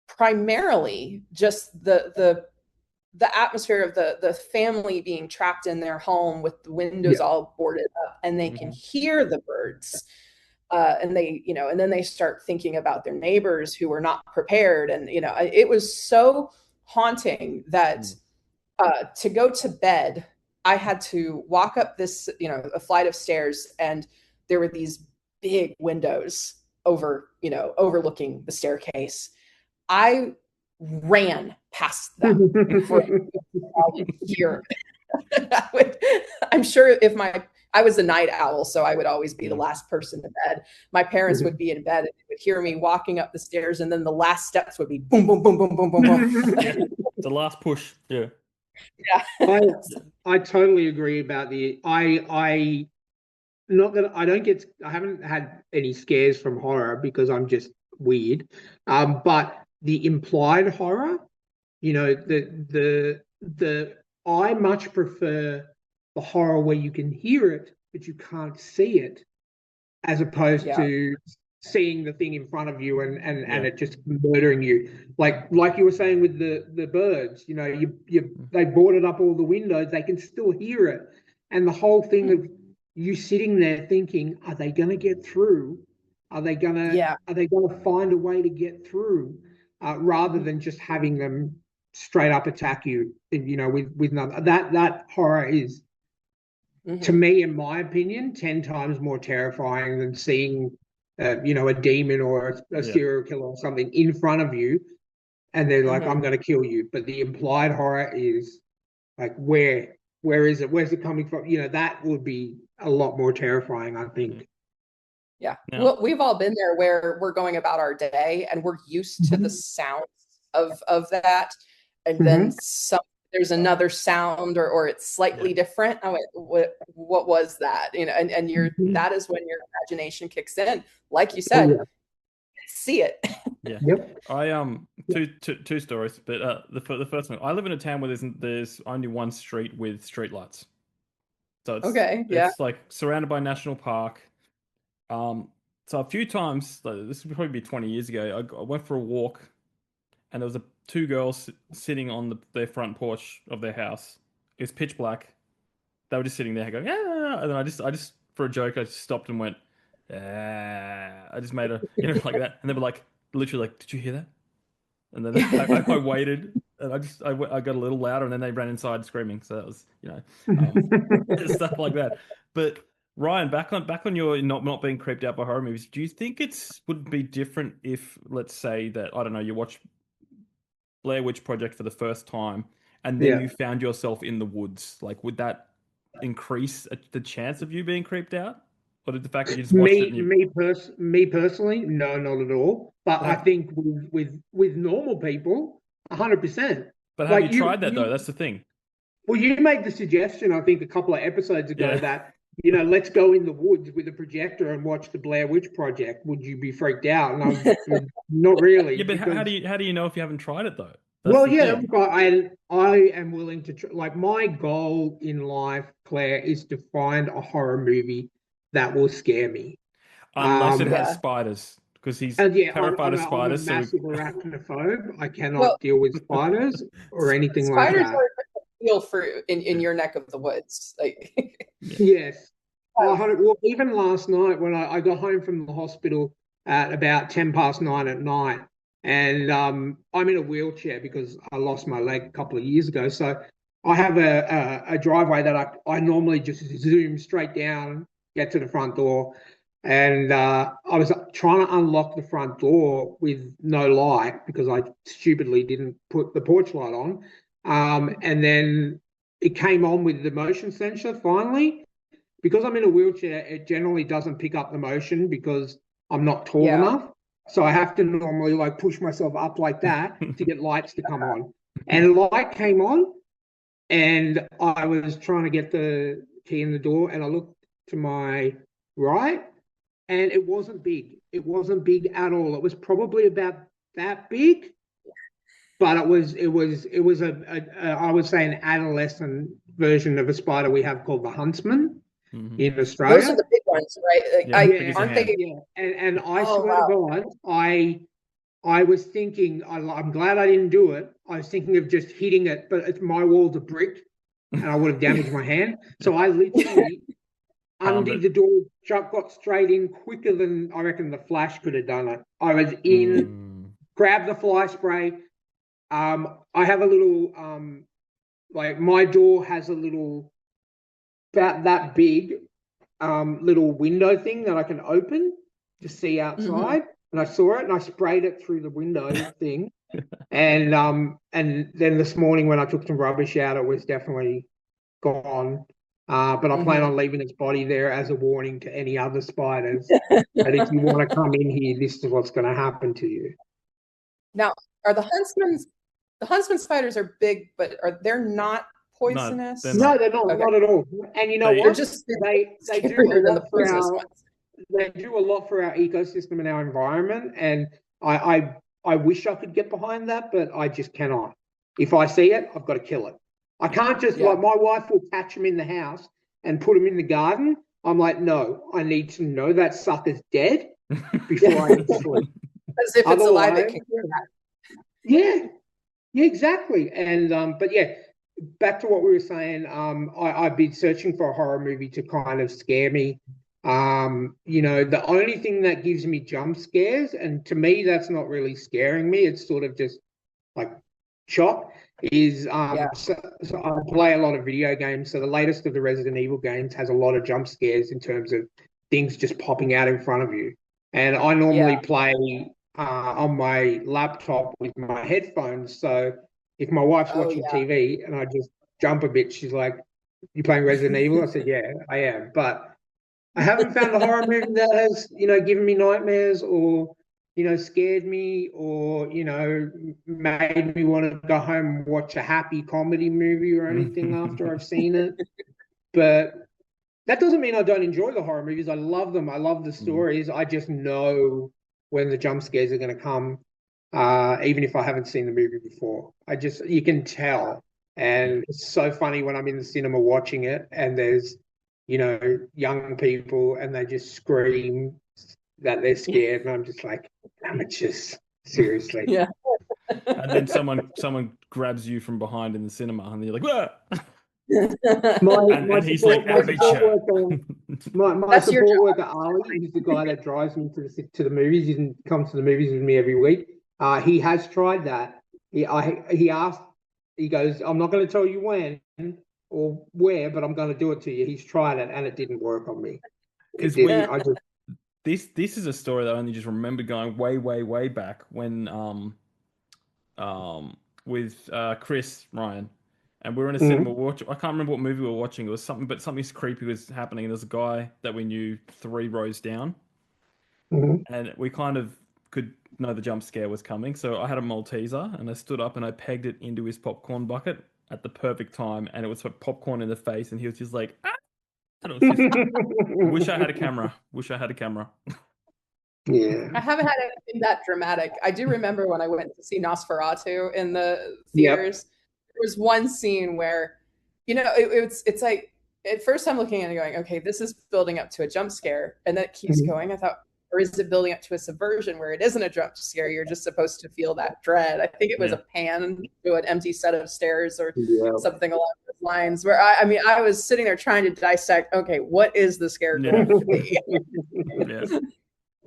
primarily just the atmosphere of the family being trapped in their home with the windows all boarded up, and they can hear the birds, and they and then they start thinking about their neighbors who were not prepared, and it was so haunting that to go to bed, I had to walk up this, a flight of stairs, and there were these big windows overlooking the staircase. I ran past them for a year. I'm sure I was a night owl, so I would always be the last person to bed. My parents would be in bed and they would hear me walking up the stairs, and then the last steps would be boom, boom, boom, boom, boom, boom, boom. Yeah, the last push. Yeah. Yeah. I totally agree about I not that I haven't had any scares from horror because I'm just weird. But the implied horror, the I much prefer the horror where you can hear it but you can't see it, as opposed to seeing the thing in front of you and it just murdering you. Like you were saying with the birds, they boarded up all the windows, they can still hear it. And the whole thing of you sitting there thinking, are they going to get through? Are they going to find a way to get through? Rather than just having them straight up attack you, with none. That horror is, to me, in my opinion, 10 times more terrifying than seeing, a demon or a serial killer or something in front of you, and they're like, I'm going to kill you. But the implied horror is like, where is it? Where's it coming from? That would be a lot more terrifying, I think. Yeah. Well, we've all been there where we're going about our day and we're used to the sounds of that. And then there's another sound or it's slightly different. Oh, what was that? And you're that is when your imagination kicks in. Like you said, see it. Yeah. Yep. I two stories, but the first one, I live in a town where there's only one street with streetlights. So it's like surrounded by national park. So a few times, this would probably be 20 years ago, I went for a walk, and there was two girls sitting on their front porch of their house. It was pitch black. They were just sitting there going, yeah, and then I just for a joke, I just stopped and went, I just made a like that, and they were like, literally like, did you hear that? And then I waited, and I got a little louder, and then they ran inside screaming. So that was stuff like that. But Ryan, back on your not being creeped out by horror movies, do you think would be different if, let's say that, I don't know, you watch Blair Witch Project for the first time and then you found yourself in the woods? Like, would that increase the chance of you being creeped out? Or did the fact that you just watched it? Me personally, no, not at all. But I think with normal people, 100%. But have you tried that though? That's the thing. Well, you made the suggestion, I think, a couple of episodes ago that, let's go in the woods with a projector and watch the Blair Witch Project. Would you be freaked out? And I'm not really. Yeah, but how do you know if you haven't tried it though? I am willing to try. Like, my goal in life, Claire, is to find a horror movie that will scare me. Unless it has spiders, because he's terrified of spiders. I'm a massive arachnophobe. I cannot deal with spiders or anything like that. Spiders are real fruit in your neck of the woods. Like, yes. Well, even last night when I got home from the hospital at about 9:10 at night, and I'm in a wheelchair because I lost my leg a couple of years ago. So I have a driveway that I normally just zoom straight down, get to the front door. And I was trying to unlock the front door with no light because I stupidly didn't put the porch light on. And then it came on with the motion sensor finally. Because I'm in a wheelchair, it generally doesn't pick up the motion because I'm not tall enough. So I have to normally like push myself up like that to get lights to come on. And the light came on, and I was trying to get the key in the door, and I looked to my right, and it wasn't big. It wasn't big at all. It was probably about that big, but it was I would say an adolescent version of a spider we have called the huntsman in Australia. Those are the big ones, right? Aren't they? Yeah. And I swear to God, I was thinking, I'm glad I didn't do it. I was thinking of just hitting it, but my walls are brick, and I would have damaged my hand. So I literally undid the door, got straight in quicker than I reckon the flash could have done it. I was in, grabbed the fly spray. I have a little, like my door has a little, about that big, little window thing that I can open to see outside. And I saw it, and I sprayed it through the window thing. And then this morning when I took some rubbish out, it was definitely gone. But I plan on leaving its body there as a warning to any other spiders that if you want to come in here, this is what's going to happen to you. Now, are the huntsman spiders are big, but they're not poisonous? No, they're not. Okay. Not at all. And you know what? They do a lot for our ecosystem and our environment. And I wish I could get behind that, but I just cannot. If I see it, I've got to kill it. I can't just like my wife will catch them in the house and put them in the garden. I'm like, no, I need to know that sucker's dead before I sleep. As if it's alive, it can Yeah, exactly. And but yeah, back to what we were saying. I've been searching for a horror movie to kind of scare me. The only thing that gives me jump scares, and to me that's not really scaring me. It's sort of just like shock. So I play a lot of video games. So the latest of the Resident Evil games has a lot of jump scares in terms of things just popping out in front of you. And I normally play on my laptop with my headphones. So if my wife's watching TV and I just jump a bit, she's like, "You playing Resident Evil?" I said, "Yeah, I am." But I haven't found a horror movie that has, given me nightmares or scared me or, made me want to go home and watch a happy comedy movie or anything after I've seen it. But that doesn't mean I don't enjoy the horror movies. I love them. I love the stories. I just know when the jump scares are going to come, even if I haven't seen the movie before. You can tell. And it's so funny when I'm in the cinema watching it and there's, young people and they just scream that they're scared, and I'm just like, amateurs, seriously. Yeah. And then someone grabs you from behind in the cinema, and you're like, "Whoa!" and he's like, "Amateur." My support worker Ali, who's the guy that drives me to the movies. He doesn't come to the movies with me every week. He has tried that. He asked. He goes, "I'm not going to tell you when or where, but I'm going to do it to you." He's tried it, and it didn't work on me. This is a story that I only just remember going way, way, way back when with Chris Ryan, and we were in a cinema watching. I can't remember what movie we were watching. It was something creepy was happening, and there's a guy that we knew 3 rows down, and we kind of could know the jump scare was coming. So I had a Malteser, and I stood up and I pegged it into his popcorn bucket at the perfect time, and it was popcorn in the face, and he was just like, "Ah!" And it was just, wish I had a camera. Yeah. I haven't had anything that dramatic. I do remember when I went to see Nosferatu in the theaters, there was one scene where, it's like, at first I'm looking at it going, okay, this is building up to a jump scare. And then it keeps going. I thought, or is it building up to a subversion where it isn't a jump scare? You're just supposed to feel that dread. I think it was a pan to an empty set of stairs or something along those lines where I was sitting there trying to dissect, okay, what is the scare going to be?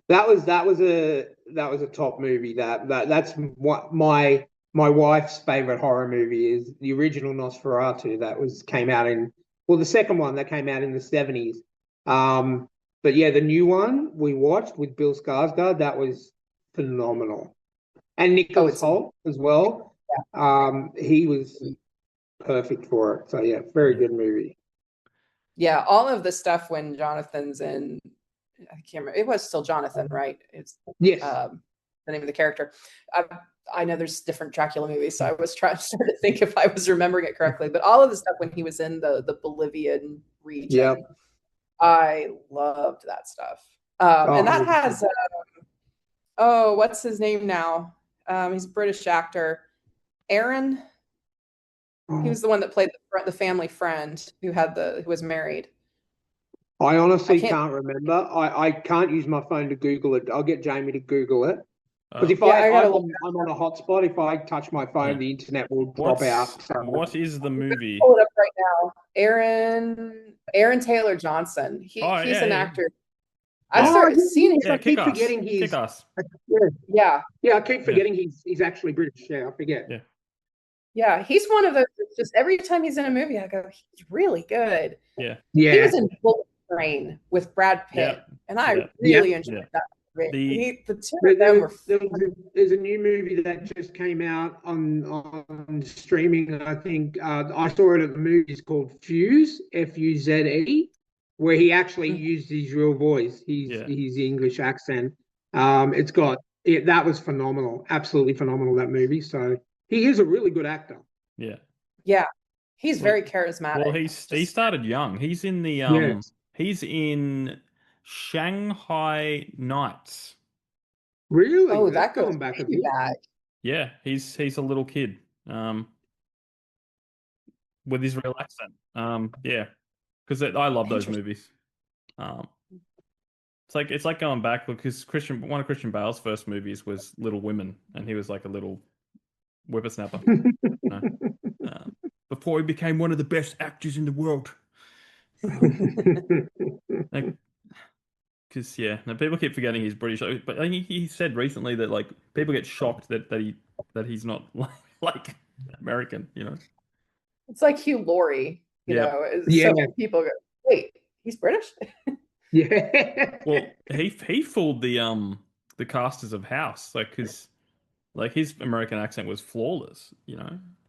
That was a top movie. That's what my wife's favorite horror movie is, the original Nosferatu came out in, the second one that came out in the 70s. But yeah, the new one we watched with Bill Skarsgård, that was phenomenal. And Nicholas Hoult as well. He was perfect for it. So yeah, very good movie. Yeah, all of the stuff when Jonathan's in, I can't remember, it was still Jonathan, right? It's the name of the character. I know there's different Dracula movies, so I was trying to think if I was remembering it correctly. But all of the stuff when he was in the Bolivian region, I loved that stuff. And that has, what's his name now? He's a British actor. Aaron. He was the one that played the family friend who was married. I honestly can't remember. I can't use my phone to Google it. I'll get Jamie to Google it. Because if I'm on a hotspot, if I touch my phone, the internet will drop out. So. What is the movie? Pull it up right now. Aaron Taylor Johnson. He's an actor. I've started seeing him. I keep forgetting he's Kick-Ass. Yeah, I keep forgetting he's actually British. Yeah, I forget. Yeah, he's one of those. Just every time he's in a movie, I go, he's really good. Yeah. He was in Bullet Train with Brad Pitt, and I really enjoyed that The two of them were. There's a new movie that just came out on streaming. I think I saw it at the movies called Fuse, Fuze, where he actually used his real voice, his English accent. That was phenomenal, absolutely phenomenal, that movie. So he is a really good actor. Yeah. Yeah. He's very charismatic. Well, he started young. He's in the he's in Shanghai Nights. Really? Oh, that goes back a bit. Yeah, he's a little kid. With his real accent. Yeah. Because I love those movies. It's like going back because one of Christian Bale's first movies was Little Women, and he was like a little whippersnapper. Before he became one of the best actors in the world. Because people keep forgetting he's British. But I think he said recently that like people get shocked that he's not like American. It's like Hugh Laurie. You know, so people go, wait, he's British. Yeah. Well, he fooled the casters of House, because his American accent was flawless.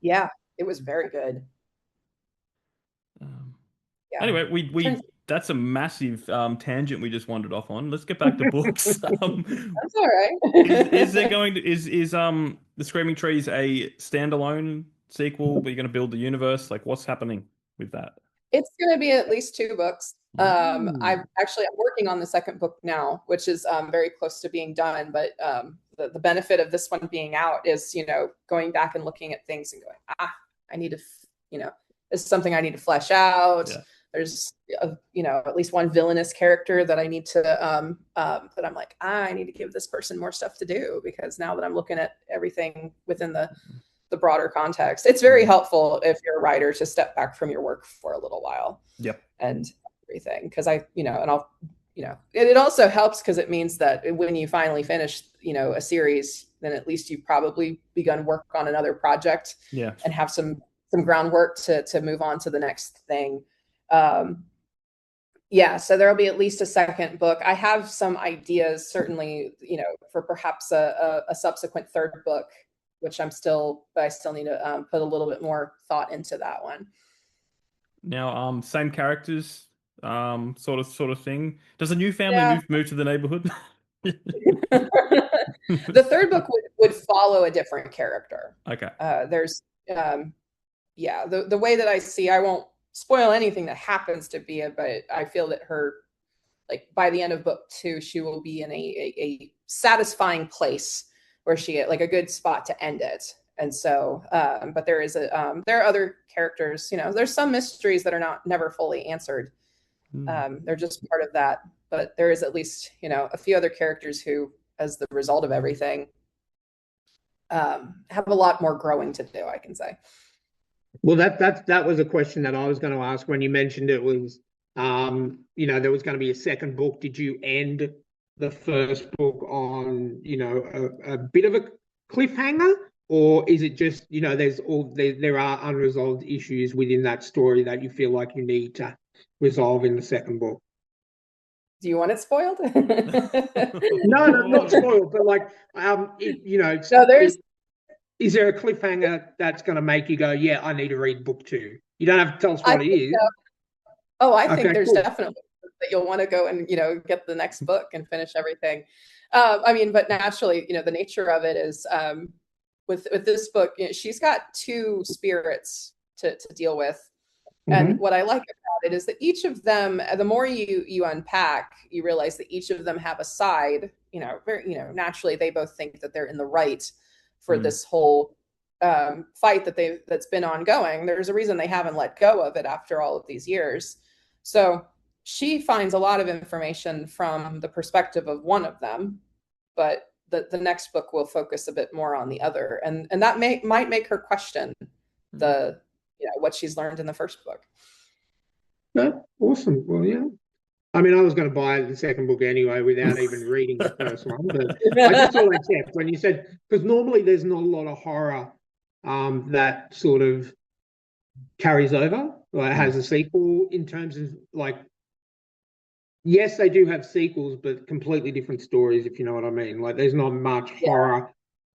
Yeah, it was very good. Anyway, we that's a massive tangent we just wandered off on. Let's get back to books. That's all right. Is the Screaming Trees a standalone sequel? Are you going to build the universe? Like, what's happening with that? It's going to be at least 2 books. I'm working on the second book now, which is very close to being done. But the benefit of this one being out is, going back and looking at things and going, I need to, this is something I need to flesh out. Yeah. There's, at least one villainous character that I need to, that I'm like, I need to give this person more stuff to do, because now that I'm looking at everything within the broader context, it's very helpful if you're a writer to step back from your work for a little while. Yep. And everything, because it also helps because it means that when you finally finish, a series, then at least you've probably begun work on another project. Yeah. And have some groundwork to move on to the next thing. So there'll be at least a second book. I have some ideas, certainly, for perhaps a subsequent third book, which I still need to put a little bit more thought into that one. Now, same characters, sort of thing. Does a new family move to the neighborhood? The third book would follow a different character. Okay. There's the way that I see, I won't spoil anything that happens to be it, but I feel that her, like, by the end of book 2, she will be in a satisfying place where she, like, a good spot to end it. And so, but there are other characters, there's some mysteries that are never fully answered. They're just part of that, but there is at least, a few other characters who, as the result of everything, have a lot more growing to do, I can say. Well, that was a question that I was going to ask when you mentioned it was, there was going to be a second book. Did you end the first book on, a bit of a cliffhanger, or is it just, there are unresolved issues within that story that you feel like you need to resolve in the second book? Do you want it spoiled? No, not spoiled, but like, So there's. Is there a cliffhanger that's going to make you go, yeah, I need to read book 2? You don't have to tell us what it is. So. Oh, I think there's definitely that you'll want to go and, get the next book and finish everything. But naturally, the nature of it is with this book, she's got 2 spirits to deal with. And what I like about it is that each of them, the more you unpack, you realize that each of them have a side, naturally they both think that they're in the right for this whole fight that's been ongoing. There's a reason they haven't let go of it after all of these years. So she finds a lot of information from the perspective of one of them, but the next book will focus a bit more on the other. And that might make her question what she's learned in the first book. Yeah, awesome. Well, yeah. I mean, I was going to buy the second book anyway without even reading the first one, but I just thought I'd check when you said, because normally there's not a lot of horror that sort of carries over, or has a sequel in terms of like yes, they do have sequels, but completely different stories, if you know what I mean. Like, there's not much horror,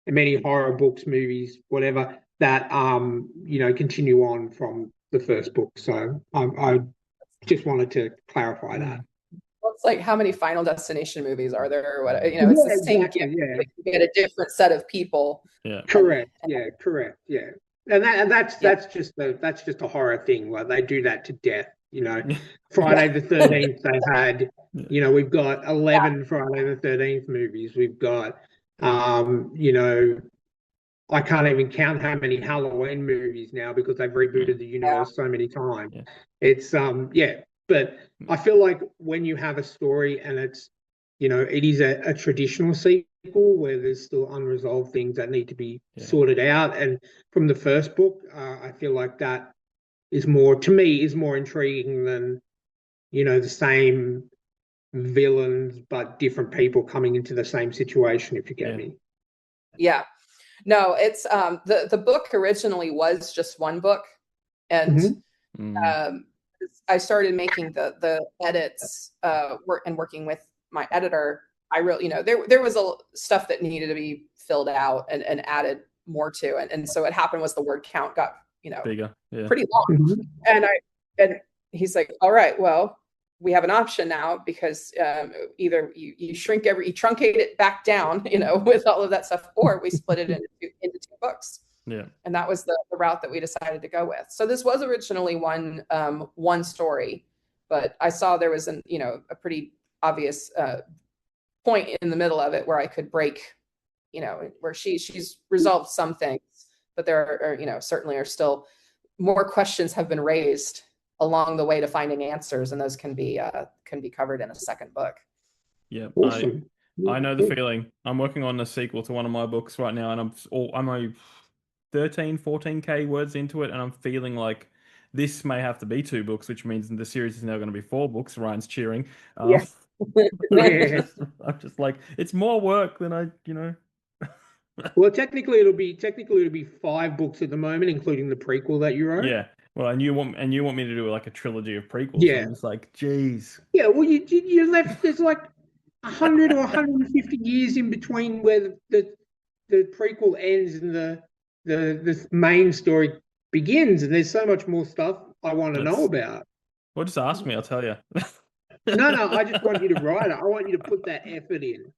many horror books, movies, whatever, that continue on from the first book. So I just wanted to clarify that. Well, it's like, how many Final Destination movies are there? Or what, Yeah, it's the same. exactly. Yeah, You get a different set of people. Yeah. correct. Yeah, correct. Yeah, and that's just a horror thing. Like, they do that to death. Friday the 13th, they had. We've got 11 Friday the 13th movies. We've got, I can't even count how many Halloween movies now, because they've rebooted the universe so many times. Yeah. It's but I feel like when you have a story and it's, it is a traditional sequel where there's still unresolved things that need to be sorted out. And from the first book, I feel like that is more intriguing than, the same villains but different people coming into the same situation, if you get me. Yeah. No, it's the book originally was just one book, and I started making the edits and working with my editor. I really, there was stuff that needed to be filled out and added more to, and so what happened was the word count got bigger, pretty long, and he's like, all right, well, we have an option now, because either you truncate it back down, with all of that stuff, or we split it into two books. Yeah. And that was the route that we decided to go with. So this was originally one story, but I saw there was a pretty obvious point in the middle of it where I could break, where she's resolved some things, but there are, certainly are still more questions have been raised along the way to finding answers, and those can be covered in a second book. Yeah, awesome. I know the feeling. I'm working on a sequel to one of my books right now, and I'm a 14K words into it, and I'm feeling like this may have to be 2 books, which means the series is now going to be 4 books. Ryan's cheering. Yeah. I'm just like, it's more work than I. Well, technically it'll be 5 books at the moment, including the prequel that you wrote. Yeah. Well, and you want me to do like a trilogy of prequels. Yeah. So I'm just like, geez. Yeah. Well, you left. There's like 100 or 150 years in between where the prequel ends and the main story begins, and there's so much more stuff I want to know about. Well, just ask me, I'll tell you. No, I just want you to write it. I want you to put that effort in.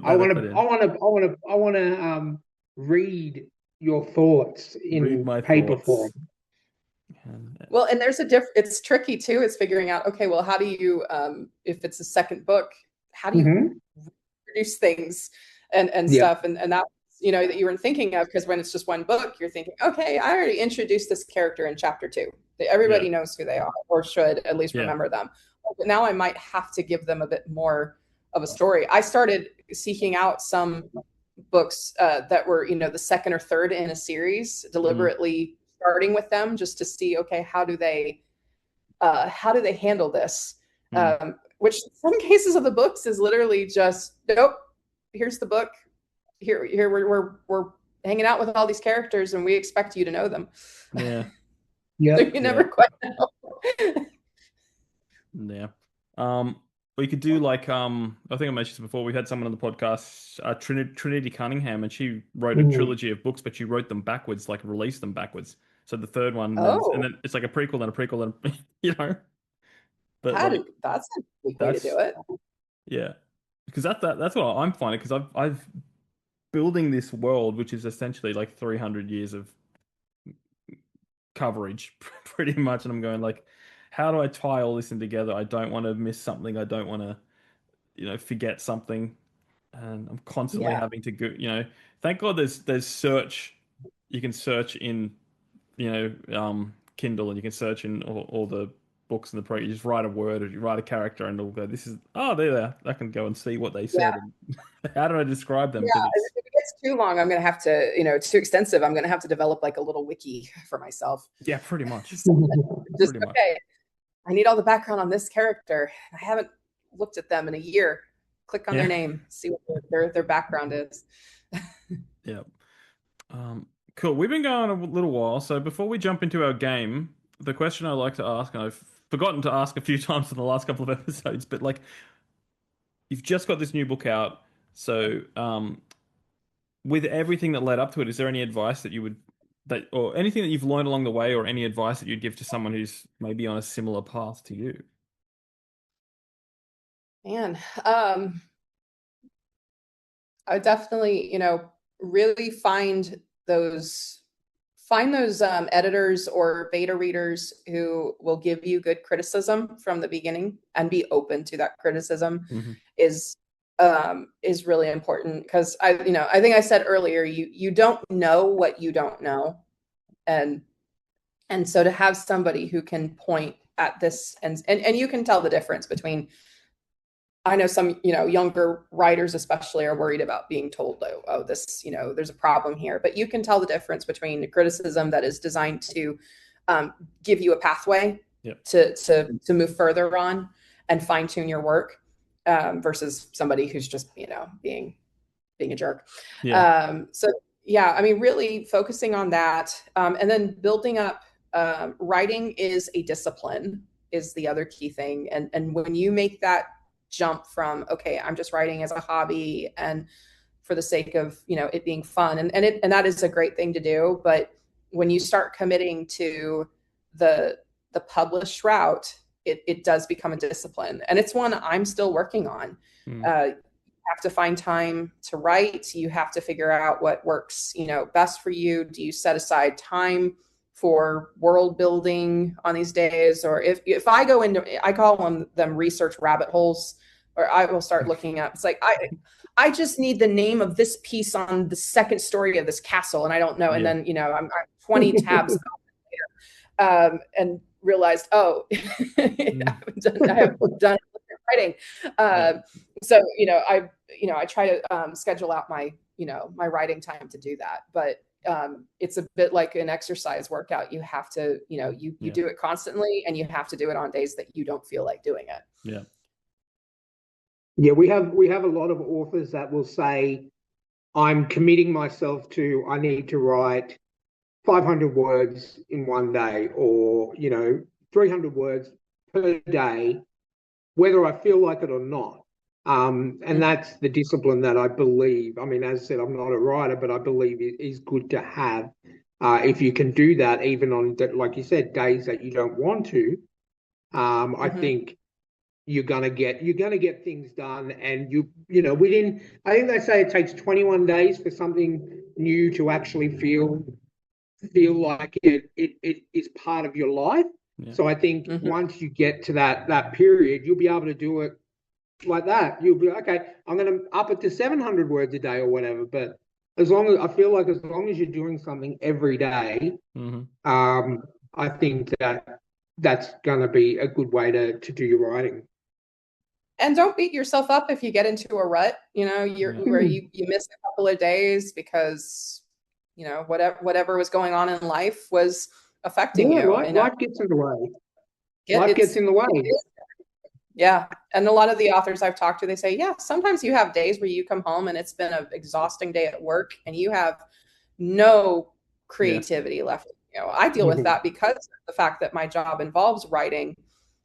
I want to read your thoughts in paper form. Well, and there's it's tricky too. It's figuring out, okay, well, how do you, if it's a second book, how do you produce things and stuff, and that, that you were thinking of, because when it's just one book, you're thinking, okay, I already introduced this character in chapter 2. Everybody knows who they are, or should at least remember them. But now I might have to give them a bit more of a story. I started seeking out some books that were, the second or third in a series, deliberately starting with them just to see, okay, how do they handle this? Which in some cases of the books is literally just, nope, here's the book. Here we're hanging out with all these characters, and we expect you to know them. Yeah. Yeah. So you never quite know. Yeah. We could do like I think I mentioned this before. We had someone on the podcast, Trinity Cunningham, and she wrote a trilogy of books, but she wrote them backwards, like released them backwards. So the third one, and then it's like a prequel and a prequel, and But that's a good way to do it. Yeah, because that's what I'm finding, because I've building this world, which is essentially like 300 years of coverage, pretty much, and I'm going like, how do I tie all this in together? I don't want to miss something. I don't want to, forget something, and I'm constantly having to go. Thank God there's search. You can search in, Kindle, and you can search in all the books and you just write a word, or you write a character, and it'll go, this is there. I can go and see what they said. And how do I describe them? Yeah, if it gets too long, I'm gonna have to, too extensive, I'm gonna have to develop like a little wiki for myself. Yeah, pretty much. Just okay, I need all the background on this character. I haven't looked at them in a year. Click on their name, see what their background is. Yeah. Cool. We've been going a little while, so before we jump into our game, the question I like to ask, and I've forgotten to ask a few times in the last couple of episodes, but like, you've just got this new book out, so with everything that led up to it, is there any advice that you would or anything that you've learned along the way, or any advice that you'd give to someone who's maybe on a similar path to you? Man, I would definitely, really find those editors or beta readers who will give you good criticism from the beginning and be open to that criticism. Mm-hmm. is really important, because I think I said earlier, you don't know what you don't know, and so to have somebody who can point at this and you can tell the difference between, I know some, younger writers especially are worried about being told, oh, this, there's a problem here, but you can tell the difference between the criticism that is designed to give you a pathway to move further on and fine tune your work, versus somebody who's just, being a jerk. So yeah, I mean, really focusing on that, and then building up, writing is a discipline is the other key thing. And when you make that jump from, okay, I'm just writing as a hobby and for the sake of, it being fun, and that is a great thing to do. But when you start committing to the published route, it does become a discipline, and it's one I'm still working on. You have to find time to write. You have to figure out what works, best for you. Do you set aside time for world building on these days? Or if I go into, I call them research rabbit holes, or I will start looking up. It's like, I just need the name of this piece on the second story of this castle, and I don't know. And then, I'm 20 tabs later, and realized, oh, I haven't done writing. So, I try to schedule out my, my writing time to do that. But it's a bit like an exercise workout. You have to, you do it constantly, and you have to do it on days that you don't feel like doing it. Yeah. Yeah, we have a lot of authors that will say, I'm committing myself to, I need to write 500 words in one day, or 300 words per day, whether I feel like it or not. And that's the discipline that I believe. I mean, as I said, I'm not a writer, but I believe it is good to have. If you can do that, even on, like you said, days that you don't want to, I think you're gonna get things done. And within, I think they say it takes 21 days for something new to actually feel like it is part of your life. Yeah. So I think once you get to that period, you'll be able to do it like that. You'll be okay, I'm going to up it to 700 words a day or whatever. But as long as you're doing something every day, I think that's going to be a good way to do your writing. And don't beat yourself up if you get into a rut, where you miss a couple of days because, whatever was going on in life was affecting you. Life gets in the way. Life gets in the way. Yeah. And a lot of the authors I've talked to, they say, yeah, sometimes you have days where you come home and it's been an exhausting day at work and you have no creativity left. I deal with that because of the fact that my job involves writing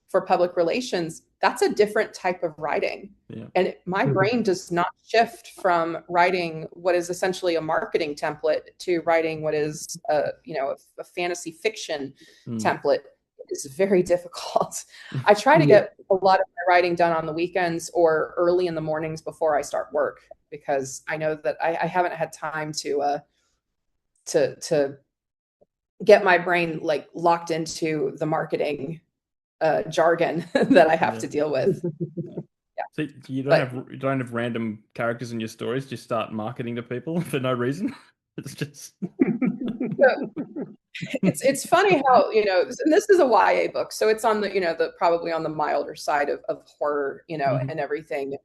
for public relations. That's a different type of writing. Yeah. And my brain does not shift from writing what is essentially a marketing template to writing what is a fantasy fiction template. It's very difficult. I try to get a lot of my writing done on the weekends or early in the mornings before I start work, because I know that I haven't had time to get my brain like locked into the marketing jargon that I have to deal with. So you don't have random characters in your stories. Just start marketing to people for no reason. It's just. It's funny how, and this is a YA book, so it's on the probably on the milder side of horror, and everything.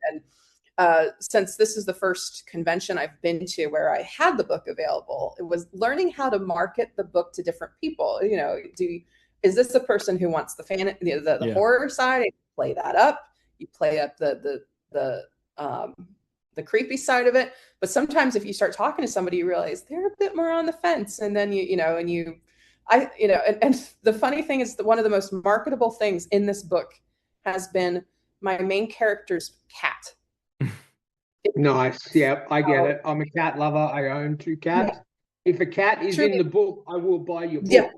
And since this is the first convention I've been to where I had the book available, it was learning how to market the book to different people. Is this a person who wants the horror side? You play that up. You play up the creepy side of it. But sometimes if you start talking to somebody, you realize they're a bit more on the fence, and then you and the funny thing is that one of the most marketable things in this book has been my main character's cat. Nice. Yeah, I get it. I'm a cat lover. I own 2 cats. If a cat is in the book, I will buy your book.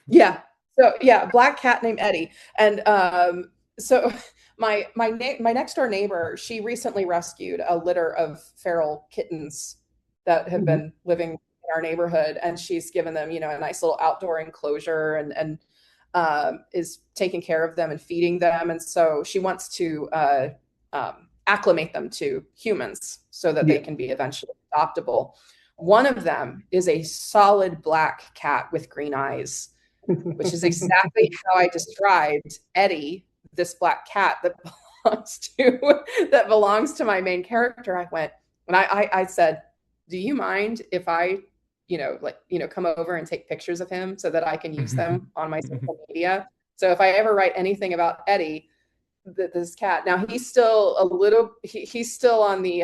Yeah. So yeah, black cat named Eddie. And so my next door neighbor, she recently rescued a litter of feral kittens that have been living in our neighborhood, and she's given them, a nice little outdoor enclosure and is taking care of them and feeding them. And so she wants to acclimate them to humans so that they can be eventually adoptable. One of them is a solid black cat with green eyes, which is exactly how I described Eddie, this black cat that belongs to my main character. I went, and I said, do you mind if I, come over and take pictures of him so that I can use them on my social media? So if I ever write anything about Eddie, this cat, now he's still he's still on the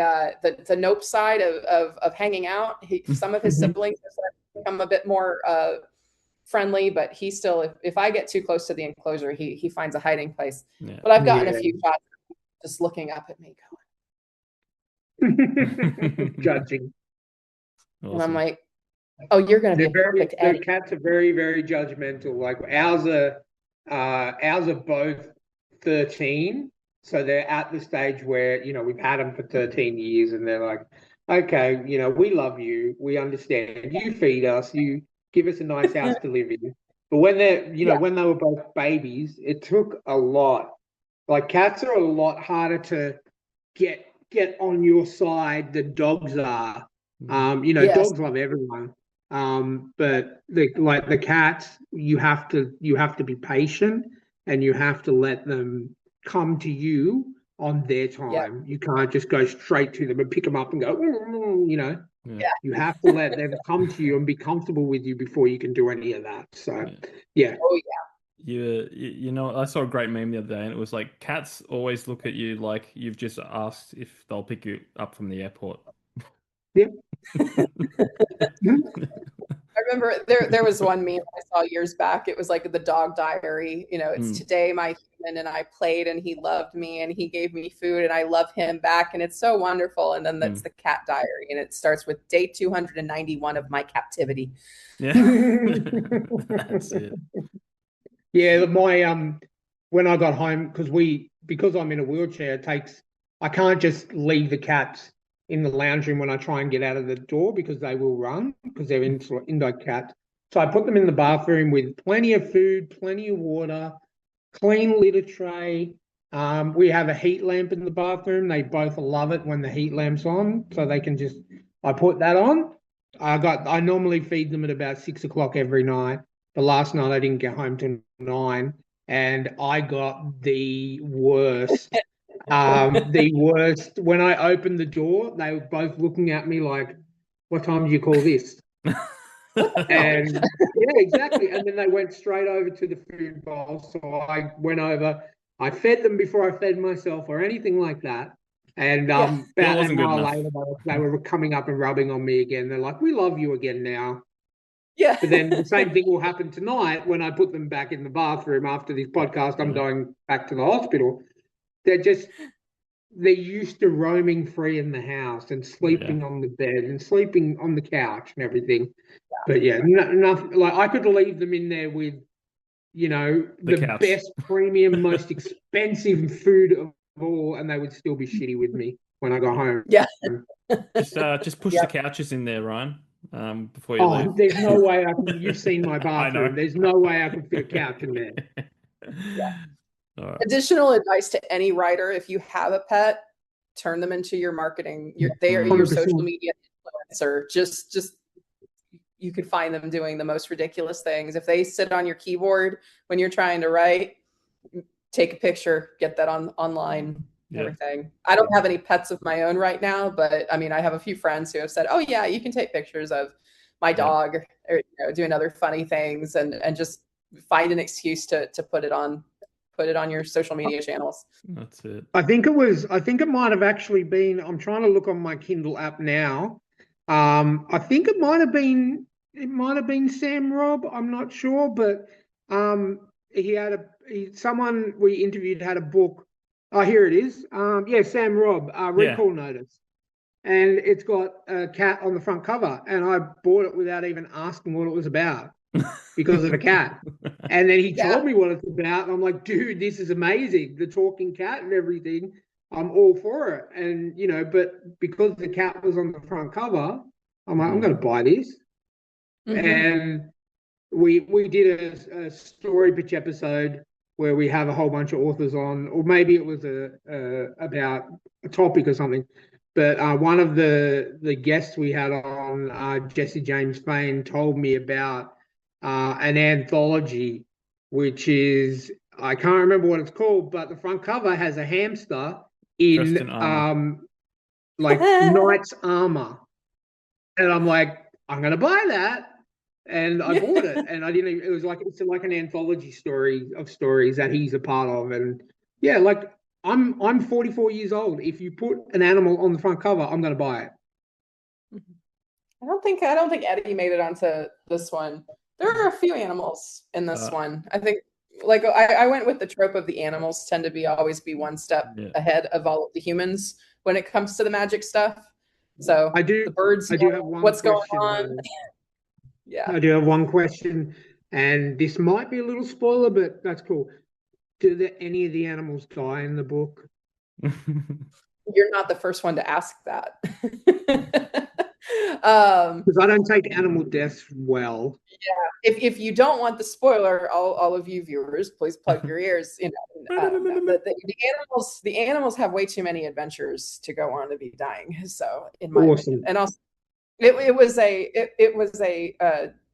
nope side of hanging out. Some of his siblings have become a bit more friendly, but he still, if I get too close to the enclosure, he finds a hiding place. But I've gotten a few shots just looking up at me going judging. Awesome. And I'm like, oh, you're gonna be a perfect Eddie. The cats are very, very judgmental. Like ours are both 13, so they're at the stage where we've had them for 13 years, and they're like, okay, we love you, we understand, you feed us, you give us a nice house to live in. But when they're when they were both babies, it took a lot. Like cats are a lot harder to get on your side than dogs are. Dogs love everyone, but the cats, you have to be patient, and you have to let them come to you on their time. Yeah. You can't just go straight to them and pick them up and go, You have to let them come to you and be comfortable with you before you can do any of that. So, yeah. Oh, yeah. I saw a great meme the other day, and it was like, cats always look at you like you've just asked if they'll pick you up from the airport. Yep. I remember there was one meme I saw years back. It was like the dog diary. It's today my human, and I played, and he loved me, and he gave me food, and I love him back, and it's so wonderful. And then that's the cat diary, and it starts with day 291 of my captivity. Yeah, that's it. Yeah, when I got home, because I'm in a wheelchair, I can't just leave the cats in the lounge room when I try and get out of the door, because they will run, because they're indoor cats. So I put them in the bathroom with plenty of food, plenty of water, clean litter tray. We have a heat lamp in the bathroom. They both love it when the heat lamp's on, so they can I put that on. I normally feed them at about 6 o'clock every night. But last night I didn't get home till 9, and I got the worst. The worst. When I opened the door, they were both looking at me like, what time do you call this? And yeah, exactly. And then they went straight over to the food bowl. So I went over, I fed them before I fed myself or anything like that. And about a mile later, they were coming up and rubbing on me again. They're like, we love you again now. Yeah. But then the same thing will happen tonight when I put them back in the bathroom after this podcast. I'm going back to the hospital. They're used to roaming free in the house and sleeping on the bed and sleeping on the couch and everything. But nothing, like I could leave them in there with, the best premium, most expensive food of all, and they would still be shitty with me when I go home. Yeah. Just push the couches in there, Ryan. Before you leave. There's no way I can. You've seen my bathroom. There's no way I can fit a couch in there. Yeah. Right. Additional advice to any writer: if you have a pet, turn them into your marketing. They are your 100%. Social media influencer. Just you could find them doing the most ridiculous things. If they sit on your keyboard when you're trying to write, take a picture, get that online. Everything. I don't have any pets of my own right now, but I mean, I have a few friends who have said, "Oh yeah, you can take pictures of my dog or doing other funny things," and just find an excuse to put it on your social media channels. That's it. I think it might have actually been. I'm trying to look on my Kindle app now. I think it might have been it might have been Sam Robb. I'm not sure, but he had someone we interviewed had a book. Oh, here it is. Yeah, Sam Robb, Recall Notice, and it's got a cat on the front cover, and I bought it without even asking what it was about because of a cat. And then he told me what it's about, and I'm like, dude, this is amazing. The talking cat and everything. I'm all for it. And, but because the cat was on the front cover, I'm like, I'm going to buy this. Mm-hmm. And we did a story pitch episode where we have a whole bunch of authors on, or maybe it was about a topic or something. But one of the guests we had on, Jesse James Fain, told me about an anthology, which is, I can't remember what it's called, but the front cover has a hamster in like knight's armor. And I'm like, I'm going to buy that. And I bought it, and I didn't. It was like it's like an anthology story of stories that he's a part of, and yeah, like I'm 44 years old. If you put an animal on the front cover, I'm going to buy it. I don't think Eddie made it onto this one. There are a few animals in this one. I think, like I went with the trope of the animals tend to always be one step ahead of all of the humans when it comes to the magic stuff. So the birds. I do have one. What's going on? Yeah, I do have one question, and this might be a little spoiler, but that's cool. Do any of the animals die in the book? You're not the first one to ask that. Because I don't take animal deaths well. Yeah, if you don't want the spoiler, all of you viewers, please plug your ears. The animals have way too many adventures to go on to be dying. So in my opinion, and also. It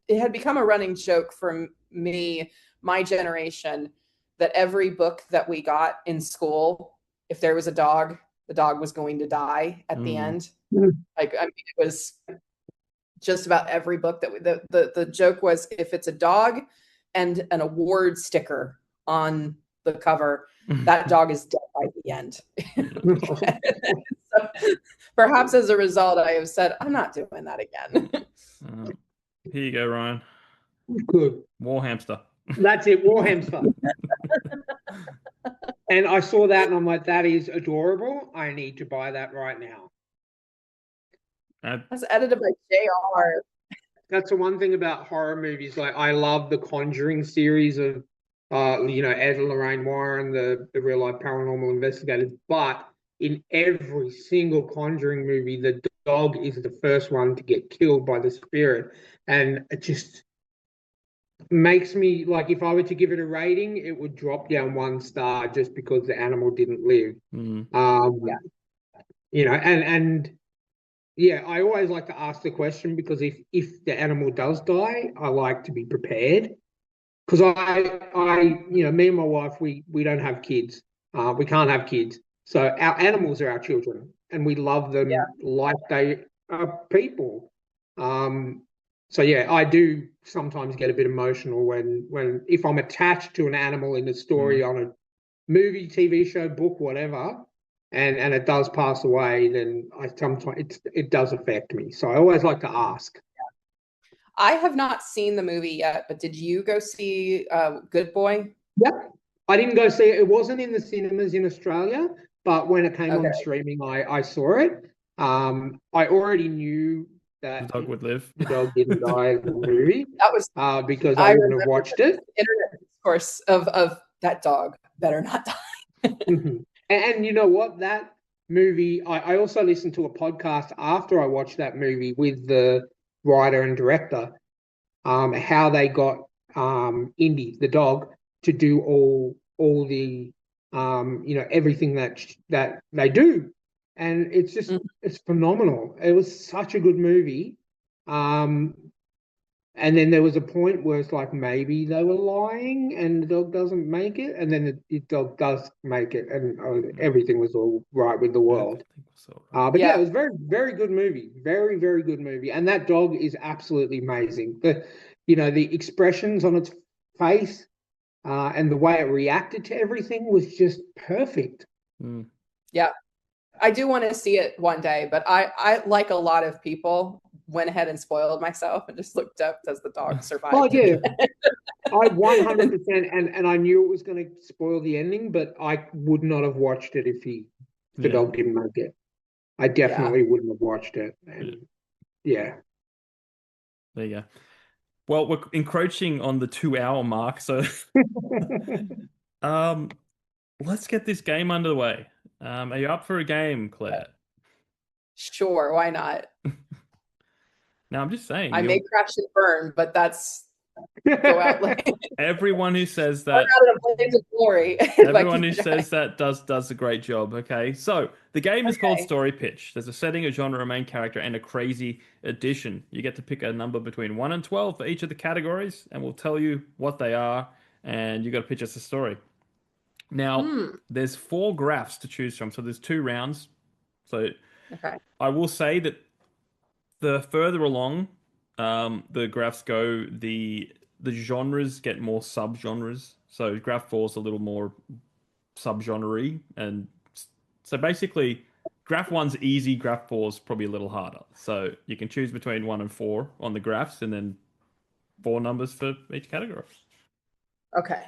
had become a running joke for me, my generation, that every book that we got in school, if there was a dog, the dog was going to die at the end. Like, I mean, it was just about every book that the joke was, if it's a dog and an award sticker on the cover, that dog is dead by the end. So, perhaps as a result, I have said, I'm not doing that again. Here you go, Ryan. Good. War hamster. That's it, war hamster. And I saw that and I'm like, that is adorable. I need to buy that right now. That's edited by JR. That's the one thing about horror movies. Like, I love the Conjuring series of Ed and Lorraine Warren, the real life paranormal investigators, but in every single Conjuring movie, the dog is the first one to get killed by the spirit. And it just makes me, like, if I were to give it a rating, it would drop down 1 star just because the animal didn't live. I always like to ask the question, because if the animal does die, I like to be prepared. Because me and my wife, we don't have kids. We can't have kids. So our animals are our children, and we love them like they are people. I do sometimes get a bit emotional when if I'm attached to an animal in a story on a movie, TV show, book, whatever, and it does pass away, then sometimes it does affect me. So I always like to ask. I have not seen the movie yet, but did you go see Good Boy? Yep. I didn't go see it. It wasn't in the cinemas in Australia, but when it came on streaming, I saw it. I already knew that the dog would live. The dog didn't die in the movie. That was because I wouldn't have watched it. Internet discourse of that dog better not die. And you know what? That movie, I also listened to a podcast after I watched that movie with the writer and director, how they got Indy, the dog, to do all the everything that they do, and it's just it's phenomenal. It was such a good movie, and then there was a point where it's like maybe they were lying and the dog doesn't make it, and then the dog does make it, and everything was all right with the world. It was very, very good movie. Very, very good movie. And that dog is absolutely amazing. The expressions on its face and the way it reacted to everything was just perfect. Yeah. I do want to see it one day, but I like a lot of people, went ahead and spoiled myself and just looked up, does the dog survive? Oh yeah, I 100%, and I knew it was going to spoil the ending, but I would not have watched it if the dog didn't make it. I definitely wouldn't have watched it. And yeah. There you go. Well, we're encroaching on the 2-hour mark, so let's get this game underway. Are you up for a game, Claire? Sure, why not? Now, I'm just saying. I may crash and burn, but that's go out like everyone who says that. Glory. Everyone who says that does a great job. Okay, so the game is called Story Pitch. There's a setting, a genre, a main character, and a crazy addition. You get to pick a number between 1 and 12 for each of the categories, and we'll tell you what they are, and you got to pitch us a story. Now, there's 4 graphs to choose from, so there's 2 rounds. So I will say that the further along the graphs go, the genres get more subgenres. So graph 4 is a little more subgenre, and so basically graph 1's easy, graph 4's probably a little harder. So you can choose between 1 and 4 on the graphs, and then 4 numbers for each category. Okay.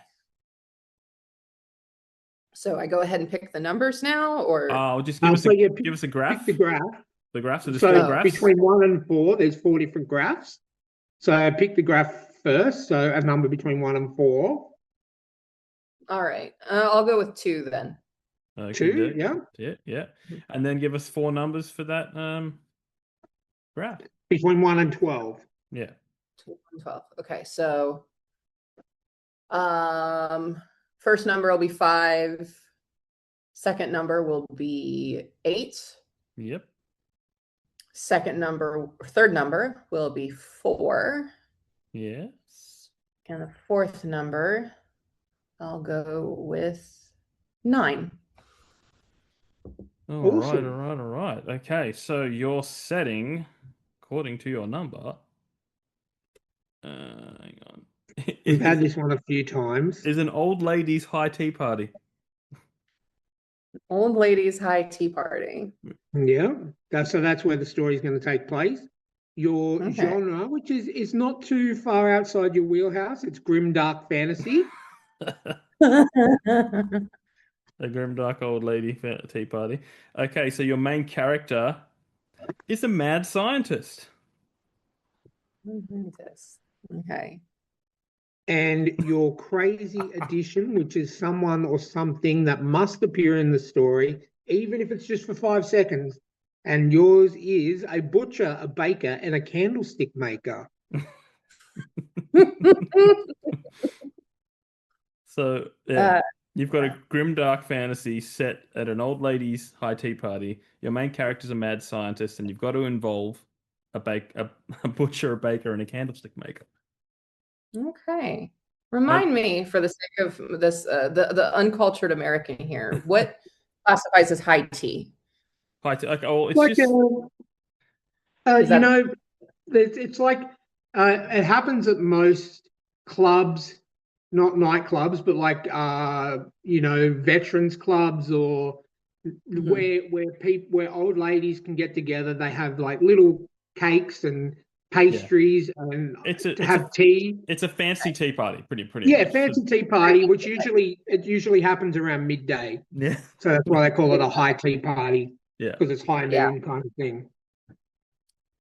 So I go ahead and pick the numbers now, or just give us a graph. Pick the graph. The graphs are just 2 graphs. Between 1 and 4, there's 4 different graphs. So I pick the graph first, so a number between 1 and 4. All right. I'll go with 2 then. 2, yeah. And then give us 4 numbers for that graph. Between 1 and 12. Yeah. 2 and 12. Okay, so first number will be 5. Second number will be 8. Yep. Third number will be 4. Yes. And the fourth number, I'll go with 9. All right. Okay, so your setting, according to your number, hang on. We've had this one a few times. Is an old lady's high tea party. Old lady's high tea party. Yeah, that's where the story is going to take place. Your genre, which is not too far outside your wheelhouse, it's grim dark fantasy. A grim dark old lady tea party. Okay, so your main character is a mad scientist. Okay. And your crazy addition, which is someone or something that must appear in the story, even if it's just for 5 seconds. And yours is a butcher, a baker, and a candlestick maker. So, you've got a grim dark fantasy set at an old lady's high tea party. Your main character is a mad scientist, and you've got to involve a butcher, a baker, and a candlestick maker. Okay. Remind me, for the sake of this, the uncultured American here, what classifies as high tea? High tea. Okay, well, it's like just... it's like it happens at most clubs, not nightclubs, but like veterans clubs or where old ladies can get together. They have like little cakes and pastries and have tea. It's a fancy tea party, pretty. Yeah, fancy tea party, which usually happens around midday. Yeah. So that's why they call it a high tea party. Yeah. Because it's high noon kind of thing. I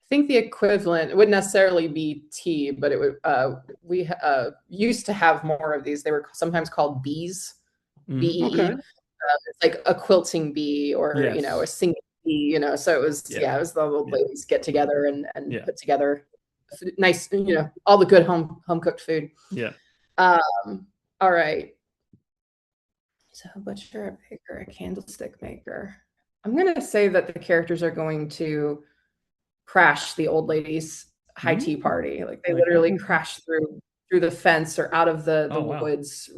think the equivalent wouldn't necessarily be tea, but it would. We used to have more of these. They were sometimes called bees. BEE. Okay. It's like a quilting bee or a singing bee. So it was it was the old ladies get together and put together nice all the good home cooked food. Yeah. All right. So a butcher, a baker, a candlestick maker. I'm gonna say that the characters are going to crash the old lady's high tea party. Like they literally crash through the fence or out of the woods,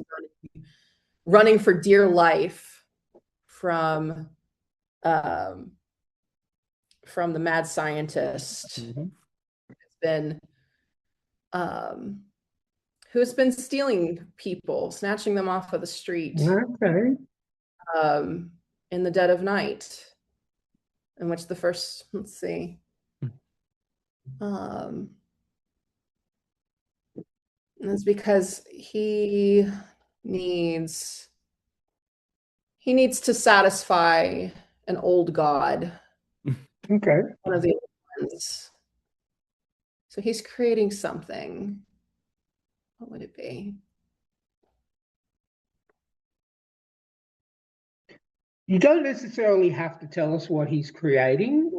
running for dear life from the mad scientist who has been stealing people, snatching them off of the street. Okay. In the dead of night, in which the first, let's see. And it's because needs he needs to satisfy an old god. Okay. One of the old ones. So he's creating something. What would it be? You don't necessarily have to tell us what he's creating.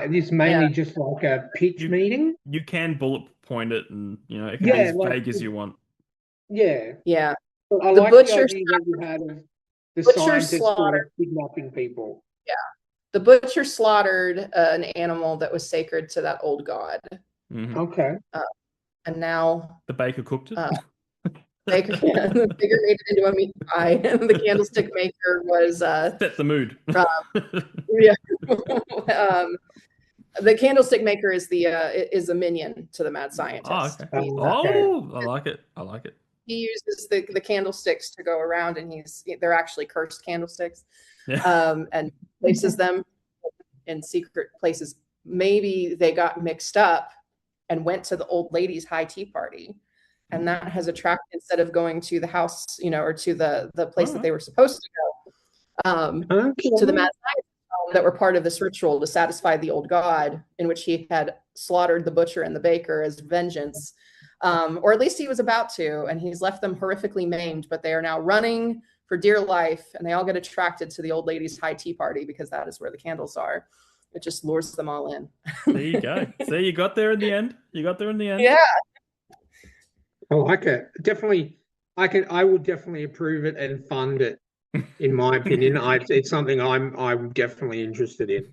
This is mainly just like a pitch meeting. You can bullet point it, and it can be Yeah, as like vague as you want. Yeah. Yeah. But I The like butcher the idea that you had of the butcher scientists sort of slaughtered. kidnapping people. Yeah. The butcher slaughtered an animal that was sacred to that old god. Mhm. Okay. And now The baker cooked it. the baker made it into a meat pie. The candlestick maker was set the mood. yeah. The candlestick maker is a minion to the mad scientist. Oh, okay. Oh, I like it. I like it. He uses the candlesticks to go around, and they're actually cursed candlesticks. Yeah. And places them in secret places. Maybe they got mixed up and went to the old lady's high tea party, and that has attracted, instead of going to the house, or to the place that they were supposed to go, to the mad scientist that were part of this ritual to satisfy the old god, in which he had slaughtered the butcher and the baker as vengeance. Or at least he was about to, and he's left them horrifically maimed, but they are now running for dear life, and they all get attracted to the old lady's high tea party because that is where the candles are. It just lures them all in. There you go. See, you got there in the end. Yeah. I like it. Definitely, I would definitely approve it and fund it. In my opinion, it's something I'm definitely interested in.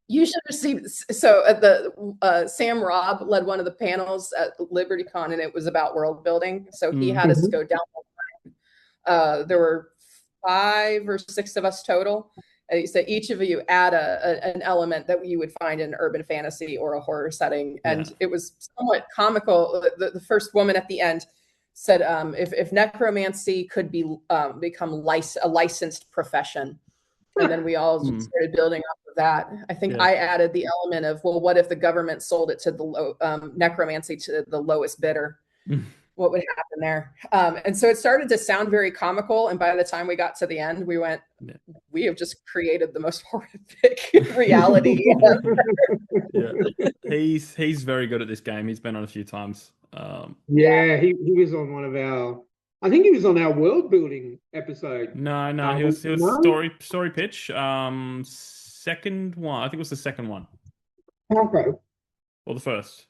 You should have seen. So at the Sam Robb led one of the panels at LibertyCon, and it was about world building. So he had us go down the line. There were 5 or 6 of us total. And he said each of you add an element that you would find in urban fantasy or a horror setting, and it was somewhat comical. The first woman at the end said, if necromancy could become a licensed profession. And then we all started building off of that. I think I added the element of, well, what if the government sold it to the necromancy to the lowest bidder? What would happen there? And so it started to sound very comical. And by the time we got to the end, we went, we have just created the most horrific reality. He's very good at this game. He's been on a few times. He was on one of our. I think he was on our world building episode. No, he was story pitch. Second one. I think it was the second one. Okay. Or the first.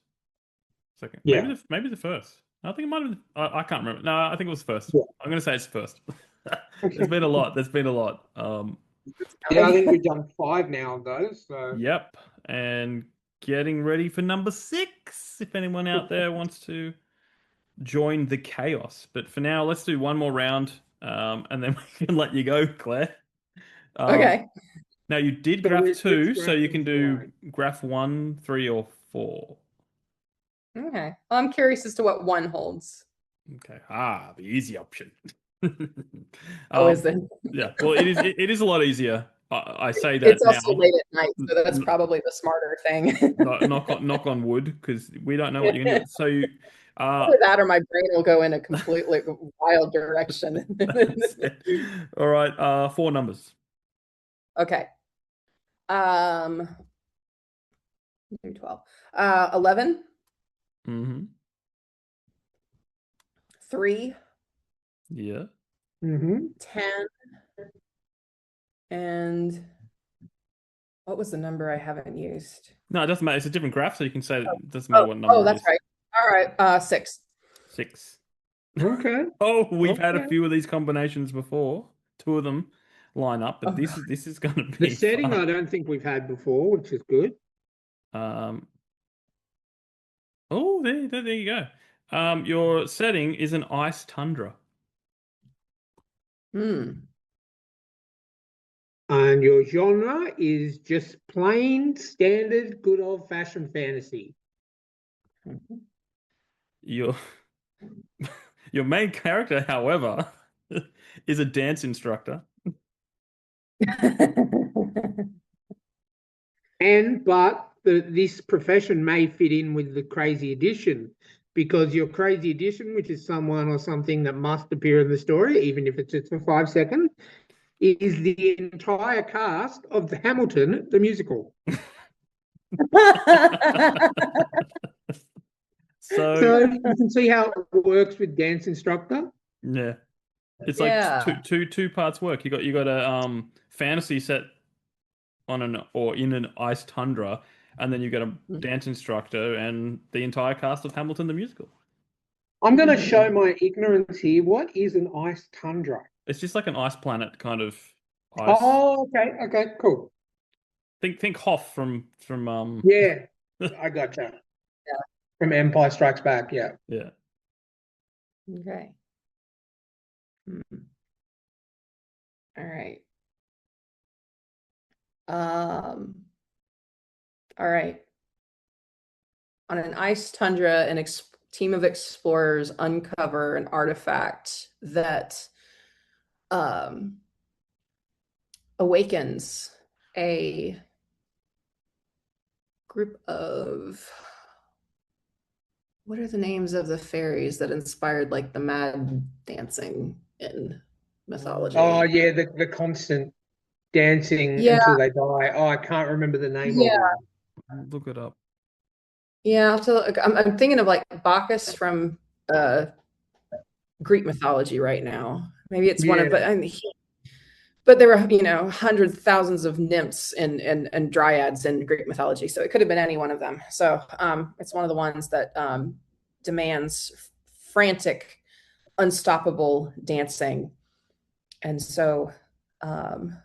Second. Yeah. Maybe the first. I think it might have been. I can't remember. No, I think it was the first. Yeah. I'm going to say it's the first. There's been a lot. I think we've done 5 now of those. So. Yep. And getting ready for number 6. If anyone out there wants to join the chaos. But for now, let's do one more round, and then we can let you go, Claire. Okay. Now, you did graph 2, so you can do graph 1, 3, or 4. Okay. Well, I'm curious as to what 1 holds. Okay. The easy option. Is it? Yeah. Well, it is a lot easier. I say that it's also late at night, so that's probably the smarter thing. knock on wood, because we don't know what you're going to do. So either that or my brain will go in a completely wild direction. All right. 4 numbers. Okay. 12. 11. 3. Yeah. 10. And what was the number I haven't used? No, it doesn't matter. It's a different graph, so you can say it doesn't matter what number. Oh, that's right. All right. 6. 6. Okay. We've had a few of these combinations before. 2 of them line up, but this is going to be the setting fun. I don't think we've had before, which is good. There you go. Your setting is an ice tundra. And your genre is just plain, standard, good old-fashioned fantasy. Your main character, however, is a dance instructor. But this profession may fit in with the crazy addition, because your crazy addition, which is someone or something that must appear in the story, even if it's just for 5 seconds, is the entire cast of the Hamilton, the musical. So you can see how it works with dance instructor. Yeah. It's like two parts work. You got a fantasy set on in an ice tundra, and then you got a dance instructor and the entire cast of Hamilton the musical. I'm going to show my ignorance here. What is an ice tundra? It's just like an ice planet kind of ice. Oh, okay, cool. Think Hoth from Yeah, I gotcha. Yeah. From Empire Strikes Back, yeah. Yeah. Okay. All right. All right. On an ice tundra, an team of explorers uncover an artifact that awakens a group of, what are the names of the fairies that inspired like the mad dancing in mythology? Oh yeah, the constant dancing until they die. Oh, I can't remember the name of it. Look it up. Yeah, I'm thinking of like Bacchus from Greek mythology right now. Maybe it's one of, but there were hundreds, thousands of nymphs and dryads in Greek mythology, so it could have been any one of them. So it's one of the ones that demands frantic, unstoppable dancing, and so in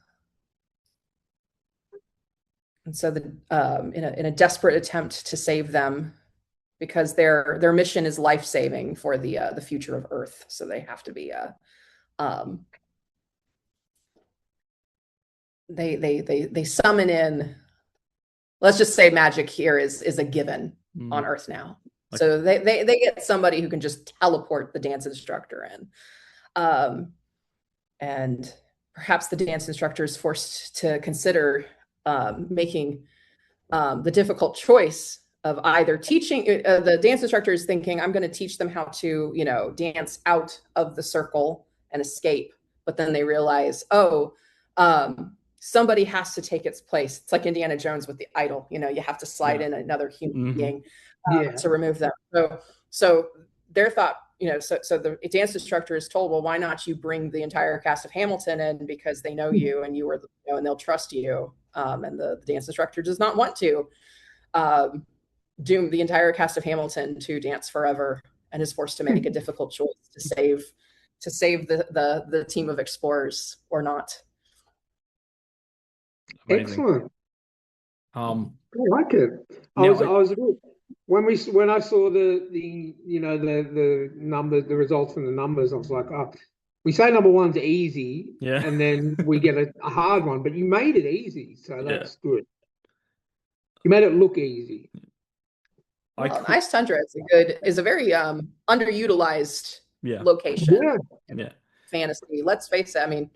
a desperate attempt to save them, because their mission is life-saving for the future of Earth, so they have to be they summon in, let's just say magic here is a given on Earth now. Okay. So they get somebody who can just teleport the dance instructor in, and perhaps the dance instructor is forced to consider making the difficult choice of either teaching. The dance instructor is thinking, I'm going to teach them how to dance out of the circle and escape, but then they realize, somebody has to take its place. It's like Indiana Jones with the idol. You have to slide in another human being to remove them. So their thought, so the dance instructor is told, well, why not you bring the entire cast of Hamilton in, because they know you and you were, and they'll trust you. And the dance instructor does not want to doom the entire cast of Hamilton to dance forever, and is forced to make a difficult choice to save the team of explorers or not. Amazing. Excellent. I like it. I was when I saw the numbers, the results and the numbers, I was like, we say number one's easy, and then we get a hard one, but you made it easy, so that's good. You made it look easy. Ice Tundra is a very underutilized location. Yeah. Fantasy. Let's face it. I mean,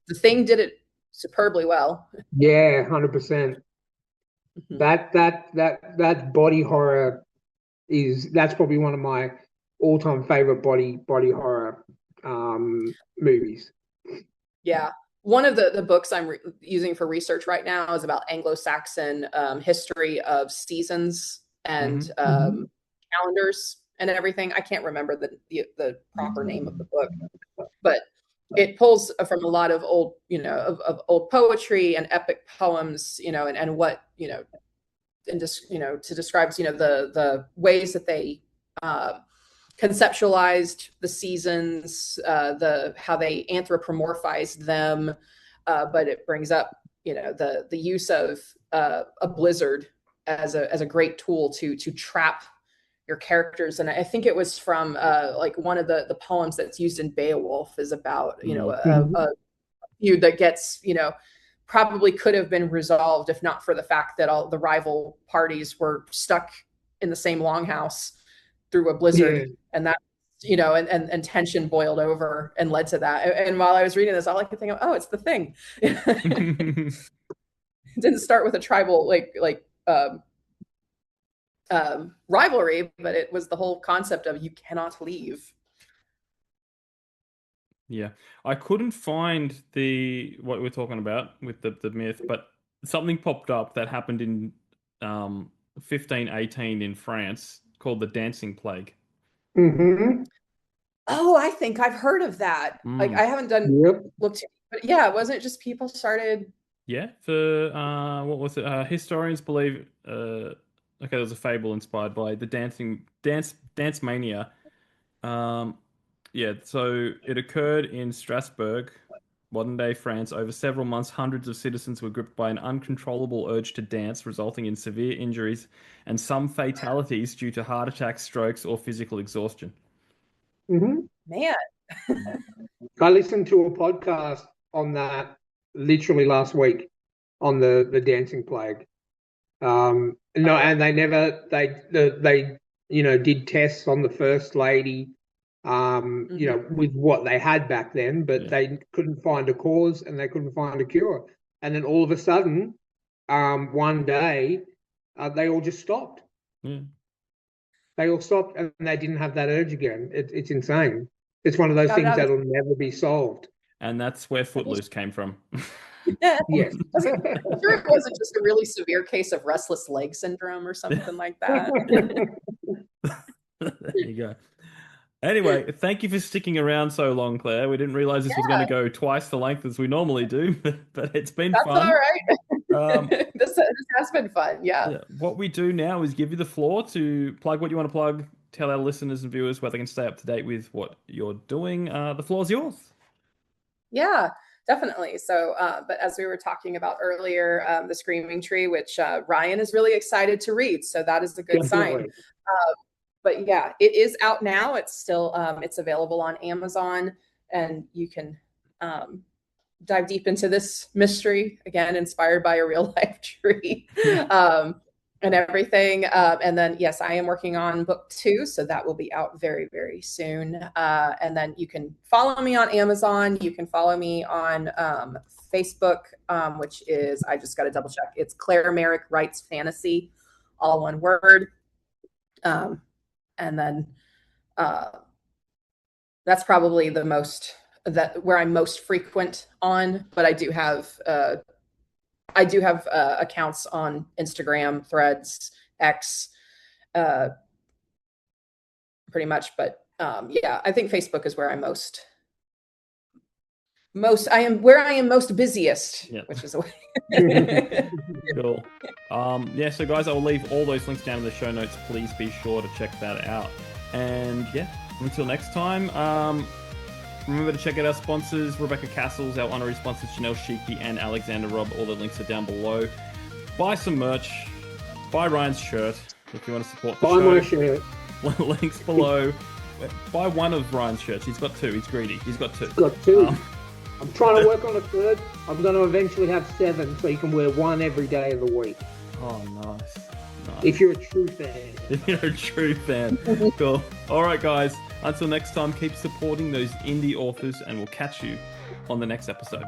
The Thing did it superbly well. Yeah, 100%. That body horror that's probably one of my all-time favorite body horror movies. Yeah. One of the books I'm using for research right now is about Anglo-Saxon history of seasons and calendars and everything. I can't remember the proper name of the book, but it pulls from a lot of old, of old poetry and epic poems, and what, and just, to describe, the ways that they conceptualized the seasons, how they anthropomorphized them, but it brings up, the use of a blizzard as a great tool to trap your characters. And I think it was from like one of the poems that's used in Beowulf is about a feud that gets probably could have been resolved if not for the fact that all the rival parties were stuck in the same longhouse through a blizzard, and that and tension boiled over and led to that. And while I was reading this, all I could think of, it's The Thing. It didn't start with a tribal like rivalry, but it was the whole concept of you cannot leave. Yeah, I couldn't find what we're talking about with the myth, but something popped up that happened in 1518 in France called the Dancing Plague. Mm-hmm. Oh, I think I've heard of that. Like, I haven't looked, but yeah, wasn't it just people started? Yeah, for what was it? Historians believe okay, there was a fable inspired by the dance mania. Yeah, so it occurred in Strasbourg, modern day France. Over several months, hundreds of citizens were gripped by an uncontrollable urge to dance, resulting in severe injuries and some fatalities due to heart attacks, strokes, or physical exhaustion. Mm-hmm. Man. I listened to a podcast on that literally last week on the Dancing Plague. And they did tests on the first lady, with what they had back then, but they couldn't find a cause and they couldn't find a cure. And then all of a sudden, one day, they all just stopped. Mm. They all stopped and they didn't have that urge again. It's insane. It's one of those things that'll never be solved. And that's where Footloose came from. Yes. I'm sure it wasn't just a really severe case of restless leg syndrome or something like that. There you go. Anyway, thank you for sticking around so long, Claire. We didn't realize this was going to go twice the length as we normally do, but it's been fun. That's all right. This has been fun, yeah. What we do now is give you the floor to plug what you want to plug, tell our listeners and viewers where they can stay up to date with what you're doing. The floor's yours. Yeah, definitely. So, but as we were talking about earlier, The Screaming Tree, which Ryan is really excited to read, so that is a good sign. But yeah, it is out now. It's still, it's available on Amazon, and you can dive deep into this mystery, again, inspired by a real life tree and everything. And then, yes, I am working on book 2, so that will be out very, very soon. And then you can follow me on Amazon. You can follow me on Facebook, which is, I just got to double check. It's Claire Merrick Writes Fantasy, all one word. And then that's probably the most where I'm most frequent on, but I do have accounts on Instagram, Threads, X, pretty much. But yeah, I think Facebook is where I'm most I am most busiest, which is a way. Cool. Yeah, so guys, I will leave all those links down in the show notes. Please be sure to check that out. And yeah, until next time, remember to check out our sponsors, Rebecca Castles, our honorary sponsors, Janelle Schiecke and Alexander Robb. All the links are down below. Buy some merch. Buy Ryan's shirt if you want to support the show. Buy my shirt. Links below. Buy one of Ryan's shirts. He's got 2. He's greedy. He's got 2. He's got 2. I'm trying to work on a 3rd. I'm going to eventually have 7, so you can wear 1 every day of the week. Oh, nice. If you're a true fan. If you're a true fan. Cool. All right, guys. Until next time, keep supporting those indie authors, and we'll catch you on the next episode.